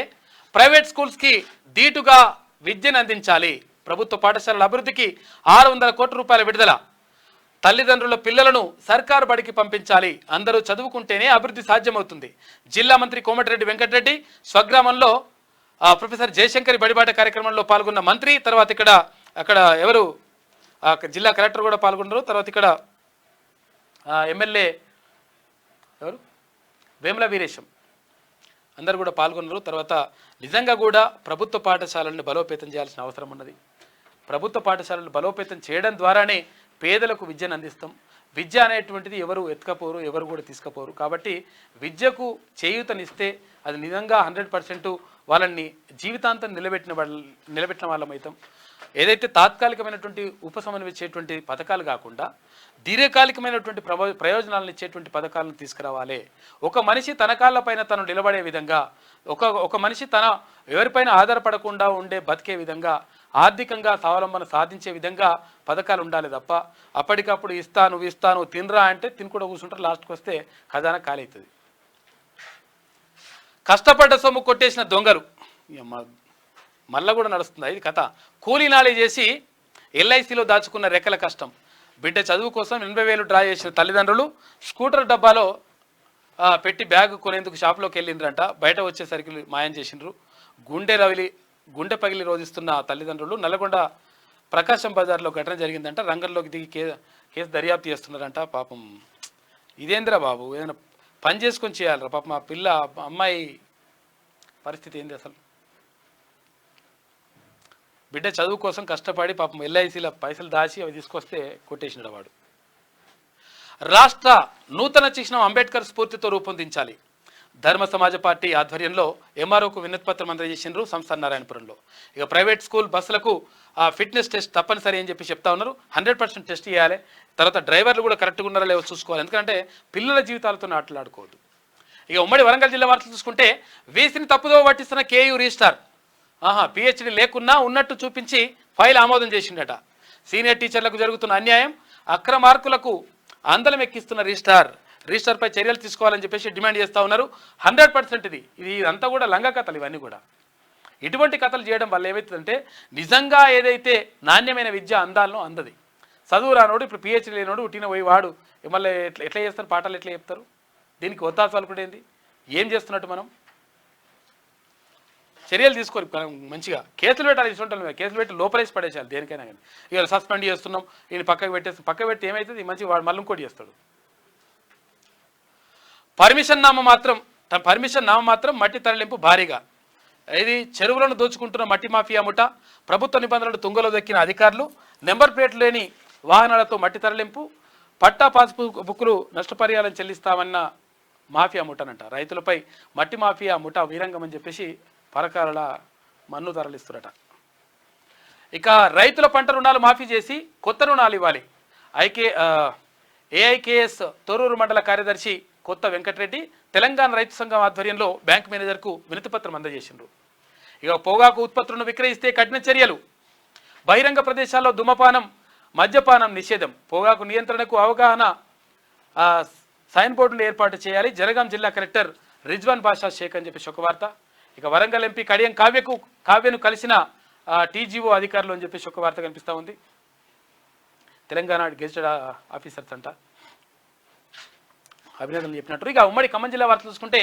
ప్రైవేట్ స్కూల్స్కి ధీటుగా విద్యను అందించాలి, ప్రభుత్వ పాఠశాలల అభివృద్ధికి 600 కోట్ల రూపాయల విడుదల, తల్లిదండ్రుల పిల్లలను సర్కారు బడికి పంపించాలి, అందరూ చదువుకుంటేనే అభివృద్ధి సాధ్యమవుతుంది. జిల్లా మంత్రి కోమటిరెడ్డి వెంకటరెడ్డి స్వగ్రామంలో ప్రొఫెసర్ జయశంకర్ బడిబాట కార్యక్రమంలో పాల్గొన్న మంత్రి. తర్వాత అక్కడ ఎవరు జిల్లా కలెక్టర్ కూడా పాల్గొన్నారు. తర్వాత ఇక్కడ ఎమ్మెల్యే ఎవరు వేముల వీరేశం అందరు కూడా పాల్గొన్నారు. తర్వాత నిజంగా కూడా ప్రభుత్వ పాఠశాలలను బలోపేతం చేయాల్సిన అవసరం ఉన్నది. ప్రభుత్వ పాఠశాలలు బలోపేతం చేయడం ద్వారానే పేదలకు విద్యను అందిస్తాం. విద్య అనేటువంటిది ఎవరు ఎత్తుకపోరు, ఎవరు కూడా తీసుకుపోరు. కాబట్టి విద్యకు చేయూతనిస్తే అది నిజంగా 100% వాళ్ళని జీవితాంతం నిలబెట్టిన వాళ్ళమవుతాం. ఏదైతే తాత్కాలికమైనటువంటి ఉపశమనం ఇచ్చేటువంటి పథకాలు కాకుండా దీర్ఘకాలికమైనటువంటి ప్రయోజనాలను ఇచ్చేటువంటి పథకాలను తీసుకురావాలి. ఒక మనిషి తన కాళ్ళపైన తను నిలబడే విధంగా, ఒక మనిషి తన ఎవరిపైన ఆధారపడకుండా ఉండే బతికే విధంగా, ఆర్థికంగా స్వావలంబన సాధించే విధంగా పథకాలు ఉండాలి తప్ప అప్పటికప్పుడు ఇస్తాను తినరా అంటే తినకుండా కూర్చుంటారు. లాస్ట్కి వస్తే ఖజానా ఖాళీ అవుతుంది. కష్టపడ్డ సొమ్ము కొట్టేసిన దొంగలు మళ్ళా కూడా నడుస్తుంది ఇది కథ. కూలీ నాలి చేసి ఎల్ఐసిలో దాచుకున్న రెక్కల కష్టం. బిడ్డ చదువు కోసం 80,000 డ్రా చేసిన తల్లిదండ్రులు స్కూటర్ డబ్బాలో పెట్టి బ్యాగ్ కొనేందుకు షాప్లోకి వెళ్ళిండ్రంట. బయట వచ్చేసరికి మాయం చేసిండ్రు. గుండె పగిలి రోధిస్తున్న తల్లిదండ్రులు. నల్గొండ ప్రకాశం బజార్లో ఘటన జరిగిందంట. రంగంలోకి దిగి కేసు దర్యాప్తు చేస్తున్నారంట. పాపం ఇదేంద్రా బాబు, ఏదైనా పని చేసుకొని చేయాలరా పాపం. ఆ అమ్మాయి పరిస్థితి ఏంది అసలు? బిడ్డ చదువు కోసం కష్టపడి పాపం ఎల్ఐసీల పైసలు దాచి అవి తీసుకొస్తే కొట్టేసినాడు వాడు. రాష్ట్ర నూతన చిహ్నం అంబేద్కర్ స్ఫూర్తితో రూపొందించాలి, ధర్మ సమాజ పార్టీ ఆధ్వర్యంలో ఎంఆర్ఓకు వినతిపత్రం అందజేసిండ్రు సంస్థ నారాయణపురంలో. ఇక ప్రైవేట్ స్కూల్ బస్సులకు ఫిట్నెస్ టెస్ట్ తప్పనిసరి అని చెప్పి చెప్తా ఉన్నారు. 100% టెస్ట్ చేయాలి. తర్వాత డ్రైవర్లు కూడా కరెక్ట్గా ఉన్నారో లేవో చూసుకోవాలి. ఎందుకంటే పిల్లల జీవితాలతో ఆటలాడుకోవద్దు. ఇక ఉమ్మడి వరంగల్ జిల్లా వార్తలు చూసుకుంటే వీసీని తప్పుదో పట్టిస్తున్న కేయూ రిజిస్టార్. పిహెచ్డి లేకున్నా ఉన్నట్టు చూపించి ఫైల్ ఆమోదం చేసిండట. సీనియర్ టీచర్లకు జరుగుతున్న అన్యాయం, అక్రమార్కులకు అందలం ఎక్కిస్తున్న రిజిస్టార్పై చర్యలు తీసుకోవాలని చెప్పేసి డిమాండ్ చేస్తూ ఉన్నారు. 100% ఇది అంతా కూడా లంగా కథలు. ఇవన్నీ కూడా ఇటువంటి కథలు చేయడం వల్ల ఏమవుతుందంటే నిజంగా ఏదైతే నాణ్యమైన విద్య అందాలను అందది. చదువు రానోడు ఇప్పుడు పిహెచ్డి లేనోడు ఉట్టిన పోయి వాడు మళ్ళీ ఎట్లా చేస్తారు, పాఠాలు ఎట్లా చెప్తారు? దీనికి ఒత్తాసు అనుకుంటేంది? ఏం చేస్తున్నట్టు మనం? చర్యలు తీసుకోరు మంచిగా. కేసులు పెట్టాలి. ఇస్తుంటాం కేసులు పెట్టి లోపలేసి పడేసాలి దేనికైనా కానీ. ఇక సస్పెండ్ చేస్తున్నాం, ఈయన పక్కకు పెట్టి ఏమవుతుంది మంచి వాడు మళ్ళీ ఇంకోటి చేస్తాడు. పర్మిషన్ నామ మాత్రం మట్టి తరలింపు భారీగా. ఇది చెరువులను దోచుకుంటున్న మట్టి మాఫియా ముఠ. ప్రభుత్వ నిబంధనలు తుంగలో దక్కిన అధికారులు. నెంబర్ ప్లేట్లు లేని వాహనాలతో మట్టి తరలింపు. పట్టా పాస్ బుక్కులు నష్టపరిహారం చెల్లిస్తామన్న మాఫియా ముఠనంట. రైతులపై మట్టి మాఫియా ముఠ వీరంగం అని చెప్పేసి పరకాల మన్ను తరలిస్తురట. ఇక రైతుల పంట రుణాలు మాఫీ చేసి కొత్త రుణాలు ఇవ్వాలి. ఏఐకేఎస్ తొర్రూరు మండల కార్యదర్శి కొత్త వెంకటరెడ్డి తెలంగాణ రైతు సంఘం ఆధ్వర్యంలో బ్యాంక్ మేనేజర్కు వినతిపత్రం అందజేసిండ్రు. ఇక పొగాకు ఉత్పత్తులను విక్రయిస్తే కఠిన చర్యలు. బహిరంగ ప్రదేశాల్లో ధూమపానం, మద్యపానం నిషేధం. పొగాకు నియంత్రణకు అవగాహన సైన్ బోర్డులు ఏర్పాటు చేయాలి. జనగాం జిల్లా కలెక్టర్ రిజ్వాన్ బాషా షేక్ అని చెప్పేసి ఒక వార్త. ఇక వరంగల్ ఎంపీ కడియం కావ్యను కలిసిన టీజీఓ అధికారులు అని చెప్పేసి ఒక వార్త కనిపిస్తూ ఉంది. తెలంగాణ గెజిటెడ్ ఆఫీసర్స్ అంట. అభినందనలు చెప్పినట్టు. ఇక ఉమ్మడి ఖమ్మం జిల్లా వార్తలు చూసుకుంటే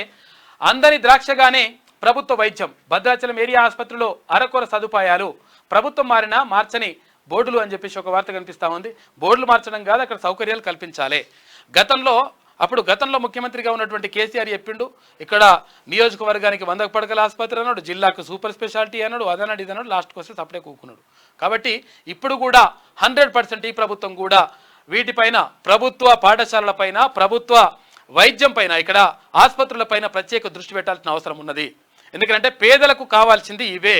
అందని ద్రాక్షగానే ప్రభుత్వ వైద్యం, భద్రాచలం ఏరియా ఆసుపత్రిలో అరకొర సదుపాయాలు, ప్రభుత్వం మారినా మార్చని బోర్డులు అని చెప్పేసి ఒక వార్త కనిపిస్తూ ఉంది. బోర్డులు మార్చడం కాదు, అక్కడ సౌకర్యాలు కల్పించాలి. గతంలో ముఖ్యమంత్రిగా ఉన్నటువంటి కేసీఆర్ చెప్పిండు, ఇక్కడ నియోజకవర్గానికి 100 పడకల ఆసుపత్రి అన్నాడు, జిల్లాకు సూపర్ స్పెషాలిటీ అన్నాడు, అదన్నాడు ఇదన్నాడు, లాస్ట్కి వస్తే సపడే కూకున్నాడు. కాబట్టి ఇప్పుడు కూడా 100% ఈ ప్రభుత్వం కూడా వీటిపైన, ప్రభుత్వ పాఠశాలలపైన, ప్రభుత్వ వైద్యం పైన, ఇక్కడ ఆసుపత్రులపైన ప్రత్యేక దృష్టి పెట్టాల్సిన అవసరం ఉన్నది. ఎందుకంటే పేదలకు కావాల్సింది ఇవే,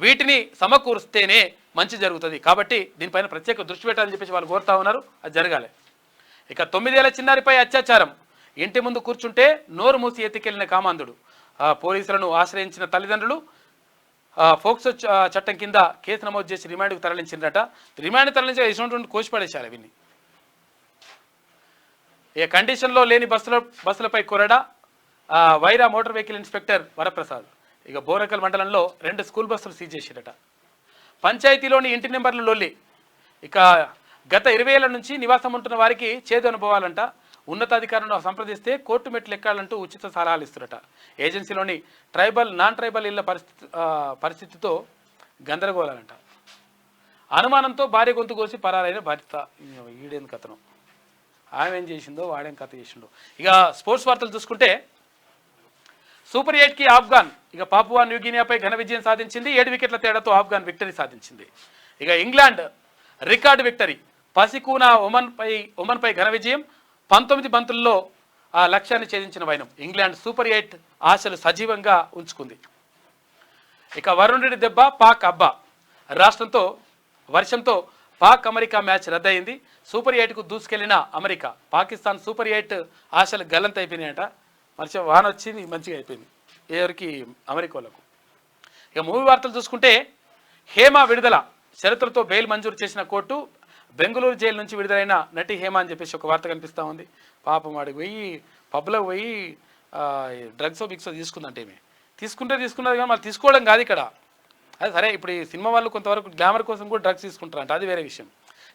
వీటిని సమకూరుస్తేనే మంచి జరుగుతుంది. కాబట్టి దీనిపైన ప్రత్యేక దృష్టి పెట్టాలని చెప్పేసి వాళ్ళు కోరుతా ఉన్నారు, అది జరగాలి. ఇక 9 ఏళ్ల చిన్నారిపై అత్యాచారం, ఇంటి ముందు కూర్చుంటే నోరు మూసి ఎత్తికెళ్లిన కామాంధుడు, పోలీసులను ఆశ్రయించిన తల్లిదండ్రులు ఫోక్సో చట్టం కింద కేసు నమోదు చేసి రిమాండ్కు తరలించిందట. రిమాండ్ తరలించి ఇటువంటి కోసిపడేశారు వీన్ని. ఇక కండిషన్లో లేని బస్సులపై కొరడా, Wyra motor vehicle inspector Varaprasad. ఇక బోరకల్ మండలంలో 2 స్కూల్ బస్సులు సీజ్ చేసిరట. పంచాయతీలోని ఇంటి నెంబర్లు లొల్లి. ఇక గత 20 ఏళ్ల నుంచి నివాసం ఉంటున్న వారికి చేదు అనుభవాలంట. ఉన్నతాధికారులను సంప్రదిస్తే కోర్టు మెట్లు ఎక్కాలంటూ ఉచిత సలహాలు ఇస్తున్నట. ఏజెన్సీలోని నాన్ ట్రైబల్ ఇళ్ల పరిస్థితితో గందరగోళాలంట. అనుమానంతో భార్య గొంతు కోసి పరారైన భర్త. ఈడేం కథనం, ఆమె ఏం చేసిందో వాడేం కథ చేసిండో. ఇక స్పోర్ట్స్ వార్తలు చూసుకుంటే సూపర్ 8కి ఆఫ్ఘాన్, ఇక పాపువా న్యూగినియాపై ఘన విజయం సాధించింది. 7 వికెట్ల తేడాతో ఆఫ్ఘాన్ విక్టరీ సాధించింది. ఇక ఇంగ్లాండ్ రికార్డు విక్టరీ, పసికూనా ఒమన్పై ఘన విజయం. 19 బంతుల్లో ఆ లక్ష్యాన్ని ఛేదించిన వైనం. ఇంగ్లాండ్ సూపర్ 8 ఆశలు సజీవంగా ఉంచుకుంది. ఇక వరుణ్ రెడ్డి దెబ్బ పాక్ అబ్బా, వర్షంతో పాక్ అమెరికా మ్యాచ్ రద్దయింది. సూపర్ 8కు దూసుకెళ్లిన అమెరికా, పాకిస్తాన్ సూపర్ 8 ఆశలు గల్లంత అయిపోయినాయట. మంచిగా వాన వచ్చింది, మంచిగా అయిపోయింది ఎవరికి, అమెరికా వాళ్ళకు. ఇక మూవీ వార్తలు చూసుకుంటే హేమ విడుదల, షరతులతో బెయిల్ మంజూరు చేసిన కోర్టు. బెంగళూరు జైలు నుంచి విడుదలైన నటి హేమ అని చెప్పేసి ఒక వార్త కనిపిస్తూ ఉంది. పాపం వాడికి పోయి పబ్లోకి పోయి డ్రగ్స్ బిక్సో తీసుకుందంటే ఏమి తీసుకున్నది కానీ మళ్ళీ తీసుకోవడం కాదు ఇక్కడ. అది సరే, ఇప్పుడు ఈ సినిమా వాళ్ళు కొంతవరకు గ్లామర్ కోసం కూడా డ్రగ్స్ తీసుకుంటారంట, అది వేరే విషయం.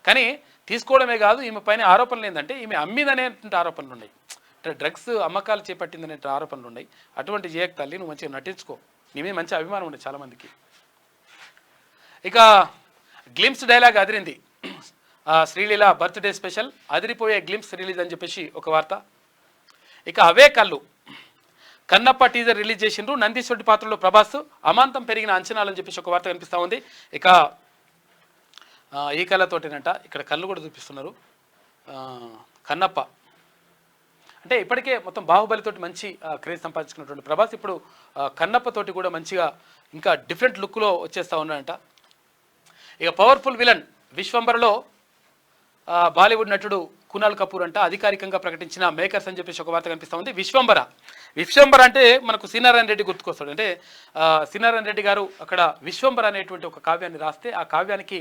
కానీ తీసుకోవడమే కాదు, ఈమె పైన ఆరోపణలు ఏంటంటే ఈమె అమ్మిదనేటువంటి ఆరోపణలు ఉన్నాయి, అంటే డ్రగ్స్ అమ్మకాలు చేపట్టిందనే ఆరోపణలు ఉన్నాయి. అటువంటి చేయక తల్లి, నువ్వు మంచిగా నటించుకో, నీ మీద మంచి అభిమానం ఉండే చాలామందికి. ఇక గ్లిమ్స్ డైలాగ్ అదిరింది. శ్రీలీల బర్త్డే స్పెషల్, అదిరిపోయే గ్లిమ్స్ రిలీజ్ అని చెప్పేసి ఒక వార్త. ఇక అవే కళ్ళు, కన్నప్ప టీజర్ రిలీజ్ చేసిండ్రు. నందీశ్వరుడి పాత్రలో ప్రభాస్, అమాంతం పెరిగిన అంచనాలు అని చెప్పేసి ఒక వార్త కనిపిస్తూ ఉంది. ఇక ఈ కళ్ళతోటేనంట, ఇక్కడ కళ్ళు కూడా చూపిస్తున్నారు. కన్నప్ప అంటే ఇప్పటికే మొత్తం బాహుబలితోటి మంచి క్రేజ్ సంపాదించుకున్నటువంటి ప్రభాస్ ఇప్పుడు కన్నప్పతోటి కూడా మంచిగా ఇంకా డిఫరెంట్ లుక్లో వచ్చేస్తూ ఉన్నాడంట. ఇక పవర్ఫుల్ విలన్ విశ్వంబరలో బాలీవుడ్ నటుడు కునాల్ కపూర్ అంట అధికారికంగా ప్రకటించిన మేకర్స్ అని చెప్పేసి ఒక వార్త కనిపిస్తూ ఉంది. విశ్వంబర అంటే మనకు సీనారాయణ రెడ్డి గుర్తుకొస్తాడు. అంటే సీనారాయణ రెడ్డి గారు అక్కడ విశ్వంబర అనేటువంటి ఒక కావ్యాన్ని రాస్తే ఆ కావ్యానికి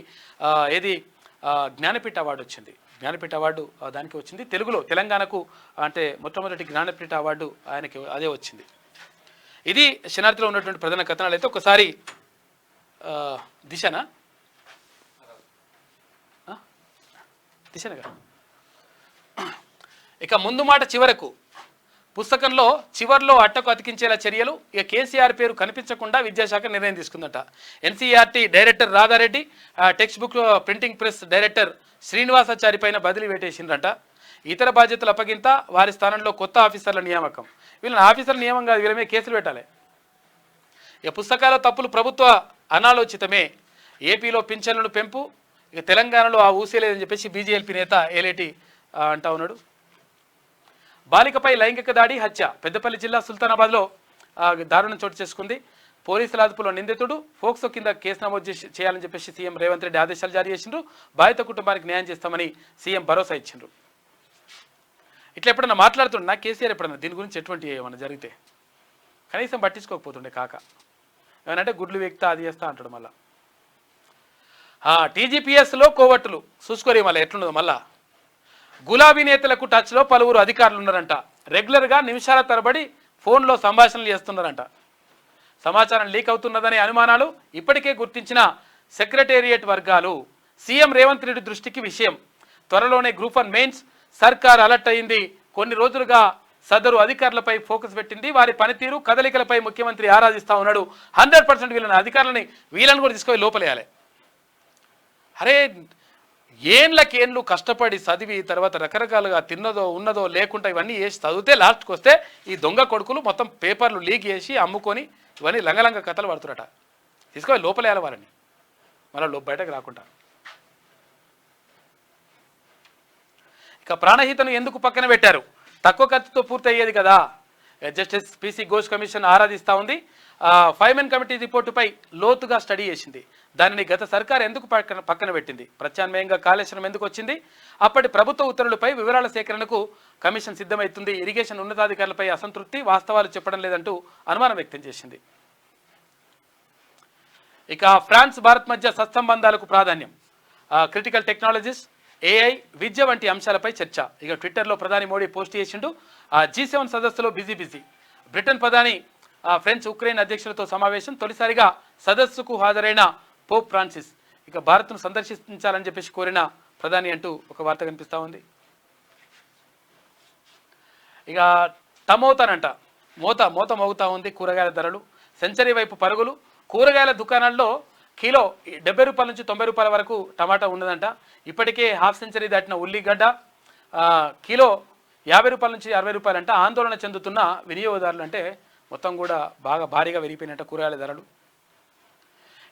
జ్ఞానపీఠ అవార్డు వచ్చింది. జ్ఞానపీఠ అవార్డు దానికి వచ్చింది. తెలుగులో తెలంగాణకు అంటే మొట్టమొదటి జ్ఞానపీఠ అవార్డు ఆయనకి అదే వచ్చింది. ఇది శనార్థిలో ఉన్నటువంటి ప్రధాన కథనాలు. అయితే ఒకసారి దిశనగా ఇక ముందు మాట చివరకు పుస్తకంలో చివర్లో అట్టకు అతికించేలా చర్యలు. ఇక కేసీఆర్ పేరు కనిపించకుండా విద్యాశాఖ నిర్ణయం తీసుకుందట. NCERT director Radha Reddy, text book printing press director Srinivasachari పైన బదిలీ వేటేసిందట. ఇతర బాధ్యతలు అప్పగింత, వారి స్థానంలో కొత్త ఆఫీసర్ల నియామకం. వీళ్ళని ఆఫీసర్ల నియమం కాదు, వీళ్ళ మీద కేసులు పెట్టాలి. ఇక పుస్తకాల తప్పులు ప్రభుత్వ అనాలోచితమే, ఏపీలో పింఛన్లను పెంపు, ఇక తెలంగాణలో ఆ ఊసేలేదని చెప్పేసి బీజేపీ నేత ఏలేటి అంటా ఉన్నాడు. బాలికపై లైంగిక దాడి హత్య, పెద్దపల్లి జిల్లా సుల్తానాబాద్లో దారుణం చోటు చేసుకుంది. పోలీసుల అదుపులో నిందితుడు, ఫోక్సో కింద కేసు నమోదు చేయాలని చెప్పేసి సీఎం రేవంత్ రెడ్డి ఆదేశాలు జారీ చేసిండ్రు. బాధిత కుటుంబానికి న్యాయం చేస్తామని సీఎం భరోసా ఇచ్చిండ్రు. ఇట్లా ఎప్పుడన్నా మాట్లాడుతుండే నాకు కేసీఆర్ ఎప్పుడన్నా దీని గురించి ఎటువంటి ఏమన్నా జరిగితే కనీసం పట్టించుకోకపోతుండే. కాక ఏమనంటే గుడ్లు వేక్తా అది చేస్తా అంటాడు. మళ్ళా టీజీపీఎస్లో కోవట్టులు చూసుకోరే మళ్ళీ ఎట్లున్నదో. మళ్ళా గులాబీ నేతలకు టచ్లో పలువురు అధికారులు ఉన్నారంట. రెగ్యులర్గా నిమిషాల తరబడి ఫోన్లో సంభాషణలు చేస్తున్నారంట. సమాచారం లీక్ అవుతున్నదనే అనుమానాలు ఇప్పటికే గుర్తించిన సెక్రటేరియట్ వర్గాలు. సీఎం రేవంత్ రెడ్డి దృష్టికి విషయం. త్వరలోనే గ్రూప్ 1 మెయిన్స్ సర్కార్ అలర్ట్ అయింది. కొన్ని రోజులుగా సదరు అధికారులపై ఫోకస్ పెట్టింది. వారి పనితీరు కదలికలపై ముఖ్యమంత్రి ఆరాధిస్తా ఉన్నాడు. 100% వీళ్ళని కూడా తీసుకొని లోపలేయాలి. అరే ఏండ్లకేండ్లు కష్టపడి చదివి తర్వాత రకరకాలుగా తిన్నదో ఉన్నదో లేకుండా ఇవన్నీ చేసి చదివితే లాస్ట్కి వస్తే ఈ దొంగ కొడుకులు మొత్తం పేపర్లు లీక్ చేసి అమ్ముకొని ఇవన్నీ లంగలంగ కథలు పడుతున్నట. తీసుకొని లోపలేయాలి వాళ్ళని, మళ్ళీ బయటకు రాకుండా. ఇక ప్రాణహితను ఎందుకు పక్కన పెట్టారు? తక్కువ ఖర్చుతో పూర్తి అయ్యేది కదా. జస్టిస్ పిసి ఘోష్ కమిషన్ ఆరాధిస్తూ ఉంది. 5 మెన్ కమిటీ రిపోర్టుపై లోతుగా స్టడీ చేసింది. దానిని గత సర్కార్ ఎందుకు పక్కన పెట్టింది? ప్రత్యామ్నాయంగా కాళేశ్వరం ఎందుకు వచ్చింది? అప్పటి ప్రభుత్వ ఉత్తర్వులపై వివరాల సేకరణకు కమిషన్ సిద్ధమవుతుంది. ఇరిగేషన్ ఉన్నతాధికారులపై అసంతృప్తి, వాస్తవాలు చెప్పడం లేదంటూ అనుమానం వ్యక్తం చేసింది. ఇక ఫ్రాన్స్ భారత్ మధ్య సత్సంబంధాలకు ప్రాధాన్యం, క్రిటికల్ టెక్నాలజీస్, AI, విద్య వంటి అంశాలపై చర్చ. ఇక ట్విట్టర్లో ప్రధాని మోడీ పోస్ట్ చేసిండు. G7 సదస్సులో బిజీ. బ్రిటన్ ప్రధాని ఫ్రెంచ్ ఉక్రెయిన్ అధ్యక్షులతో సమావేశం. తొలిసారిగా సదస్సుకు హాజరైన పోప్ ఫ్రాన్సిస్ ఇక భారత్ను సందర్శించాలని చెప్పేసి కోరిన ప్రధాని అంటూ ఒక వార్త కనిపిస్తూ ఉంది. ఇక టమోటానంట మోత మోగుతూ ఉంది. కూరగాయల ధరలు సెంచరీ వైపు పరుగులు. కూరగాయల దుకాణాల్లో కిలో 70 రూపాయల నుంచి 90 రూపాయల వరకు టమాటా ఉన్నదంట. ఇప్పటికే హాఫ్ సెంచరీ దాటిన ఉల్లిగడ్డ కిలో 50 రూపాయల నుంచి 60 రూపాయలంట. ఆందోళన చెందుతున్న వినియోగదారులు అంటే మొత్తం కూడా భారీగా పెరిగిపోయినట్ట కూరగాయల ధరలు.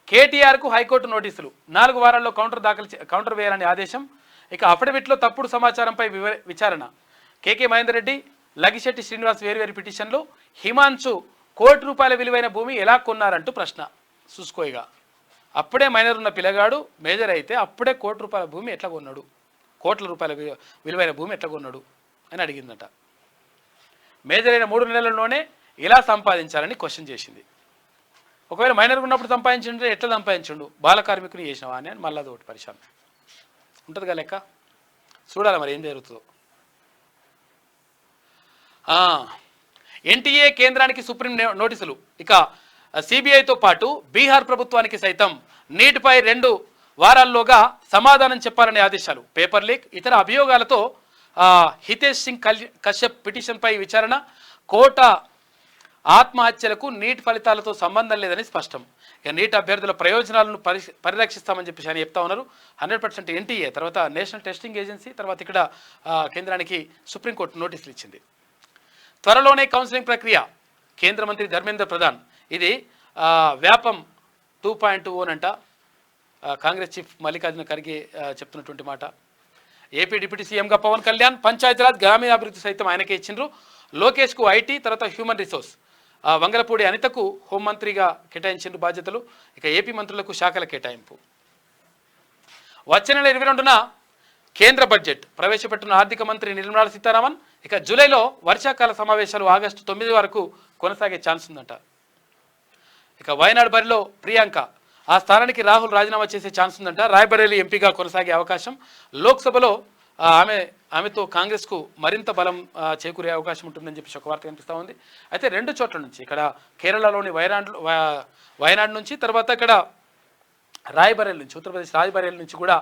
కేటీఆర్కు హైకోర్టు నోటీసులు. 4 వారాల్లో కౌంటర్ వేయాలని ఆదేశం. ఇక అఫిడవిట్లో తప్పుడు సమాచారంపై విచారణ. కేకే మహేందర్ రెడ్డి, లగిశెట్టి శ్రీనివాస్ వేర్వేరు పిటిషన్లు. హిమాంశు ₹1 విలువైన భూమి ఎలా కొన్నారంటూ ప్రశ్న. చూసుకోయిగా అప్పుడే మైనర్ ఉన్న పిల్లగాడు మేజర్ అయితే అప్పుడే ₹1 భూమి ఎట్లా కొన్నాడు, కోట్ల రూపాయల విలువైన భూమి ఎట్లా కొన్నాడు అని అడిగిందట. మేజర్ అయిన 3 నెలల్లోనే ఇలా సంపాదించాలని క్వశ్చన్ చేసింది. ఒకవేళ మైనర్ ఉన్నప్పుడు సంపాదించిండే ఎట్లా సంపాదించిండు, బాల కార్మికుని చేసినవా అని మళ్ళీ అదొకటి పరిశాన్ ఉంటుంది కదా లెక్క. చూడాలి మరి ఏం జరుగుతుందో. ఎన్టీఏ కేంద్రానికి సుప్రీం నోటీసులు. ఇక సిబిఐతో పాటు బీహార్ ప్రభుత్వానికి సైతం నీటిపై 2 వారాల్లోగా సమాధానం చెప్పాలనే ఆదేశాలు. పేపర్ లీక్, ఇతర అభియోగాలతో హితేష్ సింగ్ కశ్యప్ పిటిషన్పై విచారణ. కోట ఆత్మహత్యలకు నీట్ ఫలితాలతో సంబంధం లేదని స్పష్టం. ఇక నీట్ అభ్యర్థుల ప్రయోజనాలను పరిరక్షిస్తామని చెప్పేసి ఆయన చెప్తా ఉన్నారు. 100% ఎన్టీఏ, తర్వాత నేషనల్ టెస్టింగ్ ఏజెన్సీ, తర్వాత ఇక్కడ కేంద్రానికి సుప్రీంకోర్టు నోటీసులు ఇచ్చింది. త్వరలోనే కౌన్సిలింగ్ ప్రక్రియ. కేంద్ర మంత్రి ధర్మేంద్ర ప్రధాన్. ఇది వ్యాపం 2.0 అంట. కాంగ్రెస్ చీఫ్ మల్లికార్జున ఖర్గే చెప్తున్నటువంటి మాట. ఏపీ డిప్యూటీ సీఎంగా పవన్ కళ్యాణ్, పంచాయతీరాజ్ గ్రామీణాభివృద్ధి సైతం ఆయనకే ఇచ్చిండ్రు. లోకేష్కు ఐటీ, తర్వాత హ్యూమన్ రిసోర్స్. వంగలపూడి అనితకు హోంమంత్రిగా కేటాయించిండ్రు బాధ్యతలు. ఇక ఏపీ మంత్రులకు శాఖల కేటాయింపు. వచ్చే నెల 22న కేంద్ర బడ్జెట్ ప్రవేశపెట్టిన ఆర్థిక మంత్రి నిర్మలా సీతారామన్. ఇక జూలైలో వర్షాకాల సమావేశాలు ఆగస్టు 9 వరకు కొనసాగే ఛాన్స్ ఉందంట. ఇక వయనాడ్ బరిలో ప్రియాంక, ఆ స్థానానికి రాహుల్ రాజీనామా చేసే ఛాన్స్ ఉందంట. రాయ్బరేలీ ఎంపీగా కొనసాగే అవకాశం. లోక్సభలో ఆమెతో కాంగ్రెస్కు మరింత బలం చేకూరే అవకాశం ఉంటుందని చెప్పేసి ఒక వార్త కనిపిస్తూ ఉంది. అయితే 2 చోట్ల నుంచి, ఇక్కడ కేరళలోని వయనాడ్ నుంచి, తర్వాత ఇక్కడ రాయ్బరేలీ నుంచి, ఉత్తరప్రదేశ్ రాయ్బరేలీ నుంచి కూడా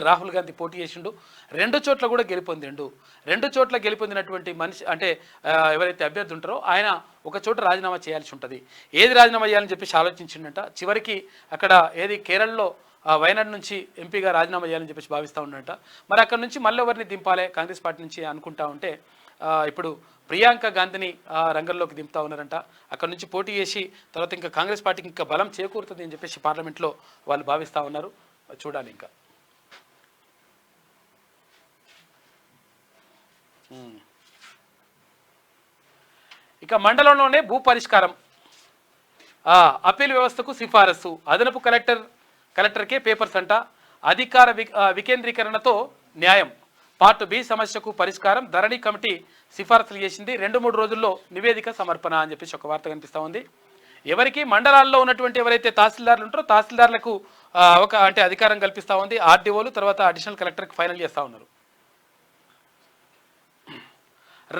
రాహుల్ గాంధీ పోటీ చేసిండు. 2 చోట్ల కూడా గెలుపొందిండు. 2 చోట్ల గెలుపొందినటువంటి మనిషి అంటే ఎవరైతే అభ్యర్థి ఉంటారో ఆయన ఒక చోట రాజీనామా చేయాల్సి ఉంటుంది. ఏది రాజీనామా చేయాలని చెప్పేసి ఆలోచించిండట. చివరికి అక్కడ కేరళలో వయనాడ్ నుంచి ఎంపీగా రాజీనామా చేయాలని చెప్పేసి భావిస్తూ ఉన్నట. మరి అక్కడ నుంచి మళ్ళీ ఎవరిని దింపాలి కాంగ్రెస్ పార్టీ నుంచి అనుకుంటా ఉంటే ఇప్పుడు ప్రియాంక గాంధీని రంగంలోకి దింపుతా ఉన్నారంట. అక్కడ నుంచి పోటీ చేసి తర్వాత ఇంకా కాంగ్రెస్ పార్టీకి ఇంకా బలం చేకూరుతుంది అని చెప్పేసి పార్లమెంట్లో వాళ్ళు భావిస్తూ ఉన్నారు. చూడాలి ఇంకా. ఇక మండలంలోనే భూ పరిష్కారం, అప్పీల్ వ్యవస్థకు సిఫారసు. అదనపు కలెక్టర్కే పేపర్స్ అంట. అధికార వికేంద్రీకరణతో న్యాయం. పార్ట్ బి సమస్యకు పరిష్కారం. ధరణి కమిటీ సిఫారసులు చేసింది. 2-3 రోజుల్లో నివేదిక సమర్పణ అని చెప్పేసి ఒక వార్త కనిపిస్తూ ఉంది. ఎవరికి మండలాల్లో ఉన్నటువంటి ఎవరైతే తహసీల్దార్లు ఉంటారో తహసీల్దార్లకు అధికారం కల్పిస్తూ ఉంది. ఆర్డీఓలు, తర్వాత అడిషనల్ కలెక్టర్కి ఫైనల్ చేస్తూ ఉన్నారు.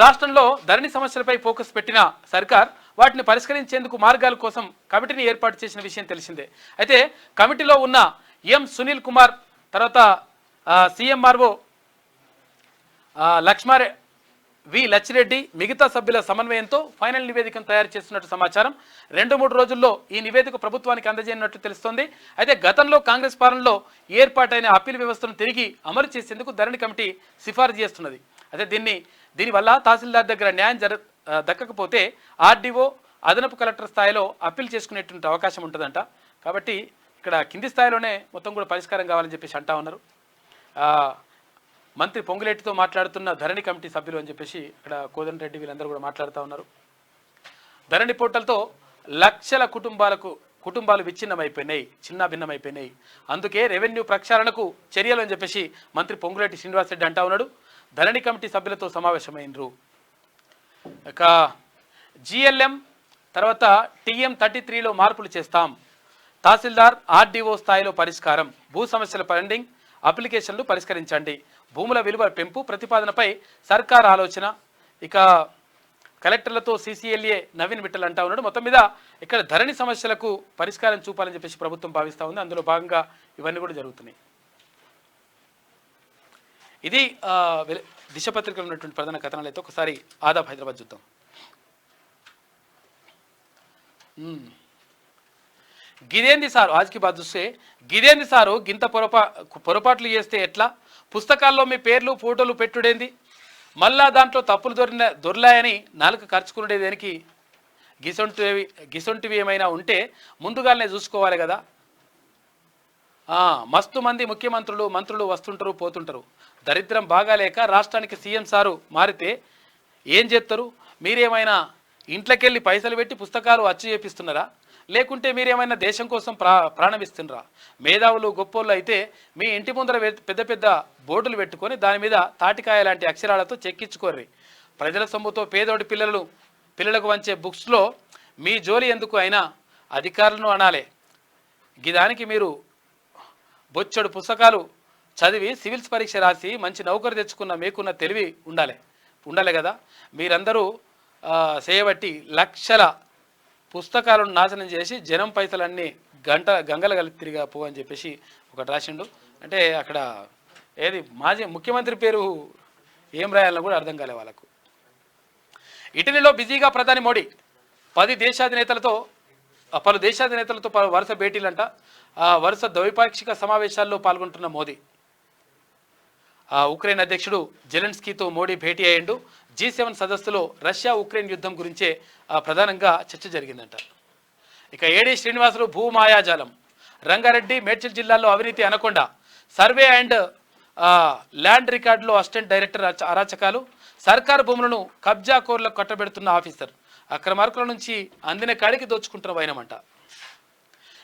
రాష్ట్రంలో ధరణి సమస్యలపై ఫోకస్ పెట్టిన సర్కార్ వాటిని పరిష్కరించేందుకు మార్గాల కోసం కమిటీని ఏర్పాటు చేసిన విషయం తెలిసిందే. అయితే కమిటీలో ఉన్న ఎం సునీల్ కుమార్, తర్వాత సీఎంఆర్ఓ లచ్చిరెడ్డి మిగతా సభ్యుల సమన్వయంతో ఫైనల్ నివేదికను తయారు చేస్తున్నట్టు సమాచారం. 2-3 రోజుల్లో ఈ నివేదిక ప్రభుత్వానికి అందజేయనున్నట్లు తెలుస్తోంది. అయితే గతంలో కాంగ్రెస్ పాలనలో ఏర్పాటైన అప్పీల్ వ్యవస్థను తిరిగి అమలు చేసేందుకు ధరణి కమిటీ సిఫారసు చేస్తున్నది. అయితే దీనివల్ల తహసీల్దార్ దగ్గర న్యాయం దక్కకపోతే ఆర్డీఓ అదనపు కలెక్టర్ స్థాయిలో అప్పీల్ చేసుకునేటువంటి అవకాశం ఉంటుందంట. కాబట్టి ఇక్కడ కింది స్థాయిలోనే మొత్తం కూడా పరిష్కారం కావాలని చెప్పేసి అంటా ఉన్నారు. మంత్రి పొంగులేటితో మాట్లాడుతున్న ధరణి కమిటీ సభ్యులు అని చెప్పేసి ఇక్కడ కోదండరెడ్డి వీళ్ళందరూ కూడా మాట్లాడుతూ ఉన్నారు. ధరణి పోర్టల్తో లక్షల కుటుంబాలు చిన్న భిన్నమైపోయినాయి. అందుకే రెవెన్యూ ప్రక్షాళనకు చర్యలు అని చెప్పేసి మంత్రి పొంగులేటి శ్రీనివాసరెడ్డి అంటా ఉన్నాడు. ధరణి కమిటీ సభ్యులతో సమావేశమైనరు. ఇక జిఎల్ఎం తర్వాత TM33లో మార్పులు చేస్తాం. తహసీల్దార్ ఆర్డీఓ స్థాయిలో పరిష్కారం. భూ సమస్యల పెండింగ్ అప్లికేషన్లు పరిష్కరించండి. భూముల విలువ పెంపు ప్రతిపాదనపై సర్కార్ ఆలోచన. ఇక కలెక్టర్లతో CCLA నవీన్ మిట్టల్ అంటా ఉన్నాడు. మొత్తం మీద ఇక్కడ ధరణి సమస్యలకు పరిష్కారం చూపాలని చెప్పేసి ప్రభుత్వం భావిస్తూ ఉంది. అందులో భాగంగా ఇవన్నీ కూడా జరుగుతున్నాయి. ఇది దిశ పత్రికలో ఉన్నటువంటి ప్రధాన కథనాలు. అయితే ఒకసారి ఆదాబ్ హైదరాబాద్ చూద్దాం. గిదేంది సారు ఆజ్కి బాద్ చూస్తే గిదేంది సారు గింత పొరపాట్లు చేస్తే ఎట్లా? పుస్తకాల్లో మీ పేర్లు ఫోటోలు పెట్టుడేంది? మళ్ళా దాంట్లో తప్పులు దొర్లాయని నాలుక ఖర్చుకునేదానికి గిసొంటివి ఏమైనా ఉంటే ముందుగానే చూసుకోవాలి కదా. మస్తు మంది ముఖ్యమంత్రులు మంత్రులు వస్తుంటారు పోతుంటారు. దరిద్రం బాగాలేక రాష్ట్రానికి సీఎం సారు మారితే ఏం చేస్తారు? మీరేమైనా ఇంట్లోకెళ్ళి పైసలు పెట్టి పుస్తకాలు అచ్చు చేపిస్తున్నారా? లేకుంటే మీరేమైనా దేశం కోసం ప్రాణమిస్తున్నారా? మేధావులు గొప్పోళ్ళు అయితే మీ ఇంటి ముందర పెద్ద పెద్ద బోర్డులు పెట్టుకొని దాని మీద తాటికాయ లాంటి అక్షరాలతో చెక్కించుకోర్రి. ప్రజల సొమ్ముతో పేదోడి పిల్లలకు వంచే బుక్స్లో మీ జోలి ఎందుకు అయినా అధికారులను అనాలే. గిదానికి మీరు బొచ్చడు పుస్తకాలు చదివి సివిల్స్ పరీక్ష రాసి మంచి నౌకరు తెచ్చుకున్న మీకున్న తెలివి ఉండాలి కదా. మీరందరూ చేయబట్టి లక్షల పుస్తకాలను నాశనం చేసి జనం పైసలన్నీ గంగల కలిపి తిరిగా పో అని చెప్పేసి ఒకటి రాసిండు. అంటే అక్కడ ఏది మాజీ ముఖ్యమంత్రి పేరు ఏం రాయాలని కూడా అర్థం కాలే వాళ్ళకు. ఇటలీలో బిజీగా ప్రధాని మోడీ పలు దేశాధినేతలతో వరుస భేటీలంట. వరుస ద్వైపాక్షిక సమావేశాల్లో పాల్గొంటున్న మోదీ. ఉక్రెయిన్ అధ్యక్షుడు జెలెన్స్కీతో మోడీ భేటీ అయ్యిండు. G7 సదస్సులో రష్యా ఉక్రెయిన్ యుద్ధం గురించే ప్రధానంగా చర్చ జరిగిందంట. ఇక ఏడీ శ్రీనివాసులు భూమాయాజాలం. రంగారెడ్డి మేడ్చల్ జిల్లాల్లో అవినీతి అనకొండ. సర్వే అండ్ ల్యాండ్ రికార్డులో అసిస్టెంట్ డైరెక్టర్ అరాచకాలు. సర్కారు భూములను కబ్జా కోర్లకు కట్టబెడుతున్న ఆఫీసర్. అక్రమార్కుల నుంచి అందిన కాడికి దోచుకుంటున్న వైనమంట.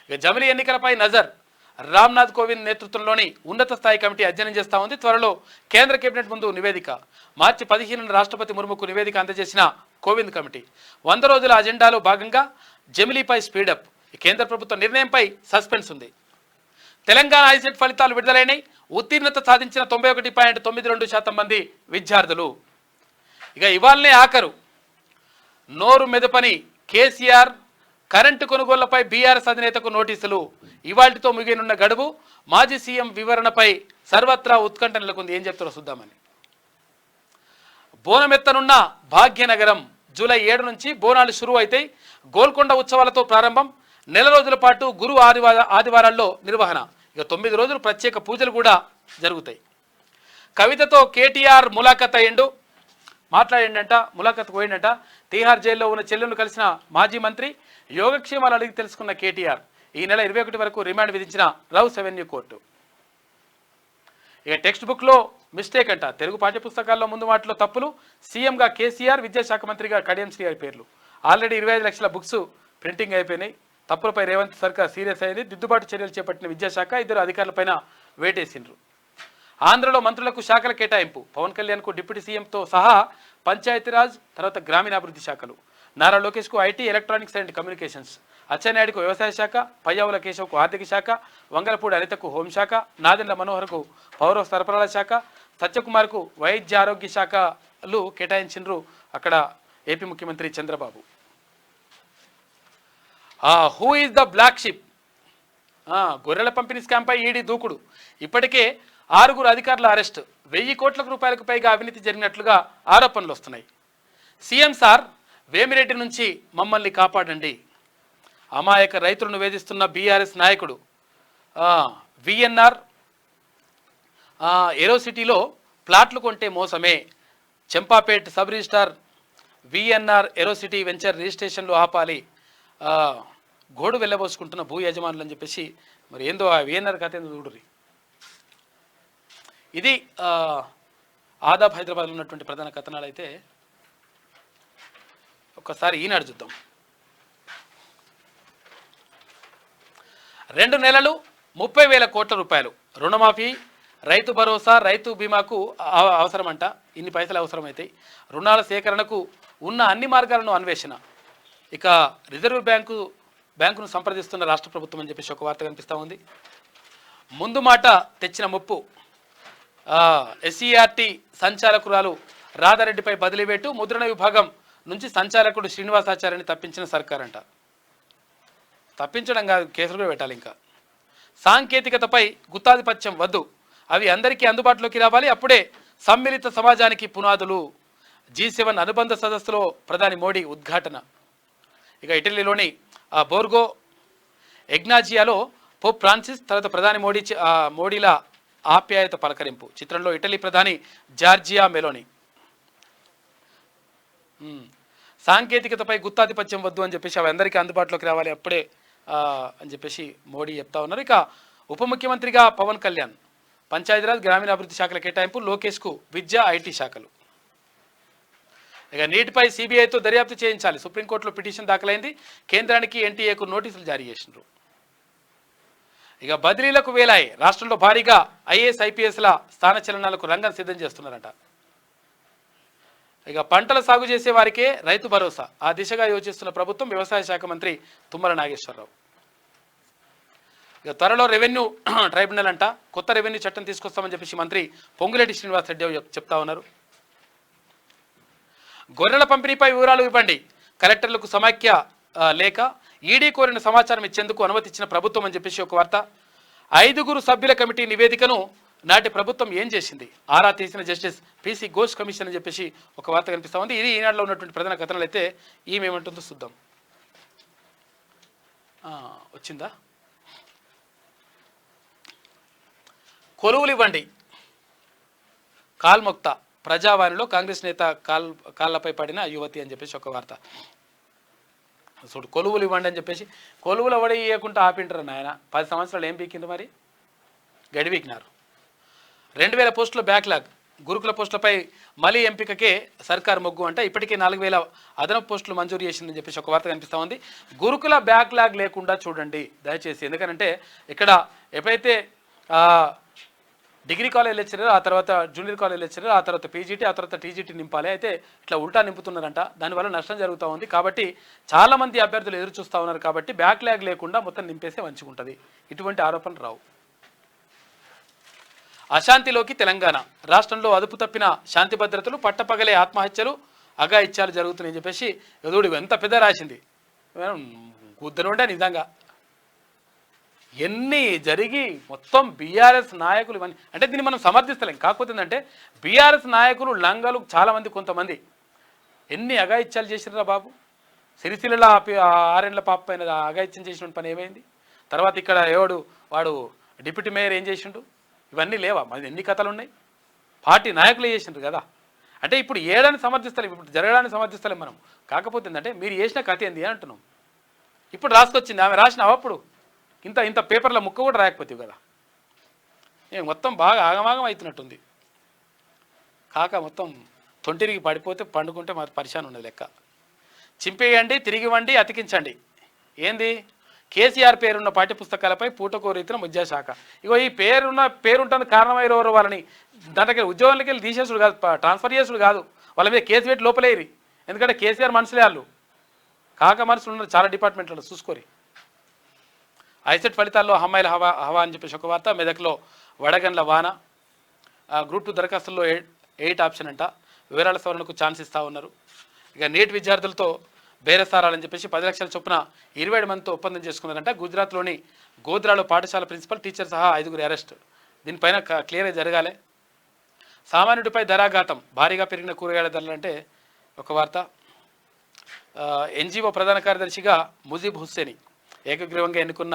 ఇక జమిలీ ఎన్నికలపై నజర్. రామ్నాథ్ కోవింద్ నేతృత్వంలోని ఉన్నత స్థాయి కమిటీ అధ్యయనం చేస్తూ ఉంది. త్వరలో కేంద్ర కేబినెట్ ముందు నివేదిక. మార్చి 15న రాష్ట్రపతి ముర్ముకు నివేదిక అందజేసిన కోవింద్ కమిటీ 100 రోజుల అజెండాలో భాగంగా జమిలీపై స్పీడప్. కేంద్ర ప్రభుత్వ నిర్ణయంపై సస్పెన్స్ ఉంది. తెలంగాణ ఐసెట్ ఫలితాలు విడుదలైనవి. ఉత్తీర్ణత సాధించిన 91.92% మంది విద్యార్థులు. ఇక ఇవాళనే ఆఖరు. నోరు మెదపని కేసీఆర్ కరెంటు కొనుగోళ్లపై బీఆర్ఎస్ అధినేతకు నోటీసులు. ఇవాళ్టితో ముగియనున్న గడువు. మాజీ సీఎం వివరణపై సర్వత్రా ఉత్కంఠ నెలకొంది. ఏం చెప్తారో చూద్దామని. బోనమెత్తనున్న భాగ్యనగరం. జూలై 7 నుంచి బోనాలు షురూ అవుతాయి. గోల్కొండ ఉత్సవాలతో ప్రారంభం. నెల రోజుల పాటు గురు ఆదివారాల్లో నిర్వహణ. ఇక 9 రోజులు ప్రత్యేక పూజలు కూడా జరుగుతాయి. కవితతో కేటీఆర్ ములాఖత్ అయ్యిండు. మాట్లాడిండంట, ములాఖత్ పోయిండంట. తీహార్ జైల్లో ఉన్న చెల్లెను కలిసిన మాజీ మంత్రి. యోగక్షేమాలు అడిగి తెలుసుకున్న కేటీఆర్. ఈ నెల 21 వరకు రిమాండ్ విధించిన రౌస్ అవెన్యూ కోర్టు. ఇక టెక్స్ట్ బుక్లో మిస్టేక్ అంట. తెలుగు పాఠ్యపుస్తకాల్లో ముందు వాటిలో తప్పులు. సీఎంగా కేసీఆర్, విద్యాశాఖ మంత్రిగా కడియం శ్రీ గారి పేర్లు. ఆల్రెడీ 25 లక్షల బుక్స్ ప్రింటింగ్ అయిపోయినాయి. తప్పులపై రేవంత్ సర్కార్ సీరియస్ అయింది. దిద్దుబాటు చర్యలు చేపట్టిన విద్యాశాఖ 2 అధికారులపైన వేటేసిండ్రు. ఆంధ్రలో మంత్రులకు శాఖల కేటాయింపు. పవన్ కళ్యాణ్కు డిప్యూటీ సీఎంతో సహా పంచాయతీరాజ్ తర్వాత గ్రామీణాభివృద్ధి శాఖలు. నారా లోకేష్కు ఐటీ, ఎలక్ట్రానిక్స్ అండ్ కమ్యూనికేషన్స్. అచ్చెన్నాయుడుకు వ్యవసాయ శాఖ. పయ్యావుల కేశవ్కు ఆర్థిక శాఖ. వంగలపూడి అనితకు హోంశాఖ. నాదెండ్ల మనోహర్కు పౌర సరఫరాల శాఖ. సత్యకుమార్కు వైద్య ఆరోగ్య శాఖలు కేటాయించిండ్రు అక్కడ ఏపీ ముఖ్యమంత్రి Chandrababu. Who is the black sheep? గొర్రెల పంపిణీ స్కామ్పై ఈడీ దూకుడు. ఇప్పటికే 6 అధికారుల అరెస్ట్, 1000 కోట్ల రూపాయలకు పైగా అవినీతి జరిగినట్లుగా ఆరోపణలు వస్తున్నాయి. సీఎం సార్ వేమిరెడ్డి నుంచి మమ్మల్ని కాపాడండి. అమాయక రైతులను వేధిస్తున్న బీఆర్ఎస్ నాయకుడు విఎన్ఆర్ ఏరోసిటీలో ప్లాట్లు కొంటే మోసమే. Champapet sub registrar VNR Aerocity venture రిజిస్ట్రేషన్లు ఆపాలి. గోడు వెళ్ళబోసుకుంటున్న భూ యజమానులు అని చెప్పేసి మరి ఏందో ఆ విఎన్ఆర్ కథ ఏందో చూడుర్రి. ఇది ఆదాబ్ హైదరాబాద్లో ఉన్నటువంటి ప్రధాన కథనాలు. అయితే ఒక్కసారి ఈనాడు చూద్దాం. 2 నెలలు 30,000 కోట్ల రూపాయలు రుణమాఫీ, రైతు భరోసా, రైతు బీమాకు అవసరమంట. ఇన్ని పైసలు అవసరమవుతాయి. రుణాల సేకరణకు ఉన్న అన్ని మార్గాలను అన్వేషణ. ఇక రిజర్వ్ బ్యాంకును సంప్రదిస్తున్న రాష్ట్ర ప్రభుత్వం అని చెప్పేసి ఒక వార్త కనిపిస్తూ ఉంది. ముందు మాట తెచ్చిన ముప్పు. ఎస్సీఆర్టీ సంచాలకురాలు రాధారెడ్డిపై బదిలీవేటు, ముద్రణ విభాగం నుంచి సంచాలకుడు శ్రీనివాసాచార్యని తప్పించిన సర్కార్ అంట. తప్పించడం కాదు, కేసులు కూడా పెట్టాలి. ఇంకా సాంకేతికతపై గుత్తాధిపత్యం వద్దు, అవి అందరికీ అందుబాటులోకి రావాలి, అప్పుడే సమ్మిళిత సమాజానికి పునాదులు. G7 అనుబంధ సదస్సులో ప్రధాని మోడీ ఉద్ఘాటన. ఇక ఇటలీలోని బోర్గో ఎగ్నాజియాలో పోప్ ఫ్రాన్సిస్, తర్వాత ప్రధాని మోడీల ఆప్యాయత పలకరింపు. చిత్రంలో ఇటలీ ప్రధాని జార్జియా మెలోని. సాంకేతికతపై గుత్తాధిపత్యం వద్దు అని చెప్పేసి అవి అందరికీ అందుబాటులోకి రావాలి, అప్పుడే అని చెప్పేసి మోడీ చెప్తా ఉన్నారు. ఇక ఉప ముఖ్యమంత్రిగా పవన్ కళ్యాణ్, పంచాయతీరాజ్ గ్రామీణాభివృద్ధి శాఖల కేటాయింపు, లోకేష్కు విద్యా ఐటీ శాఖలు. ఇక నీటిపై సిబిఐతో దర్యాప్తు చేయించాలి, సుప్రీంకోర్టులో పిటిషన్ దాఖలైంది. కేంద్రానికి ఎన్టీఏకు నోటీసులు జారీ చేసినారు. ఇక బదిలీలకు వేలాయి, రాష్ట్రంలో భారీగా ఐఏఎస్ ఐపీఎస్ల స్థానచలనాలకు రంగం సిద్ధం చేస్తున్నారట. ఇక పంటల సాగు చేసే వారికే రైతు భరోసా, ఆ దిశగా యోచిస్తున్న ప్రభుత్వం, వ్యవసాయ శాఖ మంత్రి తుమ్మల నాగేశ్వరరావు. ఇక త్వరలో రెవెన్యూ ట్రైబ్యునల్ అంట, కొత్త రెవెన్యూ చట్టం తీసుకొస్తామని చెప్పేసి మంత్రి పొంగులేటి శ్రీనివాస్ రెడ్డి చెప్తా ఉన్నారు. గొర్రెల పంపిణీపై వివరాలు ఇవ్వండి, కలెక్టర్లకు సమాఖ్య లేక ఈడీ కోరిన సమాచారం ఇచ్చేందుకు అనుమతి ఇచ్చిన ప్రభుత్వం అని చెప్పేసి ఒక వార్త. 5 సభ్యుల కమిటీ నివేదికను నాటి ప్రభుత్వం ఏం చేసింది, ఆరా తీసిన జస్టిస్ పిసి ఘోష్ కమిషన్ అని చెప్పేసి ఒక వార్త కనిపిస్తూ ఉంది. ఇది ఈనాడులో ఉన్నటువంటి ప్రధాన కథనాలు. అయితే ఈమెమంటుందో చూద్దాం. వచ్చిందా? కొలువులు ఇవ్వండి, కాల్మొక్త, ప్రజావాణిలో కాంగ్రెస్ నేత కాళ్ళపై పడిన యువతి అని చెప్పేసి ఒక వార్త. చూడు, కొలువులు ఇవ్వండి అని చెప్పేసి కొలువులు ఎవడ ఇవ్వకుండా ఆపింటారు నాయన. 10 సంవత్సరాలు ఏం పీకిండ్రు మరి, గడివీకినారు. 2000 పోస్టుల బ్యాక్లాగ్, గురుకుల పోస్టులపై మళ్ళీ ఎంపికకే సర్కారు మొగ్గు అంటే ఇప్పటికే 4000 అదనపు పోస్టులు మంజూరు చేసిందని చెప్పేసి ఒక వార్త కనిపిస్తూ ఉంది. గురుకుల బ్యాక్లాగ్ లేకుండా చూడండి దయచేసి, ఎందుకంటే ఇక్కడ ఎప్పుడైతే డిగ్రీ కాలేజ్ లెక్చరర్, ఆ తర్వాత జూనియర్ కాలేజ్ లెక్చరర్, ఆ తర్వాత పీజీటీ, ఆ తర్వాత టీజీటీ నింపాలి. అయితే ఇట్లా ఉల్టా నింపుతున్నారంట, దానివల్ల నష్టం జరుగుతూ ఉంది. కాబట్టి చాలామంది అభ్యర్థులు ఎదురు చూస్తూ ఉన్నారు. కాబట్టి బ్యాక్లాగ్ లేకుండా మొత్తం నింపేస్తే మంచిగా ఉంటుంది, ఇటువంటి ఆరోపణలు రావు. అశాంతిలోకి తెలంగాణ, రాష్ట్రంలో అదుపు తప్పిన శాంతి భద్రతలు, పట్టపగలే ఆత్మహత్యలు, అఘాయిత్యాలు జరుగుతున్నాయని చెప్పేసి ఎదుడు ఎంత పెద్ద రాసింది. కుద్దనుండే నిజంగా ఎన్ని జరిగి మొత్తం బీఆర్ఎస్ నాయకులు ఇవన్నీ అంటే దీన్ని మనం సమర్థిస్తలేం. కాకపోతే ఏంటంటే బీఆర్ఎస్ నాయకులు లంగలు చాలామంది, కొంతమంది ఎన్ని అఘాయిత్యాలు చేసినారా బాబు. సిరిసిల్ల 6 ఏళ్ల పాప పైన అఘాయిత్యం చేసిన పని ఏమైంది? తర్వాత ఇక్కడ వాడు డిప్యూటీ మేయర్ ఏం చేసిండు? ఇవన్నీ లేవా? మరి ఎన్ని కథలు ఉన్నాయి. పార్టీ నాయకులు చేసిండ్రు కదా. అంటే ఇప్పుడు ఏడాన్ని సమర్థిస్తలేం, ఇప్పుడు జరగడాన్ని సమర్థిస్తలేం మనం. కాకపోతే ఏంటంటే మీరు చేసిన కథ ఏంది అంటున్నాం. ఇప్పుడు రాసుకొచ్చింది, ఆమె రాసినావు అప్పుడు ఇంత పేపర్ల ముక్క కూడా రాయకపోతేవి కదా. నేను మొత్తం బాగా ఆగమాగం అవుతున్నట్టుంది. కాక మొత్తం తొంటిరికి పడిపోతే పండుకుంటే మరి పరిశాన్ ఉన్నది లెక్క. చింపేయండి, తిరిగివ్వండి, అతికించండి. ఏంది? కేసీఆర్ పేరున్న పాఠ్యపుస్తకాలపై పూటకోరీతిన విద్యాశాఖ. ఇగో ఈ పేరుంటుంది కారణమయ్యేవారు వాళ్ళని దాంట్లోకి ఉద్యోగాలకి వెళ్ళి తీసేసుడు కాదు, ట్రాన్స్ఫర్ చేసుడు కాదు, వాళ్ళ మీద కేసు పెట్టి లోపలేరి. ఎందుకంటే కేసీఆర్ మనుషులే వాళ్ళు, కాక మనుషులు ఉన్నారు చాలా డిపార్ట్మెంట్లలో, చూసుకోరి. ఐసెట్ ఫలితాల్లో అమ్మాయిల హవా అని చెప్పేసి ఒక వార్త. మెదక్లో వడగండ్ల వాన. గ్రూప్ 2 దరఖాస్తుల్లో 8 ఆప్షన్ అంట. వివరాల సవరణకు ఛాన్స్ ఇస్తూ ఉన్నారు. ఇక నీట్ విద్యార్థులతో బేరసారాలని చెప్పేసి 10 లక్షల చొప్పున 27 మందితో ఒప్పందం చేసుకున్నారంట. గుజరాత్లోని గోధ్రాలో పాఠశాల ప్రిన్సిపల్, టీచర్ సహా 5 అరెస్ట్. దీనిపైన క్లియర్గా జరగాలి. సామాన్యుడిపై ధరాఘాతం, భారీగా పెరిగిన కూరగాయల ధరలు అంటే ఒక వార్త. ఎన్జిఓ ప్రధాన కార్యదర్శిగా ముజీబ్ హుస్సేని ఏకగ్రీవంగా ఎన్నుకున్న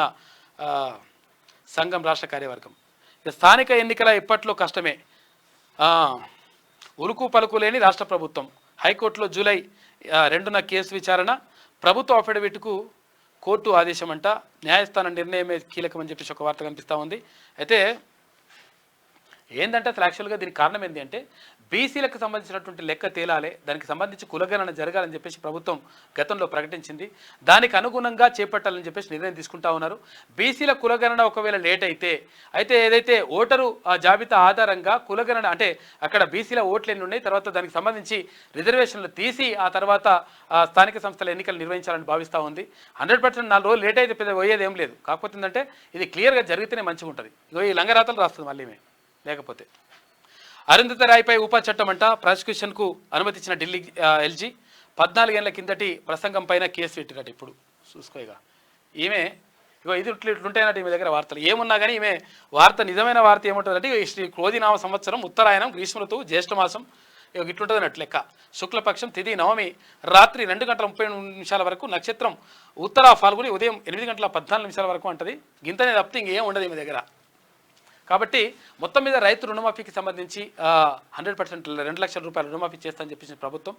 సంఘం రాష్ట్ర కార్యవర్గం. ఇక స్థానిక ఎన్నికల ఇప్పట్లో కష్టమే, ఉలుకు పలుకు లేని రాష్ట్ర ప్రభుత్వం. హైకోర్టులో జూలై 2న కేసు విచారణ, ప్రభుత్వ అఫిడవిట్కు కోర్టు ఆదేశం అంట. న్యాయస్థానం నిర్ణయమే కీలకమని చెప్పేసి ఒక వార్త కనిపిస్తూ ఉంది. అయితే ఏంటంటే అసలు యాక్చువల్గా దీనికి కారణం ఏంటి అంటే బీసీలకు సంబంధించినటువంటి లెక్క తేలాలి, దానికి సంబంధించి కులగణన జరగాలని చెప్పేసి ప్రభుత్వం గతంలో ప్రకటించింది. దానికి అనుగుణంగా చేపట్టాలని చెప్పేసి నిర్ణయం తీసుకుంటా ఉన్నారు. బీసీల కులగణన ఒకవేళ లేట్ అయితే ఏదైతే ఓటరు జాబితా ఆధారంగా కులగణన అంటే అక్కడ బీసీల ఓట్లు ఎన్ని ఉన్నాయి, తర్వాత దానికి సంబంధించి రిజర్వేషన్లు తీసి ఆ తర్వాత స్థానిక సంస్థల ఎన్నికలు నిర్వహించాలని భావిస్తూ ఉంది. 100% 4 రోజులు లేట్ అయితే పెద్ద పోయేది ఏం లేదు. కాకపోతే ఏంటంటే ఇది క్లియర్గా జరిగితేనే మంచిగా ఉంటుంది. ఇగో ఈ లంగరాతలు రాస్తుంది మళ్ళీ లేకపోతే. అరుంధతి రాయ్పై ఉప చట్టం అంట. ప్రాసిక్యూషన్కు అనుమతించిన ఢిల్లీ ఎల్జీ 14 ఏళ్ల కిందటి ప్రసంగం పైన కేసు పెట్టినట్టు. ఇప్పుడు చూసుకోగా ఈమె ఇగో ఇది ఇట్లుంటాయన్నట్టు ఈమె దగ్గర వార్తలు ఏమున్నా కానీ ఈమె వార్త నిజమైన వార్త ఏముంటుందంటే శ్రీ క్రోధినామ సంవత్సరం, ఉత్తరాయణం, గ్రీష్మ ఋతువు, జ్యేష్ఠమాసం ఇట్లుంటుంది అన్నట్టు లెక్క. శుక్లపక్షం, తిథి నవమి, రాత్రి 2:30 వరకు, నక్షత్రం ఉత్తర ఫాల్గుని, ఉదయం 8:14 వరకు అంటది. గింతనే తప్పితే ఇంకేం ఉండదు ఈమె దగ్గర. కాబట్టి మొత్తం మీద రైతు రుణమాఫీకి సంబంధించి 100% 2 లక్షల రూపాయల రుణమాఫీ చేస్తానని చెప్పేసి ప్రభుత్వం